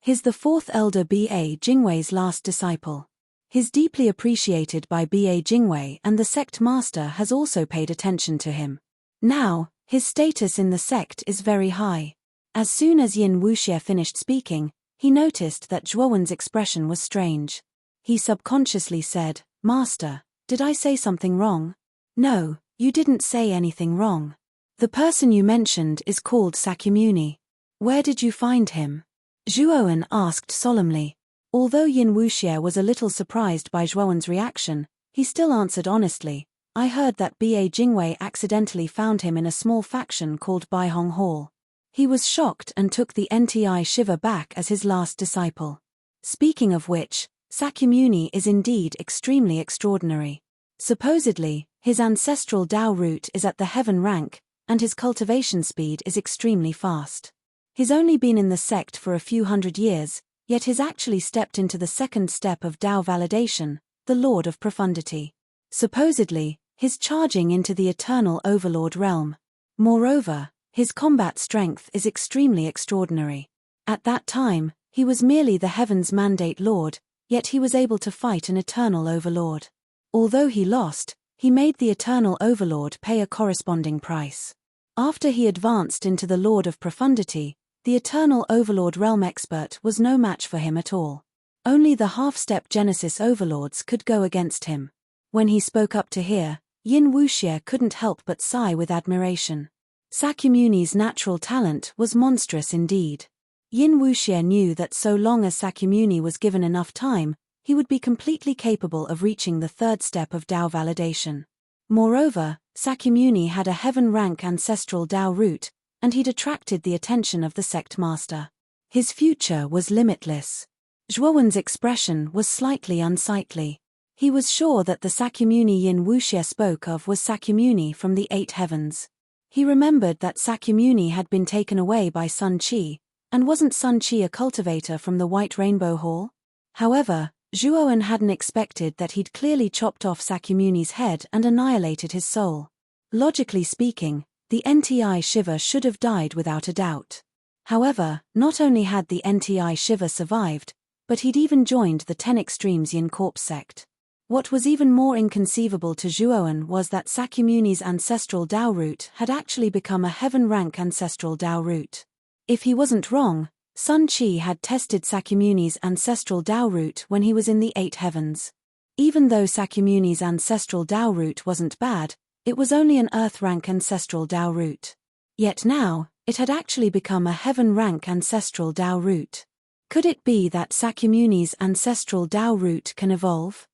He's the fourth elder Ba Jingwei's last disciple. He's deeply appreciated by Ba Jingwei, and the sect master has also paid attention to him. Now, his status in the sect is very high. As soon as Yin Wuxie finished speaking, he noticed that Zhuowen's expression was strange. He subconsciously said, Master, did I say something wrong? No, you didn't say anything wrong. The person you mentioned is called Sakyamuni. Where did you find him? Zhuowen asked solemnly. Although Yin Wuxie was a little surprised by Zhuowen's reaction, he still answered honestly, I heard that Ba Jingwei accidentally found him in a small faction called Baihong Hall. He was shocked and took the Nti Shiva back as his last disciple. Speaking of which, Sakyamuni is indeed extremely extraordinary. Supposedly, his ancestral Dao root is at the heaven rank, and his cultivation speed is extremely fast. He's only been in the sect for a few hundred years, yet he's actually stepped into the second step of Dao validation, the Lord of Profundity. Supposedly, he's charging into the eternal Overlord realm. Moreover, his combat strength is extremely extraordinary. At that time, he was merely the Heaven's Mandate Lord, yet he was able to fight an eternal Overlord. Although he lost, he made the eternal Overlord pay a corresponding price. After he advanced into the Lord of Profundity, the eternal Overlord realm expert was no match for him at all. Only the half-step Genesis Overlords could go against him. When he spoke up to hear, Yin Wuxie couldn't help but sigh with admiration. Sakyamuni's natural talent was monstrous indeed. Yin Wuxie knew that so long as Sakyamuni was given enough time, he would be completely capable of reaching the third step of Dao validation. Moreover, Sakyamuni had a heaven-rank ancestral Dao root, and he'd attracted the attention of the sect master. His future was limitless. Zhuowen's expression was slightly unsightly. He was sure that the Sakyamuni Yin Wuxie spoke of was Sakyamuni from the Eight Heavens. He remembered that Sakyamuni had been taken away by Sun Qi, and wasn't Sun Qi a cultivator from the White Rainbow Hall? However, Zhuowen hadn't expected that he'd clearly chopped off Sakyamuni's head and annihilated his soul. Logically speaking, the Nti Shiva should have died without a doubt. However, not only had the Nti Shiva survived, but he'd even joined the 10 Extremes Yin Corps sect. What was even more inconceivable to Zhuowen was that Sakyamuni's ancestral Dao root had actually become a heaven-rank ancestral Dao root. If he wasn't wrong, Sun Qi had tested Sakyamuni's ancestral Dao root when he was in the Eight Heavens. Even though Sakyamuni's ancestral Dao root wasn't bad, it was only an earth-rank ancestral Dao root. Yet now, it had actually become a heaven-rank ancestral Dao root. Could it be that Sakyamuni's ancestral Dao root can evolve?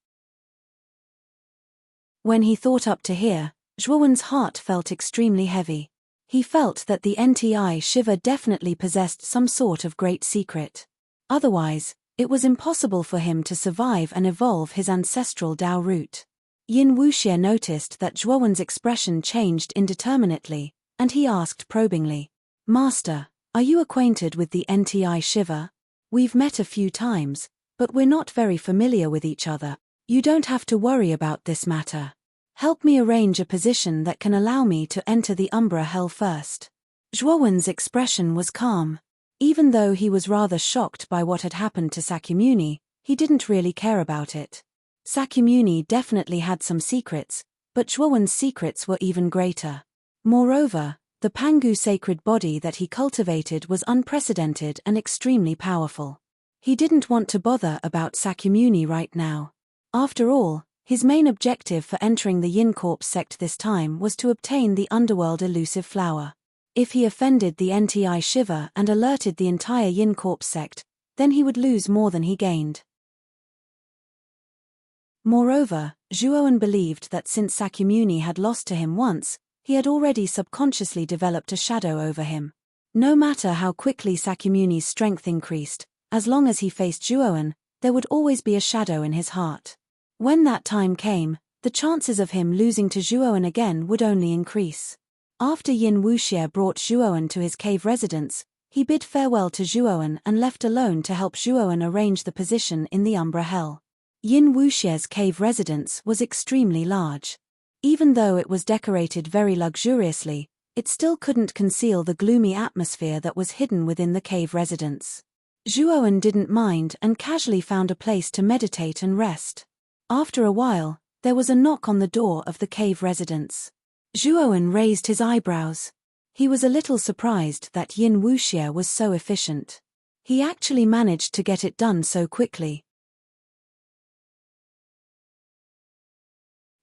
When he thought up to here, Zhuowen's heart felt extremely heavy. He felt that the Nti Shiva definitely possessed some sort of great secret. Otherwise, it was impossible for him to survive and evolve his ancestral Dao root. Yin Wuxie noticed that Zhuowen's expression changed indeterminately, and he asked probingly, Master, are you acquainted with the Nti Shiva? We've met a few times, but we're not very familiar with each other. You don't have to worry about this matter. Help me arrange a position that can allow me to enter the Umbra Hell first. Zhuowen's expression was calm. Even though he was rather shocked by what had happened to Sakyamuni, he didn't really care about it. Sakyamuni definitely had some secrets, but Zhuowen's secrets were even greater. Moreover, the Pangu sacred body that he cultivated was unprecedented and extremely powerful. He didn't want to bother about Sakyamuni right now. After all, his main objective for entering the Yin Corps sect this time was to obtain the underworld elusive flower. If he offended the Nti Shiva and alerted the entire Yin Corps sect, then he would lose more than he gained. Moreover, Zhuowen believed that since Sakyamuni had lost to him once, he had already subconsciously developed a shadow over him. No matter how quickly Sakyamuni's strength increased, as long as he faced Zhuowen, there would always be a shadow in his heart. When that time came, the chances of him losing to Zhuowen again would only increase. After Yin Wuxie brought Zhuowen to his cave residence, he bid farewell to Zhuowen and left alone to help Zhuowen arrange the position in the Umbra Hell. Yin Wuxie's cave residence was extremely large. Even though it was decorated very luxuriously, it still couldn't conceal the gloomy atmosphere that was hidden within the cave residence. Zhuowen didn't mind and casually found a place to meditate and rest. After a while, there was a knock on the door of the cave residence. Zhuowen raised his eyebrows. He was a little surprised that Yin Wuxie was so efficient. He actually managed to get it done so quickly.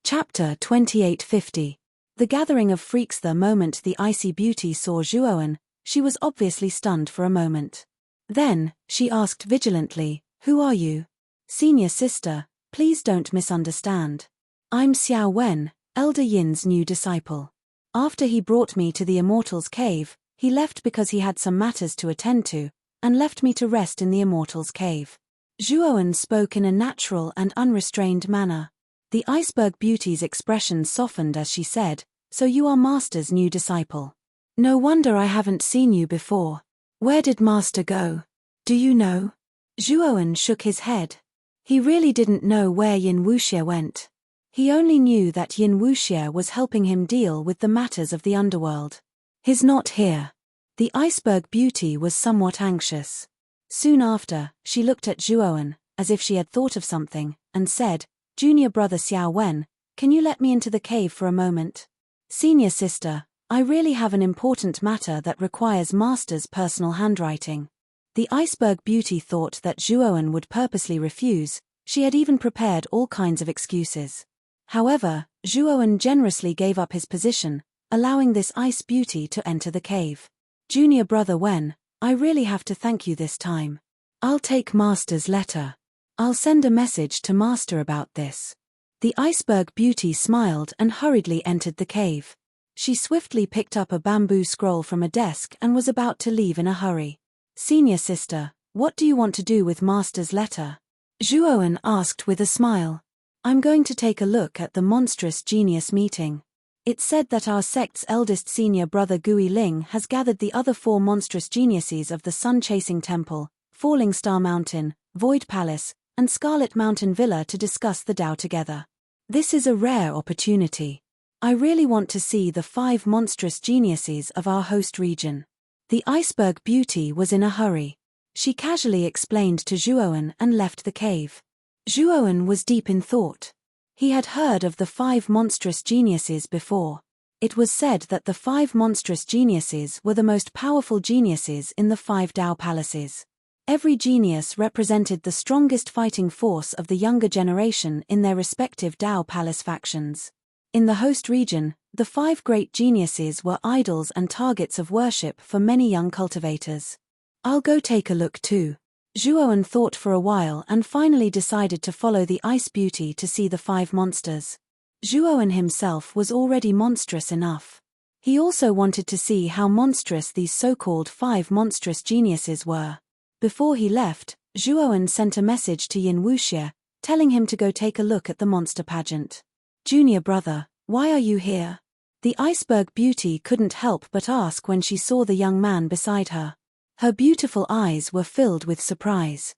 Chapter 2850. The gathering of freaks. The moment the icy beauty saw Zhuowen, she was obviously stunned for a moment. Then, she asked vigilantly, "Who are you?" "Senior sister, please don't misunderstand. I'm Xiao Wen, Elder Yin's new disciple. After he brought me to the Immortal's cave, he left because he had some matters to attend to, and left me to rest in the Immortal's cave." Zhuowen spoke in a natural and unrestrained manner. The iceberg beauty's expression softened as she said, "So you are Master's new disciple. No wonder I haven't seen you before. Where did Master go? Do you know?" Zhuowen shook his head. He really didn't know where Yin Wuxie went. He only knew that Yin Wuxie was helping him deal with the matters of the underworld. "He's not here." The iceberg beauty was somewhat anxious. Soon after, she looked at Zhuowen, as if she had thought of something, and said, "Junior brother Xiao Wen, can you let me into the cave for a moment?" "Senior sister, I really have an important matter that requires Master's personal handwriting." The iceberg beauty thought that Zhuowen would purposely refuse. She had even prepared all kinds of excuses. However, Zhuowen generously gave up his position, allowing this ice beauty to enter the cave. "Junior brother Wen, I really have to thank you this time. I'll take Master's letter. I'll send a message to Master about this." The iceberg beauty smiled and hurriedly entered the cave. She swiftly picked up a bamboo scroll from a desk and was about to leave in a hurry. "Senior sister, what do you want to do with Master's letter?" Zhuowen asked with a smile. "I'm going to take a look at the monstrous genius meeting. It said that our sect's eldest senior brother Gui Ling has gathered the other 4 monstrous geniuses of the Sun-Chasing Temple, Falling Star Mountain, Void Palace, and Scarlet Mountain Villa to discuss the Tao together. This is a rare opportunity. I really want to see the 5 monstrous geniuses of our host region." The iceberg beauty was in a hurry. She casually explained to Zhuowen and left the cave. Zhuowen was deep in thought. He had heard of the 5 monstrous geniuses before. It was said that the 5 monstrous geniuses were the most powerful geniuses in the 5 Tao palaces. Every genius represented the strongest fighting force of the younger generation in their respective Tao Palace factions. In the host region, the 5 great geniuses were idols and targets of worship for many young cultivators. "I'll go take a look too." Zhuowen thought for a while and finally decided to follow the ice beauty to see the 5 monsters. Zhuowen himself was already monstrous enough. He also wanted to see how monstrous these so-called 5 monstrous geniuses were. Before he left, Zhuowen sent a message to Yin Wuxie, telling him to go take a look at the monster pageant. "Junior brother, why are you here?" The iceberg beauty couldn't help but ask when she saw the young man beside her. Her beautiful eyes were filled with surprise.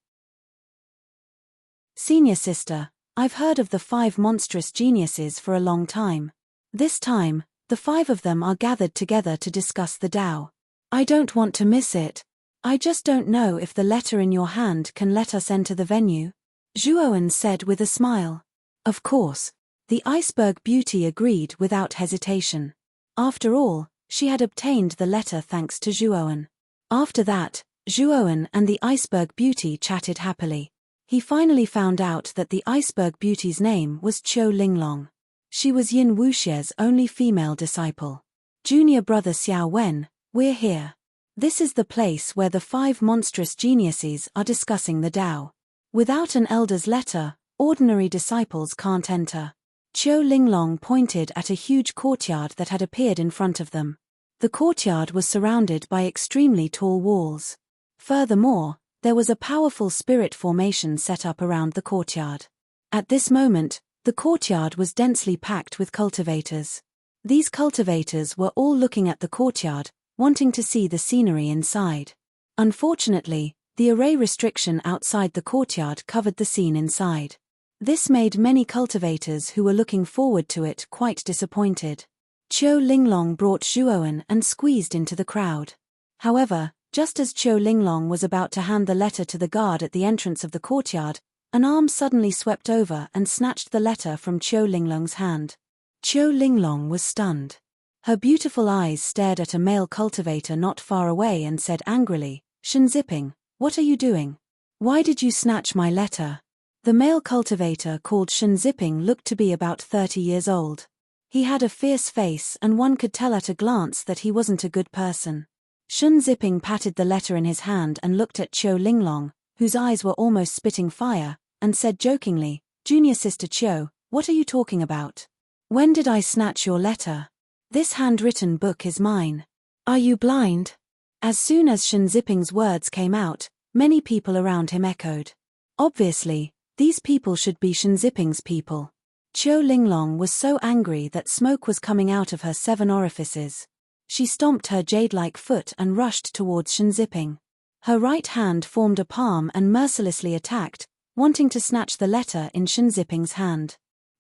"Senior sister, I've heard of the 5 monstrous geniuses for a long time. This time, the 5 of them are gathered together to discuss the Tao. I don't want to miss it. I just don't know if the letter in your hand can let us enter the venue." Zhuowen said with a smile. Of course. The iceberg beauty agreed without hesitation. After all, she had obtained the letter thanks to Zhuowen. After that, Zhuowen and the iceberg beauty chatted happily. He finally found out that the iceberg beauty's name was Qiu Linglong. She was Yin Wuxie's only female disciple. "Junior brother Xiao Wen, We're here. This is the place where the 5 monstrous geniuses are discussing the Tao. Without an elder's letter, ordinary disciples can't enter. Qiu Linglong pointed at a huge courtyard that had appeared in front of them. The courtyard was surrounded by extremely tall walls. Furthermore, there was a powerful spirit formation set up around the courtyard. At this moment, the courtyard was densely packed with cultivators. These cultivators were all looking at the courtyard, wanting to see the scenery inside. Unfortunately, the array restriction outside the courtyard covered the scene inside. This made many cultivators who were looking forward to it quite disappointed. Qiu Linglong brought Zhuowen and squeezed into the crowd. However, just as Qiu Linglong was about to hand the letter to the guard at the entrance of the courtyard, an arm suddenly swept over and snatched the letter from Qiu Linglong's hand. Qiu Linglong was stunned. Her beautiful eyes stared at a male cultivator not far away and said angrily, "Shenxiping, what are you doing? Why did you snatch my letter?" The male cultivator called Shenxiping looked to be about 30 years old. He had a fierce face and one could tell at a glance that he wasn't a good person. Shenxiping patted the letter in his hand and looked at Qiu Linglong, whose eyes were almost spitting fire, and said jokingly, "Junior Sister Qiu, what are you talking about? When did I snatch your letter? This handwritten book is mine. Are you blind?" As soon as Shenxiping's words came out, many people around him echoed. Obviously, these people should be Shenxiping's people. Qiu Linglong was so angry that smoke was coming out of her 7 orifices. She stomped her jade-like foot and rushed towards Shenxiping. Her right hand formed a palm and mercilessly attacked, wanting to snatch the letter in Shenxiping's hand.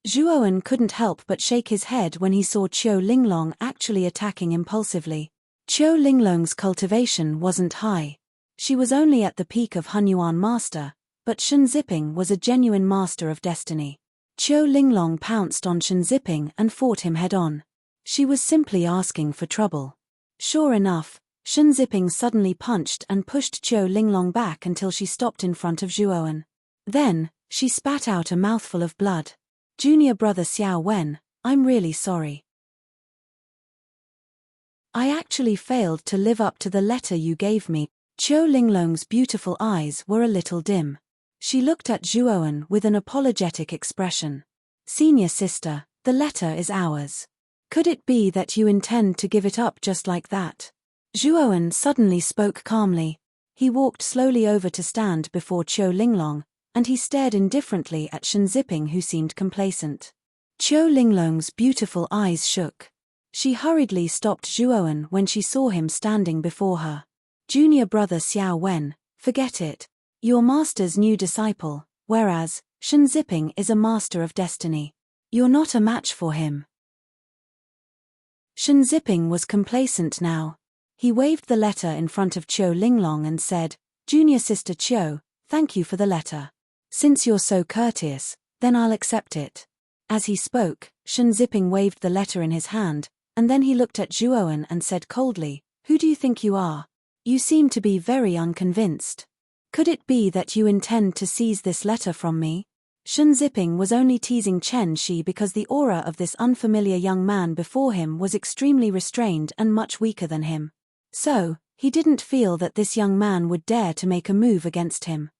Zhuowen couldn't help but shake his head when he saw Qiu Linglong actually attacking impulsively. Qiu Linglong's cultivation wasn't high. She was only at the peak of Hunyuan Master, but Shenxiping was a genuine master of destiny. Qiu Linglong pounced on Shenxiping and fought him head-on. She was simply asking for trouble. Sure enough, Shenxiping suddenly punched and pushed Qiu Linglong back until she stopped in front of Zhuowen. Then, she spat out a mouthful of blood. "Junior brother Xiao Wen, I'm really sorry. I actually failed to live up to the letter you gave me." Qiu Linglong's beautiful eyes were a little dim. She looked at Zhuowen with an apologetic expression. "Senior sister, the letter is ours. Could it be that you intend to give it up just like that?" Zhuowen suddenly spoke calmly. He walked slowly over to stand before Qiu Linglong, and he stared indifferently at Shenxiping, who seemed complacent. Qiu Linglong's beautiful eyes shook. She hurriedly stopped Zhuowen when she saw him standing before her. "Junior brother Xiao Wen, forget it. Your master's new disciple, whereas Shenxiping is a master of destiny. You're not a match for him." Shenxiping was complacent now. He waved the letter in front of Qiu Linglong and said, "Junior Sister Qiu, thank you for the letter. Since you're so courteous, then I'll accept it." As he spoke, Shenxiping waved the letter in his hand, and then he looked at Zhuowen and said coldly, "Who do you think you are? You seem to be very unconvinced. Could it be that you intend to seize this letter from me?" Shenxiping was only teasing Chen Shi because the aura of this unfamiliar young man before him was extremely restrained and much weaker than him. So, he didn't feel that this young man would dare to make a move against him.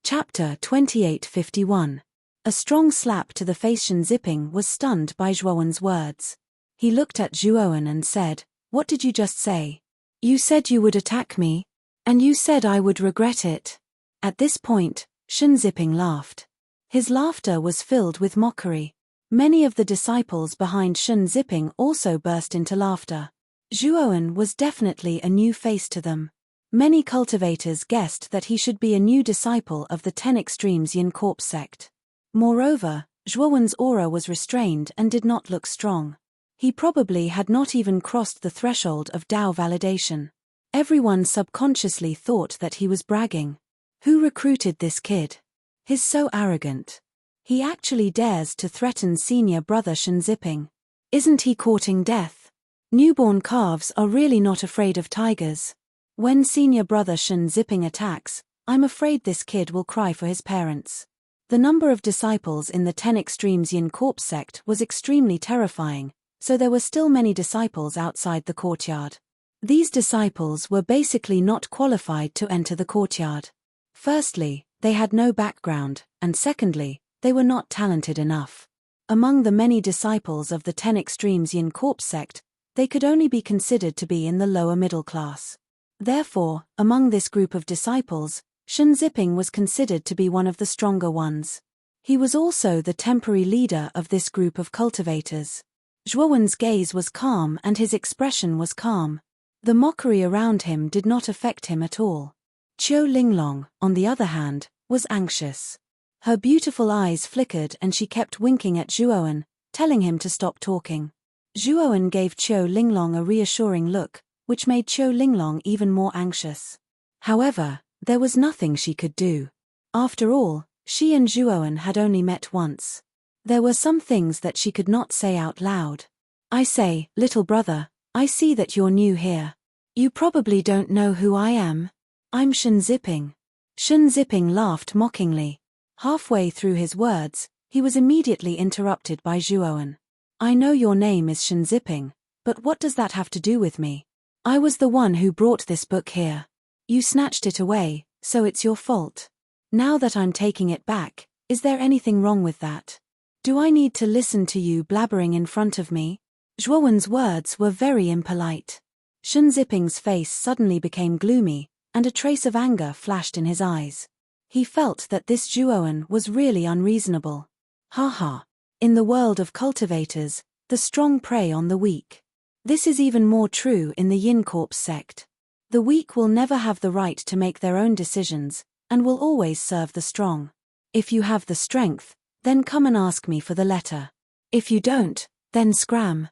Chapter 2851. A strong slap to the face. Shenxiping was stunned by Zhuowen's words. He looked at Zhuowen and said, "What did you just say? You said you would attack me, and you said I would regret it." At this point, Shenxiping laughed. His laughter was filled with mockery. Many of the disciples behind Shenxiping also burst into laughter. Zhuowen was definitely a new face to them. Many cultivators guessed that he should be a new disciple of the 10 Extremes Yin Corpse sect. Moreover, Zhuowen's aura was restrained and did not look strong. He probably had not even crossed the threshold of Tao validation. Everyone subconsciously thought that he was bragging. Who recruited this kid? He's so arrogant. He actually dares to threaten senior brother Shenxiping. Isn't he courting death? Newborn calves are really not afraid of tigers. When senior brother Shenxiping attacks, I'm afraid this kid will cry for his parents. The number of disciples in the 10 Extremes Yin Corp sect was extremely terrifying, so there were still many disciples outside the courtyard. These disciples were basically not qualified to enter the courtyard. Firstly, they had no background, and secondly, they were not talented enough. Among the many disciples of the 10 Extremes Yin Corp sect, they could only be considered to be in the lower middle class. Therefore, among this group of disciples, Shen Ziping was considered to be one of the stronger ones. He was also the temporary leader of this group of cultivators. Zhuowen's gaze was calm and his expression was calm. The mockery around him did not affect him at all. Qiu Linglong, on the other hand, was anxious. Her beautiful eyes flickered and she kept winking at Zhuowen, telling him to stop talking. Zhuowen gave Qiu Linglong a reassuring look, which made Qiu Linglong even more anxious. However, there was nothing she could do. After all, she and Zhuowen had only met once. There were some things that she could not say out loud. I say, little brother, I see that you're new here. You probably don't know who I am. I'm Shen Ziping. Shen Ziping laughed mockingly. Halfway through his words, he was immediately interrupted by Zhuowen. I know your name is Shen Ziping, but what does that have to do with me? I was the one who brought this book here. You snatched it away, so it's your fault. Now that I'm taking it back, is there anything wrong with that? Do I need to listen to you blabbering in front of me? Zhuowen's words were very impolite. Shen Ziping's face suddenly became gloomy, and a trace of anger flashed in his eyes. He felt that this Zhuowen was really unreasonable. Ha. In the world of cultivators, the strong prey on the weak. This is even more true in the Yin Corp sect. The weak will never have the right to make their own decisions, and will always serve the strong. If you have the strength, then come and ask me for the letter. If you don't, then scram.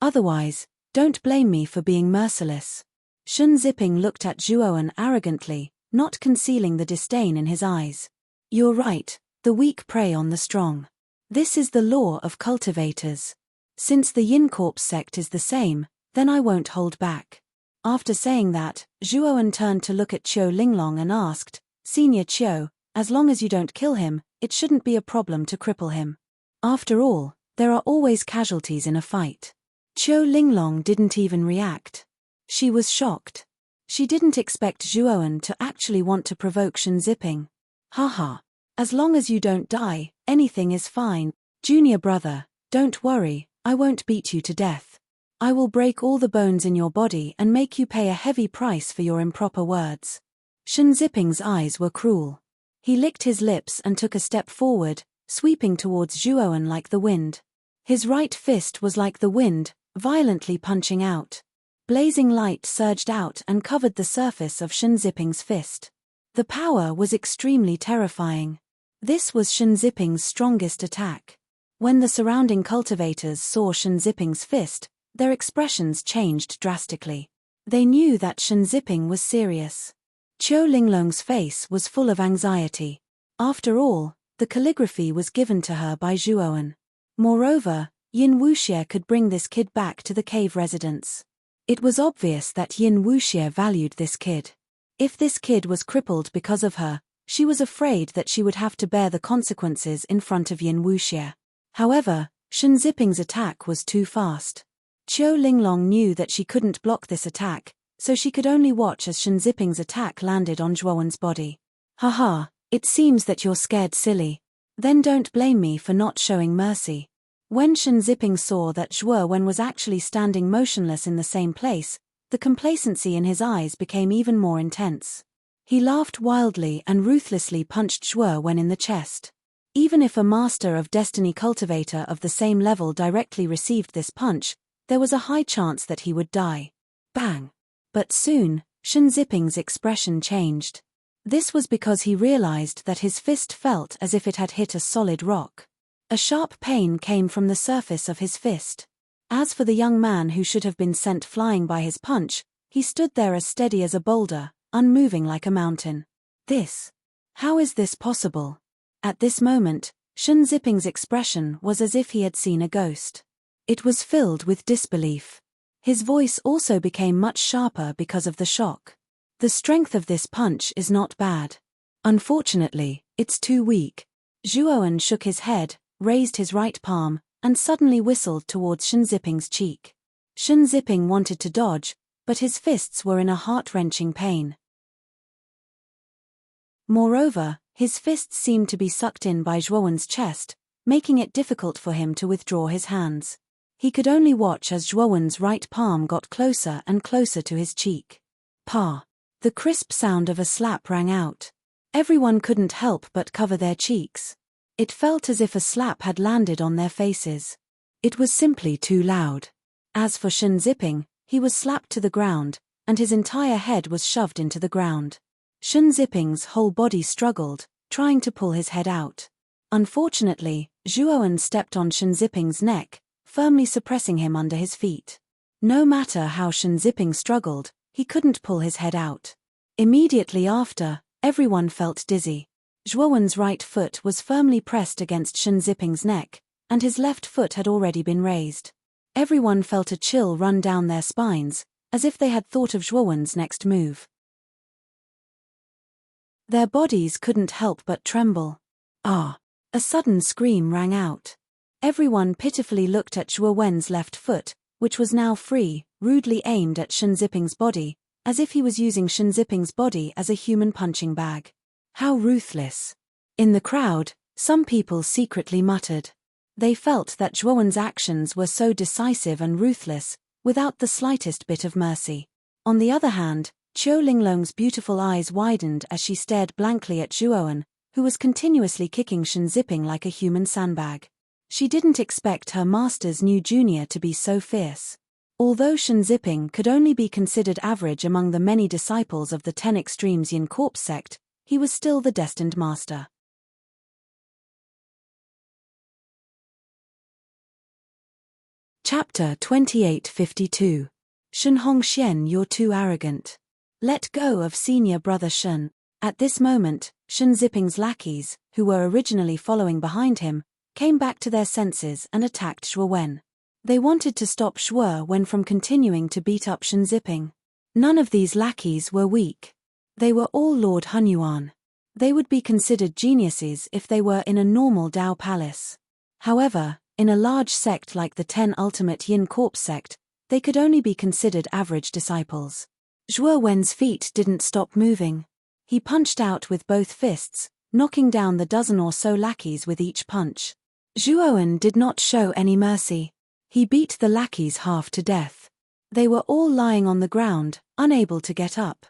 Otherwise, don't blame me for being merciless. Shen Ziping looked at Zhuowen arrogantly, not concealing the disdain in his eyes. You're right, the weak prey on the strong. This is the law of cultivators. Since the Yin Corp sect is the same, then I won't hold back. After saying that, Zhuowen turned to look at Qiu Linglong and asked, Senior Qiu, as long as you don't kill him, it shouldn't be a problem to cripple him. After all, there are always casualties in a fight. Qiu Linglong didn't even react. She was shocked. She didn't expect Zhuowen to actually want to provoke Shen Ziping. Haha. As long as you don't die, anything is fine. Junior brother, don't worry, I won't beat you to death. I will break all the bones in your body and make you pay a heavy price for your improper words. Shen Ziping's eyes were cruel. He licked his lips and took a step forward, sweeping towards Zhuowen like the wind. His right fist was like the wind, violently punching out. Blazing light surged out and covered the surface of Shen Ziping's fist. The power was extremely terrifying. This was Shen Ziping's strongest attack. When the surrounding cultivators saw Shen Ziping's fist, their expressions changed drastically. They knew that Shen Ziping was serious. Qiu Linglong's face was full of anxiety. After all, the calligraphy was given to her by Zhuowen. Moreover, Yin Wuxie could bring this kid back to the cave residence. It was obvious that Yin Wuxie valued this kid. If this kid was crippled because of her, she was afraid that she would have to bear the consequences in front of Yin Wuxie. However, Shen Ziping's attack was too fast. Qiu Linglong knew that she couldn't block this attack, so she could only watch as Shen Ziping's attack landed on Zhuowen's body. Haha, it seems that you're scared silly. Then don't blame me for not showing mercy. When Shen Ziping saw that Zhuowen was actually standing motionless in the same place, the complacency in his eyes became even more intense. He laughed wildly and ruthlessly punched Zhuowen in the chest. Even if a master of destiny cultivator of the same level directly received this punch, there was a high chance that he would die. Bang! But soon, Shen Ziping's expression changed. This was because he realized that his fist felt as if it had hit a solid rock. A sharp pain came from the surface of his fist. As for the young man who should have been sent flying by his punch, he stood there as steady as a boulder, unmoving like a mountain. How is this possible? At this moment, Shen Ziping's expression was as if he had seen a ghost. It was filled with disbelief. His voice also became much sharper because of the shock. The strength of this punch is not bad. Unfortunately, it's too weak. Zhuowen shook his head, raised his right palm, and suddenly whistled towards Shenxiping's cheek. Shenxiping wanted to dodge, but his fists were in a heart-wrenching pain. Moreover, his fists seemed to be sucked in by Zhuowen's chest, making it difficult for him to withdraw his hands. He could only watch as Zhuowen's right palm got closer and closer to his cheek. Pa! The crisp sound of a slap rang out. Everyone couldn't help but cover their cheeks. It felt as if a slap had landed on their faces. It was simply too loud. As for Shenxiping, he was slapped to the ground, and his entire head was shoved into the ground. Shenxiping's whole body struggled, trying to pull his head out. Unfortunately, Zhuowen stepped on Shenxiping's neck, firmly suppressing him under his feet. No matter how Shenxiping struggled, he couldn't pull his head out. Immediately after, everyone felt dizzy. Zhuowen's right foot was firmly pressed against Shenxiping's neck, and his left foot had already been raised. Everyone felt a chill run down their spines, as if they had thought of Zhuowen's next move. Their bodies couldn't help but tremble. Ah! A sudden scream rang out. Everyone pitifully looked at Zhuowen's left foot, which was now free, rudely aimed at Shenxiping's body, as if he was using Shenxiping's body as a human punching bag. How ruthless! In the crowd, some people secretly muttered. They felt that Zhuowen's actions were so decisive and ruthless, without the slightest bit of mercy. On the other hand, Qiu Linglong's beautiful eyes widened as she stared blankly at Zhuowen, who was continuously kicking Shenxiping like a human sandbag. She didn't expect her master's new junior to be so fierce. Although Shenxiping could only be considered average among the many disciples of the 10 Extremes Yin Corpse sect, he was still the destined master. Chapter 2852. Shen Hongxian, you're too arrogant. Let go of senior brother Shen. At this moment, Shenxiping's lackeys, who were originally following behind him, came back to their senses and attacked Zhuowen. They wanted to stop Zhuowen from continuing to beat up Shenxiping. None of these lackeys were weak. They were all Lord Hunyuan. They would be considered geniuses if they were in a normal Dao palace. However, in a large sect like the 10 Ultimate Yin Corpse sect, they could only be considered average disciples. Zhuowen's feet didn't stop moving. He punched out with both fists, knocking down the dozen or so lackeys with each punch. Zhuowen did not show any mercy. He beat the lackeys half to death. They were all lying on the ground, unable to get up.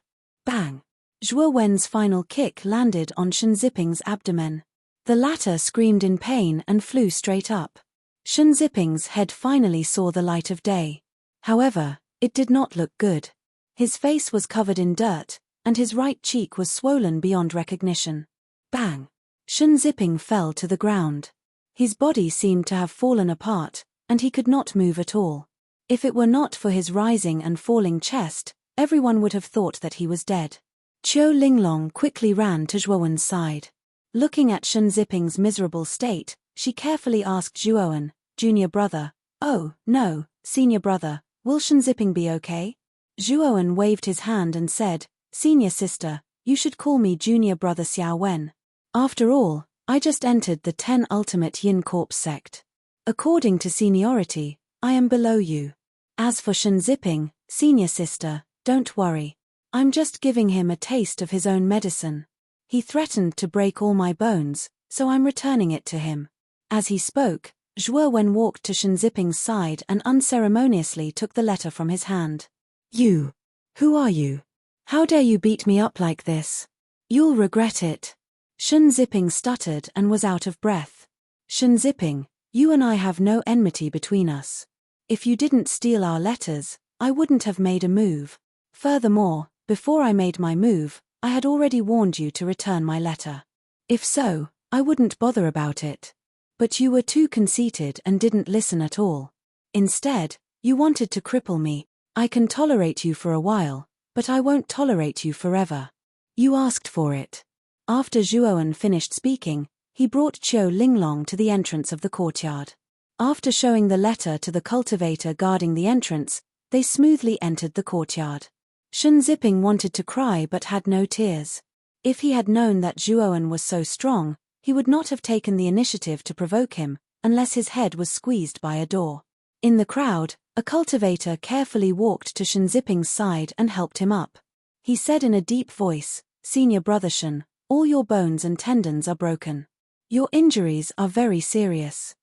Bang! Zhuowen's final kick landed on Shenxiping's abdomen. The latter screamed in pain and flew straight up. Shenxiping's head finally saw the light of day. However, it did not look good. His face was covered in dirt, and his right cheek was swollen beyond recognition. Bang! Shenxiping fell to the ground. His body seemed to have fallen apart, and he could not move at all. If it were not for his rising and falling chest, everyone would have thought that he was dead. Qiu Linglong quickly ran to Zhuowen's side. Looking at Shenxiping's miserable state, she carefully asked Zhuowen, "Junior brother, oh, no, senior brother, will Shenxiping be okay?" Zhuowen waved his hand and said, "Senior sister, you should call me junior brother Xiao Wen. After all, I just entered the 10 Ultimate Yin Corpse sect. According to seniority, I am below you. As for Shenxiping, senior sister, don't worry. I'm just giving him a taste of his own medicine. He threatened to break all my bones, so I'm returning it to him." As he spoke, Zhuowen walked to Shenxiping's side and unceremoniously took the letter from his hand. "You! Who are you? How dare you beat me up like this? You'll regret it." Shenxiping stuttered and was out of breath. "Shenxiping, you and I have no enmity between us. If you didn't steal our letters, I wouldn't have made a move. Furthermore, before I made my move, I had already warned you to return my letter. If so, I wouldn't bother about it. But you were too conceited and didn't listen at all. Instead, you wanted to cripple me. I can tolerate you for a while, but I won't tolerate you forever. You asked for it." After Zhuowen finished speaking, he brought Qiu Linglong to the entrance of the courtyard. After showing the letter to the cultivator guarding the entrance, they smoothly entered the courtyard. Shenxiping wanted to cry but had no tears. If he had known that Zhuoan was so strong, he would not have taken the initiative to provoke him, unless his head was squeezed by a door. In the crowd, a cultivator carefully walked to Shen Ziping's side and helped him up. He said in a deep voice, "Senior brother Shen, all your bones and tendons are broken. Your injuries are very serious.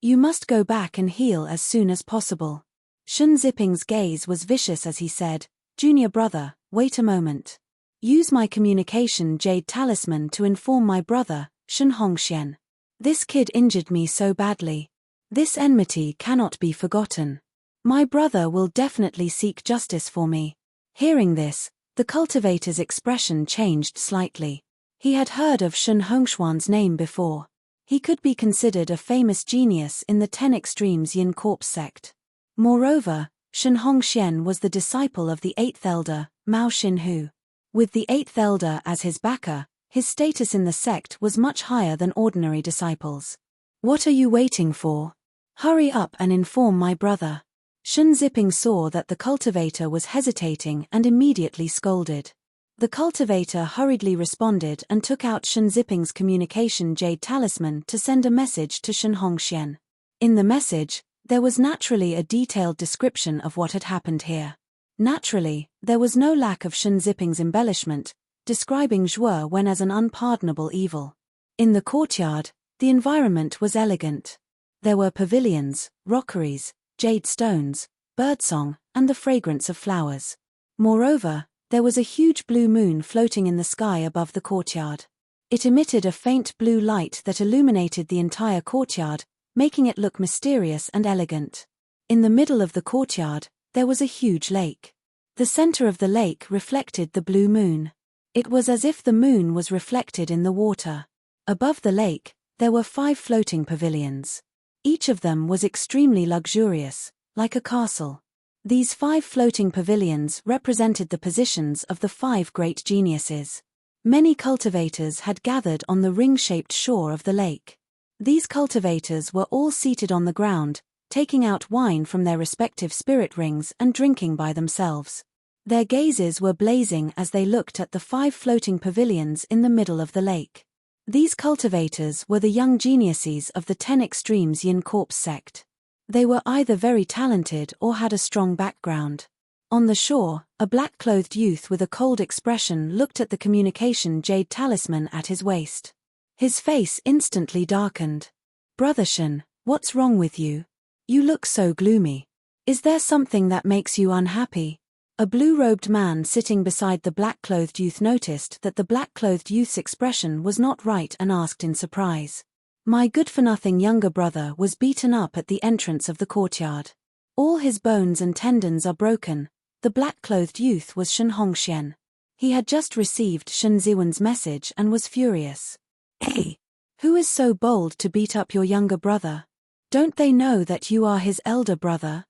You must go back and heal as soon as possible." Shen Ziping's gaze was vicious as he said, "Junior brother, wait a moment. Use my communication jade talisman to inform my brother, Shen Hongxian. This kid injured me so badly. This enmity cannot be forgotten. My brother will definitely seek justice for me." Hearing this, the cultivator's expression changed slightly. He had heard of Shen Hongxuan's name before. He could be considered a famous genius in the 10 Extremes Yin Corpse sect. Moreover, Shen Hongxian was the disciple of the 8th elder, Mao Xinhu. With the 8th elder as his backer, his status in the sect was much higher than ordinary disciples. "What are you waiting for? Hurry up and inform my brother." Shen Ziping saw that the cultivator was hesitating and immediately scolded. The cultivator hurriedly responded and took out Shen Ziping's communication jade talisman to send a message to Shen Hongxian. In the message, there was naturally a detailed description of what had happened here. Naturally, there was no lack of Shen Ziping's embellishment, describing Zhuowen as an unpardonable evil. In the courtyard, the environment was elegant. There were pavilions, rockeries, jade stones, birdsong, and the fragrance of flowers. Moreover, there was a huge blue moon floating in the sky above the courtyard. It emitted a faint blue light that illuminated the entire courtyard, making it look mysterious and elegant. In the middle of the courtyard, there was a huge lake. The center of the lake reflected the blue moon. It was as if the moon was reflected in the water. Above the lake, there were 5 floating pavilions. Each of them was extremely luxurious, like a castle. These 5 floating pavilions represented the positions of the 5 great geniuses. Many cultivators had gathered on the ring-shaped shore of the lake. These cultivators were all seated on the ground, taking out wine from their respective spirit rings and drinking by themselves. Their gazes were blazing as they looked at the 5 floating pavilions in the middle of the lake. These cultivators were the young geniuses of the 10 Extremes Yin Corpse sect. They were either very talented or had a strong background. On the shore, a black-clothed youth with a cold expression looked at the communication jade talisman at his waist. His face instantly darkened. "Brother Shen, what's wrong with you? You look so gloomy. Is there something that makes you unhappy?" A blue-robed man sitting beside the black-clothed youth noticed that the black-clothed youth's expression was not right and asked in surprise. "My good-for-nothing younger brother was beaten up at the entrance of the courtyard. All his bones and tendons are broken." The black-clothed youth was Shen Hongxian. He had just received Shen Ziwen's message and was furious. "Hey! Who is so bold to beat up your younger brother? Don't they know that you are his elder brother?"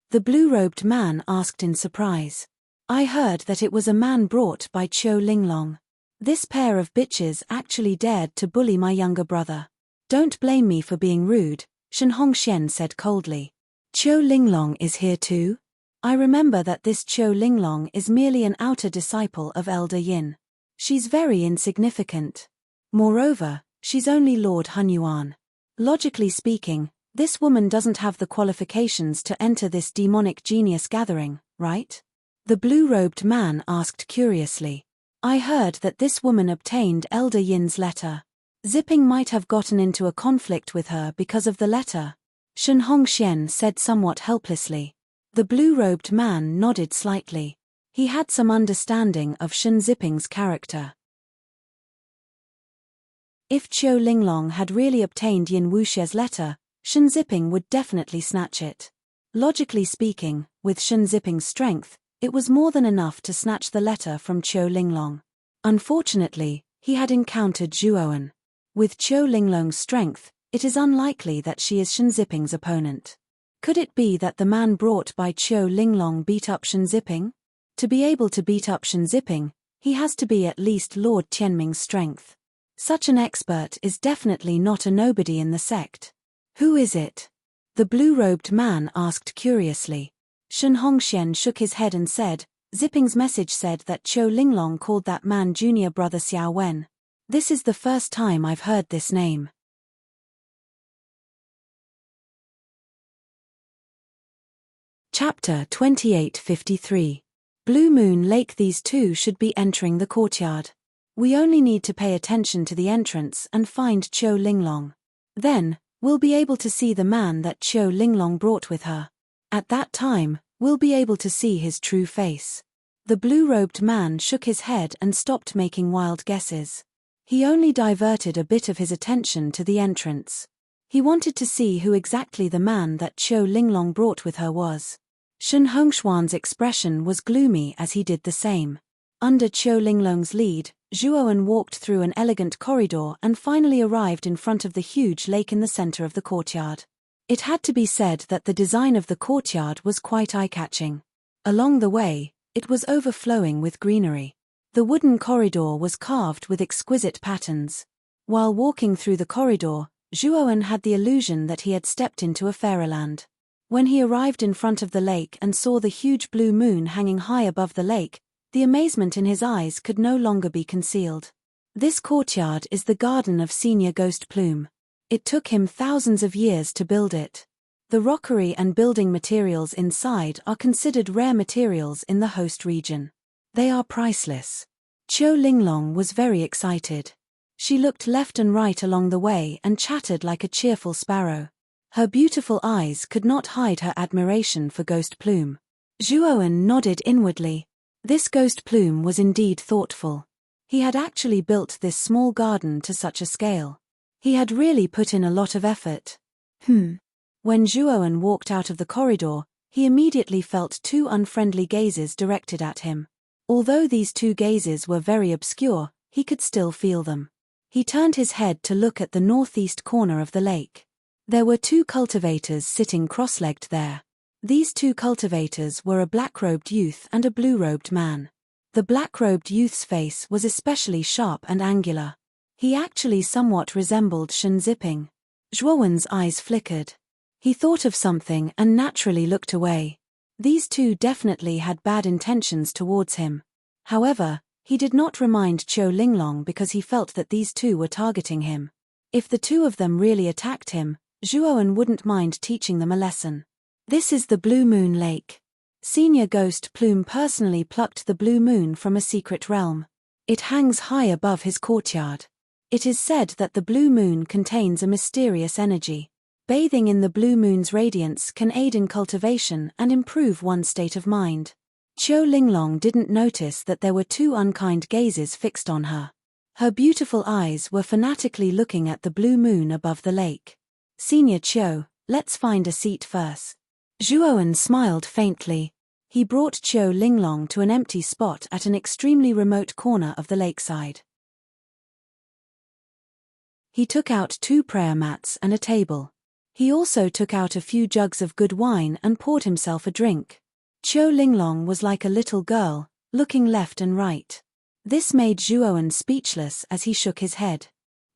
The blue-robed man asked in surprise. "I heard that it was a man brought by Qiu Linglong. This pair of bitches actually dared to bully my younger brother. Don't blame me for being rude," Shen Hongxian said coldly. "Qiu Linglong is here too? I remember that this Qiu Linglong is merely an outer disciple of Elder Yin. She's very insignificant. Moreover, she's only Lord Hunyuan. Logically speaking, this woman doesn't have the qualifications to enter this demonic genius gathering, right?" The blue-robed man asked curiously. "I heard that this woman obtained Elder Yin's letter. Ziping might have gotten into a conflict with her because of the letter," Shen Hongxian said somewhat helplessly. The blue-robed man nodded slightly. He had some understanding of Shen Ziping's character. If Qiu Linglong had really obtained Yin Wuxie's letter, Shen Ziping would definitely snatch it. Logically speaking, with Shen Ziping's strength, it was more than enough to snatch the letter from Qiu Linglong. Unfortunately, he had encountered Zhuowen. With Qiu Linglong's strength, it is unlikely that she is Shen Ziping's opponent. Could it be that the man brought by Qiu Linglong beat up Shen Ziping? To be able to beat up Shen Ziping, he has to be at least Lord Tianming's strength. Such an expert is definitely not a nobody in the sect. "Who is it?" the blue-robed man asked curiously. Shen Hongxian shook his head and said, Zipping's message said that Qiu Linglong called that man junior brother Xiao Wen. This is the first time I've heard this name. Chapter 2853. Blue Moon Lake. These two should be entering the courtyard. We only need to pay attention to the entrance and find Qiu Linglong. Then, we'll be able to see the man that Qiu Linglong brought with her. At that time, we'll be able to see his true face. The blue-robed man shook his head and stopped making wild guesses. He only diverted a bit of his attention to the entrance. He wanted to see who exactly the man that Qiu Linglong brought with her was. Shen Hongshuan's expression was gloomy as he did the same. Under Qiu Linglong's lead, Zhuowen walked through an elegant corridor and finally arrived in front of the huge lake in the center of the courtyard. It had to be said that the design of the courtyard was quite eye-catching. Along the way, it was overflowing with greenery. The wooden corridor was carved with exquisite patterns. While walking through the corridor, Zhuowen had the illusion that he had stepped into a fairyland. When he arrived in front of the lake and saw the huge blue moon hanging high above the lake, the amazement in his eyes could no longer be concealed. This courtyard is the garden of Senior Ghost Plume. It took him thousands of years to build it. The rockery and building materials inside are considered rare materials in the host region. They are priceless. Qiu Linglong was very excited. She looked left and right along the way and chattered like a cheerful sparrow. Her beautiful eyes could not hide her admiration for Ghost Plume. Zhuowen nodded inwardly. This Ghost Plume was indeed thoughtful. He had actually built this small garden to such a scale. He had really put in a lot of effort. When Zhuowen walked out of the corridor, he immediately felt two unfriendly gazes directed at him. Although these two gazes were very obscure, he could still feel them. He turned his head to look at the northeast corner of the lake. There were two cultivators sitting cross-legged there. These two cultivators were a black-robed youth and a blue-robed man. The black-robed youth's face was especially sharp and angular. He actually somewhat resembled Shen Zipping. Zhuowen's eyes flickered. He thought of something and naturally looked away. These two definitely had bad intentions towards him. However, he did not remind Qiu Linglong because he felt that these two were targeting him. If the two of them really attacked him, Zhuowen wouldn't mind teaching them a lesson. This is the Blue Moon Lake. Senior Ghost Plume personally plucked the blue moon from a secret realm. It hangs high above his courtyard. It is said that the blue moon contains a mysterious energy. Bathing in the blue moon's radiance can aid in cultivation and improve one's state of mind. Qiu Linglong didn't notice that there were two unkind gazes fixed on her. Her beautiful eyes were fanatically looking at the blue moon above the lake. Senior Qiu, let's find a seat first. Zhuowen smiled faintly. He brought Qiu Linglong to an empty spot at an extremely remote corner of the lakeside. He took out two prayer mats and a table. He also took out a few jugs of good wine and poured himself a drink. Qiu Linglong was like a little girl, looking left and right. This made Zhuowen speechless as he shook his head.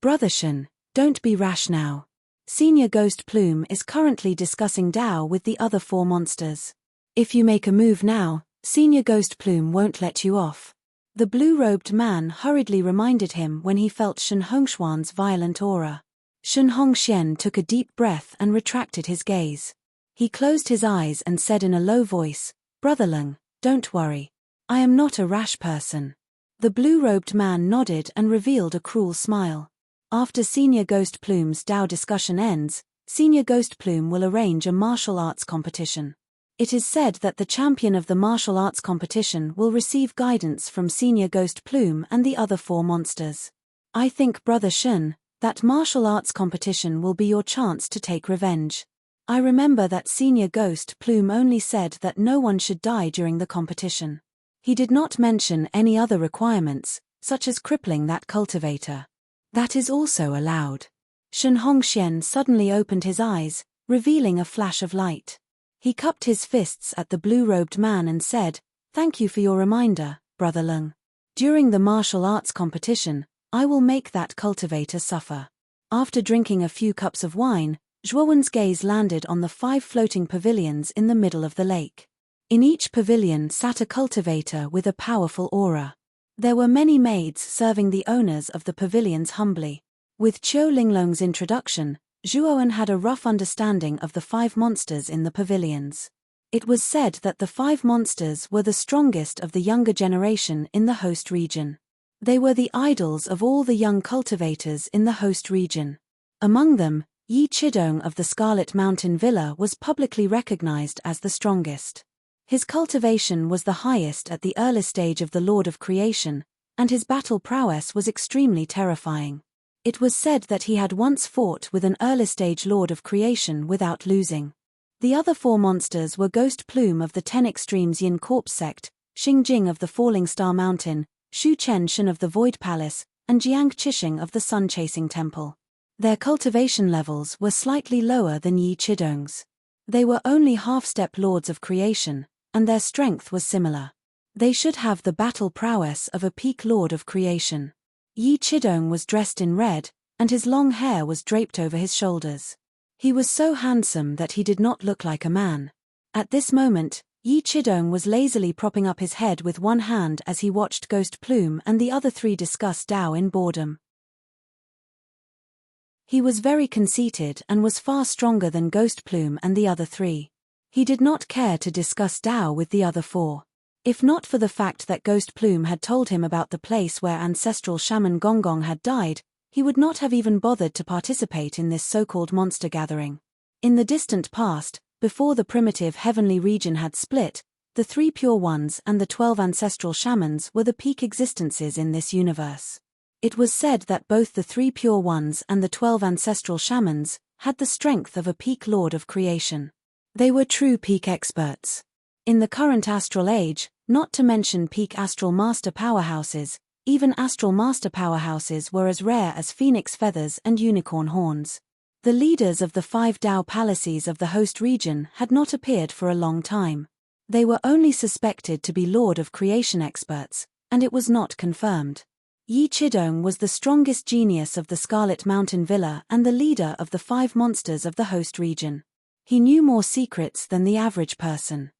Brother Shen, don't be rash now. Senior Ghost Plume is currently discussing Dao with the other four monsters. If you make a move now, Senior Ghost Plume won't let you off. The blue-robed man hurriedly reminded him when he felt Shen Hongshuan's violent aura. Shen Hongxian took a deep breath and retracted his gaze. He closed his eyes and said in a low voice, Brother Leng, don't worry. I am not a rash person. The blue-robed man nodded and revealed a cruel smile. After Senior Ghost Plume's Dao discussion ends, Senior Ghost Plume will arrange a martial arts competition. It is said that the champion of the martial arts competition will receive guidance from Senior Ghost Plume and the other four monsters. I think, Brother Shen, that martial arts competition will be your chance to take revenge. I remember that Senior Ghost Plume only said that no one should die during the competition. He did not mention any other requirements, such as crippling that cultivator. That is also allowed. Shen Hongxian suddenly opened his eyes, revealing a flash of light. He cupped his fists at the blue-robed man and said, Thank you for your reminder, Brother Leng. During the martial arts competition, I will make that cultivator suffer. After drinking a few cups of wine, Zhuowen's gaze landed on the 5 floating pavilions in the middle of the lake. In each pavilion sat a cultivator with a powerful aura. There were many maids serving the owners of the pavilions humbly. With Qiu Linglong's introduction, Zhuowen had a rough understanding of the 5 monsters in the pavilions. It was said that the 5 monsters were the strongest of the younger generation in the host region. They were the idols of all the young cultivators in the host region. Among them, Yi Chidong of the Scarlet Mountain Villa was publicly recognized as the strongest. His cultivation was the highest at the early stage of the Lord of Creation, and his battle prowess was extremely terrifying. It was said that he had once fought with an early-stage Lord of Creation without losing. The other 4 monsters were Ghost Plume of the 10 Extremes Yin Corpse Sect, Xingjing of the Falling Star Mountain, Shu Chen Shen of the Void Palace, and Jiang Qixing of the Sun-Chasing Temple. Their cultivation levels were slightly lower than Yi Chidong's. They were only half-step Lords of Creation, and their strength was similar. They should have the battle prowess of a peak Lord of Creation. Yi Chidong was dressed in red, and his long hair was draped over his shoulders. He was so handsome that he did not look like a man. At this moment, Yi Chidong was lazily propping up his head with one hand as he watched Ghost Plume and the other 3 discuss Dao in boredom. He was very conceited and was far stronger than Ghost Plume and the other 3. He did not care to discuss Dao with the other 4. If not for the fact that Ghost Plume had told him about the place where ancestral shaman Gonggong had died, he would not have even bothered to participate in this so-called monster gathering. In the distant past, before the primitive heavenly region had split, the 3 pure ones and the 12 ancestral shamans were the peak existences in this universe. It was said that both the 3 pure ones and the 12 ancestral shamans had the strength of a peak Lord of Creation. They were true peak experts. In the current astral age, not to mention peak astral master powerhouses, even astral master powerhouses were as rare as phoenix feathers and unicorn horns. The leaders of the 5 Dao palaces of the host region had not appeared for a long time. They were only suspected to be Lord of Creation experts, and it was not confirmed. Yi Chidong was the strongest genius of the Scarlet Mountain Villa and the leader of the 5 monsters of the host region. He knew more secrets than the average person.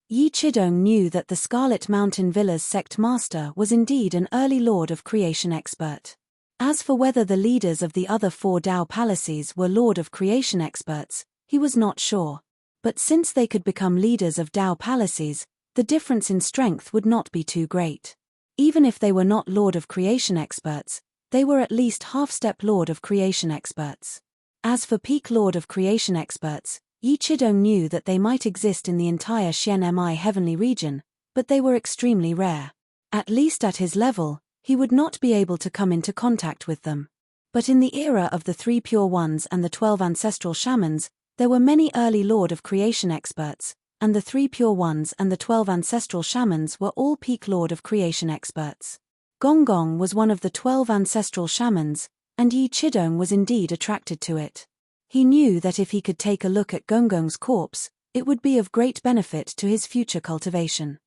Yi Chidong knew that the Scarlet Mountain Villa's sect master was indeed an early Lord of Creation expert. As for whether the leaders of the other 4 Dao palaces were Lord of Creation experts, he was not sure. But since they could become leaders of Dao palaces, the difference in strength would not be too great. Even if they were not Lord of Creation experts, they were at least half-step Lord of Creation experts. As for peak Lord of Creation experts, Yi Chidong knew that they might exist in the entire Xianmi heavenly region, but they were extremely rare. At least at his level, he would not be able to come into contact with them. But in the era of the 3 pure ones and the 12 ancestral shamans, there were many early Lord of Creation experts, and the 3 pure ones and the 12 ancestral shamans were all peak Lord of Creation experts. Gonggong was one of the 12 ancestral shamans, and Yi Chidong was indeed attracted to it. He knew that if he could take a look at Gonggong's corpse, it would be of great benefit to his future cultivation.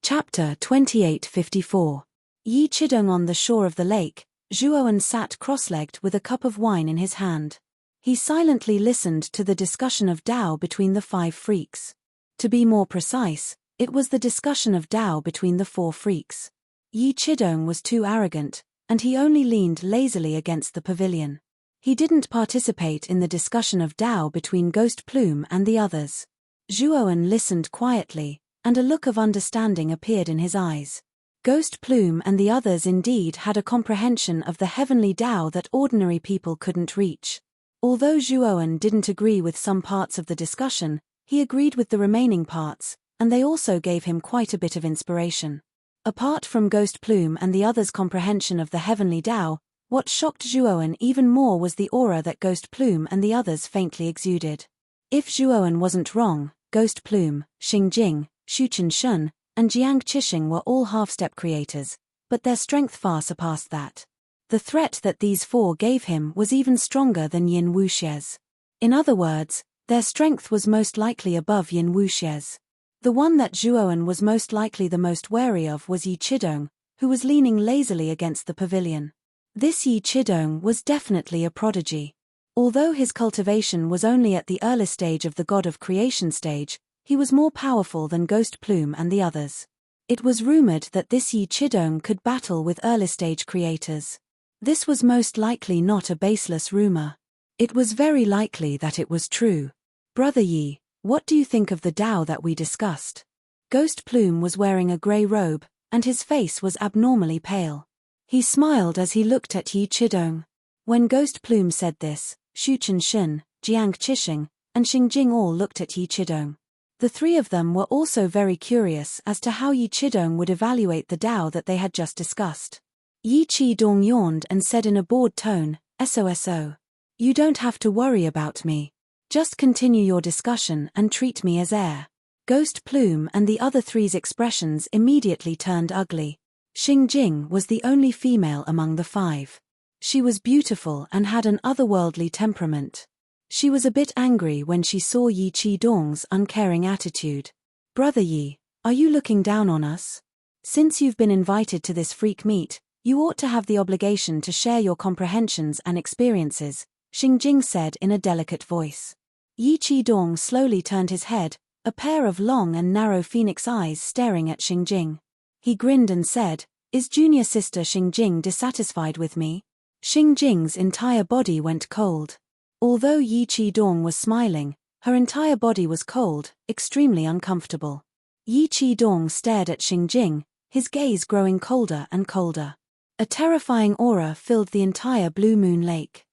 Chapter 2854. Yi Chidong on the shore of the lake, Zhuowen sat cross-legged with a cup of wine in his hand. He silently listened to the discussion of Dao between the 5 freaks. To be more precise, it was the discussion of Dao between the 4 freaks. Yi Chidong was too arrogant, and he only leaned lazily against the pavilion. He didn't participate in the discussion of Dao between Ghost Plume and the others. Zhuowen listened quietly, and a look of understanding appeared in his eyes. Ghost Plume and the others indeed had a comprehension of the heavenly Dao that ordinary people couldn't reach. Although Zhuowen didn't agree with some parts of the discussion, he agreed with the remaining parts, and they also gave him quite a bit of inspiration. Apart from Ghost Plume and the others' comprehension of the heavenly Dao, what shocked Zhuowen even more was the aura that Ghost Plume and the others faintly exuded. If Zhuowen wasn't wrong, Ghost Plume, Xingjing, Shu Chen, and Jiang Qixing were all half-step creators, but their strength far surpassed that. The threat that these 4 gave him was even stronger than Yin Wuxie's. In other words, their strength was most likely above Yin Wuxie's. The one that Zhuowen was most likely the most wary of was Yi Chidong, who was leaning lazily against the pavilion. This Yi Chidong was definitely a prodigy. Although his cultivation was only at the early stage of the God of Creation stage, he was more powerful than Ghost Plume and the others. It was rumored that this Yi Chidong could battle with early-stage creators. This was most likely not a baseless rumor. It was very likely that it was true. Brother Yi, what do you think of the Tao that we discussed? Ghost Plume was wearing a grey robe, and his face was abnormally pale. He smiled as he looked at Yi Chidong. When Ghost Plume said this, Shu Chen, Jiang Qisheng, and Xingjing all looked at Yi Chidong. The three of them were also very curious as to how Yi Chidong would evaluate the Tao that they had just discussed. Yi Chidong yawned and said in a bored tone, "SOSO. You don't have to worry about me. Just continue your discussion and treat me as heir." Ghost Plume and the other three's expressions immediately turned ugly. Xingjing was the only female among the five. She was beautiful and had an otherworldly temperament. She was a bit angry when she saw Yi Chidong's uncaring attitude. "Brother Yi, are you looking down on us? Since you've been invited to this freak meet, you ought to have the obligation to share your comprehensions and experiences," Xingjing said in a delicate voice. Yi Chidong slowly turned his head, a pair of long and narrow phoenix eyes staring at Xingjing. He grinned and said, "Is junior sister Xingjing dissatisfied with me?" Xingjing's entire body went cold. Although Yi Chidong was smiling, her entire body was cold, extremely uncomfortable. Yi Chidong stared at Xingjing, his gaze growing colder and colder. A terrifying aura filled the entire Blue Moon Lake.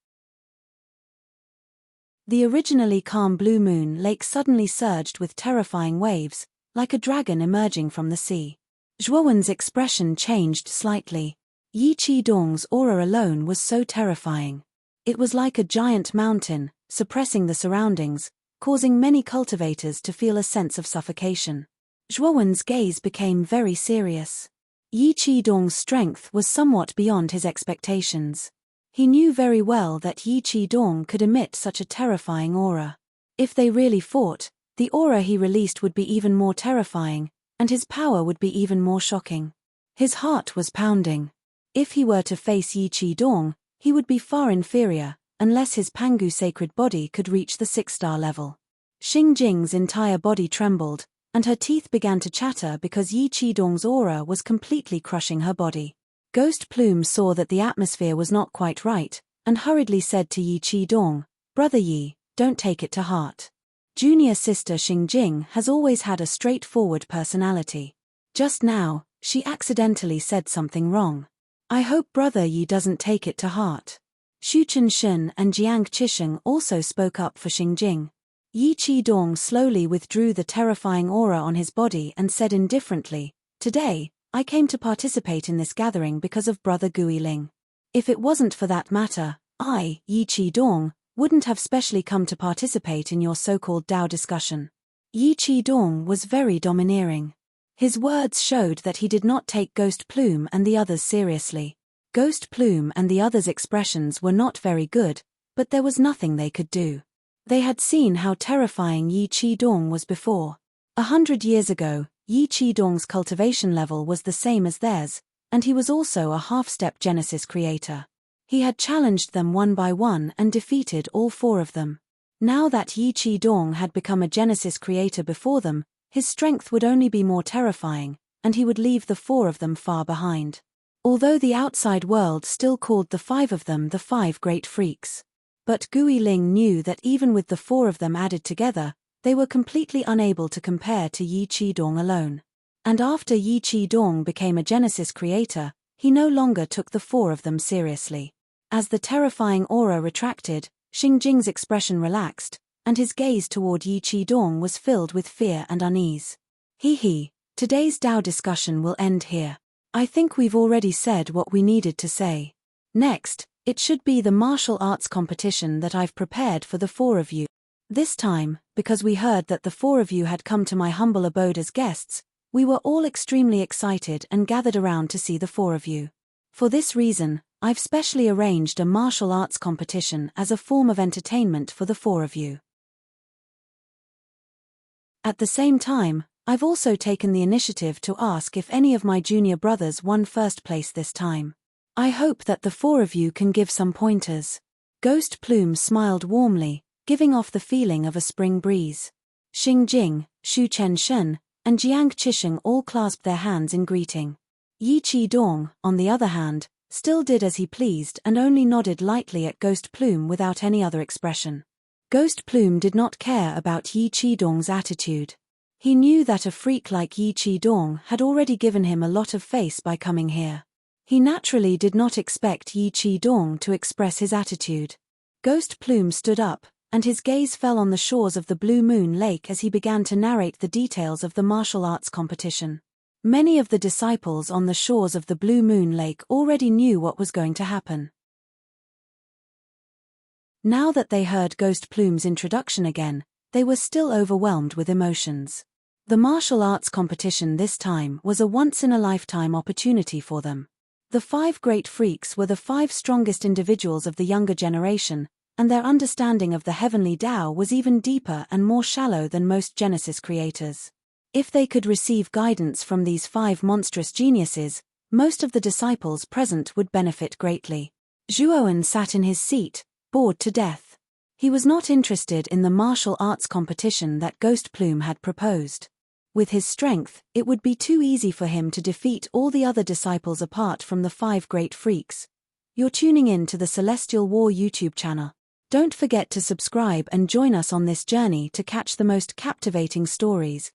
The originally calm Blue Moon Lake suddenly surged with terrifying waves, like a dragon emerging from the sea. Zhuowen's expression changed slightly. Yi Chidong's aura alone was so terrifying. It was like a giant mountain, suppressing the surroundings, causing many cultivators to feel a sense of suffocation. Zhuowen's gaze became very serious. Yi Chidong's strength was somewhat beyond his expectations. He knew very well that Yi Chidong could emit such a terrifying aura. If they really fought, the aura he released would be even more terrifying, and his power would be even more shocking. His heart was pounding. If he were to face Yi Chidong, he would be far inferior, unless his Pangu sacred body could reach the 6-star level. Xingjing's entire body trembled, and her teeth began to chatter because Yi Chidong's aura was completely crushing her body. Ghost Plume saw that the atmosphere was not quite right, and hurriedly said to Yi Chidong, "Brother Yi, don't take it to heart. Junior sister Xingjing has always had a straightforward personality. Just now, she accidentally said something wrong. I hope Brother Yi doesn't take it to heart." Shu Chen and Jiang Qisheng also spoke up for Xingjing. Yi Chidong slowly withdrew the terrifying aura on his body and said indifferently, "Today, I came to participate in this gathering because of Brother Gui Ling. If it wasn't for that matter, I, Yi Chidong, wouldn't have specially come to participate in your so-called Tao discussion." Yi Chidong was very domineering. His words showed that he did not take Ghost Plume and the others seriously. Ghost Plume and the others' expressions were not very good, but there was nothing they could do. They had seen how terrifying Yi Chidong was before. 100 years ago, Yi Chidong's cultivation level was the same as theirs, and he was also a half-step Genesis creator. He had challenged them one by one and defeated all four of them. Now that Yi Chidong had become a Genesis creator before them, his strength would only be more terrifying, and he would leave the four of them far behind. Although the outside world still called the five of them the five great freaks. But Gui Ling knew that even with the four of them added together, they were completely unable to compare to Yi Chidong alone. And after Yi Chidong became a Genesis creator, he no longer took the four of them seriously. As the terrifying aura retracted, Xingjing's expression relaxed, and his gaze toward Yi Chidong was filled with fear and unease. Today's Tao discussion will end here. I think we've already said what we needed to say. Next, it should be the martial arts competition that I've prepared for the four of you. This time, because we heard that the four of you had come to my humble abode as guests, we were all extremely excited and gathered around to see the four of you. For this reason, I've specially arranged a martial arts competition as a form of entertainment for the four of you. At the same time, I've also taken the initiative to ask if any of my junior brothers won first place this time. I hope that the four of you can give some pointers. Ghost Plume smiled warmly, giving off the feeling of a spring breeze. Xing Jing, Shu Chen Shen, and Jiang Qisheng all clasped their hands in greeting. Yi Qi-dong, on the other hand, still did as he pleased and only nodded lightly at Ghost Plume without any other expression. Ghost Plume did not care about Yi Qi-dong's attitude. He knew that a freak like Yi Qi-dong had already given him a lot of face by coming here. He naturally did not expect Yi Qi-dong to express his attitude. Ghost Plume stood up, and his gaze fell on the shores of the Blue Moon Lake as he began to narrate the details of the martial arts competition. Many of the disciples on the shores of the Blue Moon Lake already knew what was going to happen. Now that they heard Ghost Plume's introduction again, they were still overwhelmed with emotions. The martial arts competition this time was a once-in-a-lifetime opportunity for them. The 5 great freaks were the 5 strongest individuals of the younger generation, and their understanding of the heavenly Tao was even deeper and more shallow than most Genesis creators. If they could receive guidance from these 5 monstrous geniuses, most of the disciples present would benefit greatly. Zhuowen sat in his seat, bored to death. He was not interested in the martial arts competition that Ghost Plume had proposed. With his strength, it would be too easy for him to defeat all the other disciples apart from the 5 great freaks. You're tuning in to the Celestial War YouTube channel. Don't forget to subscribe and join us on this journey to catch the most captivating stories.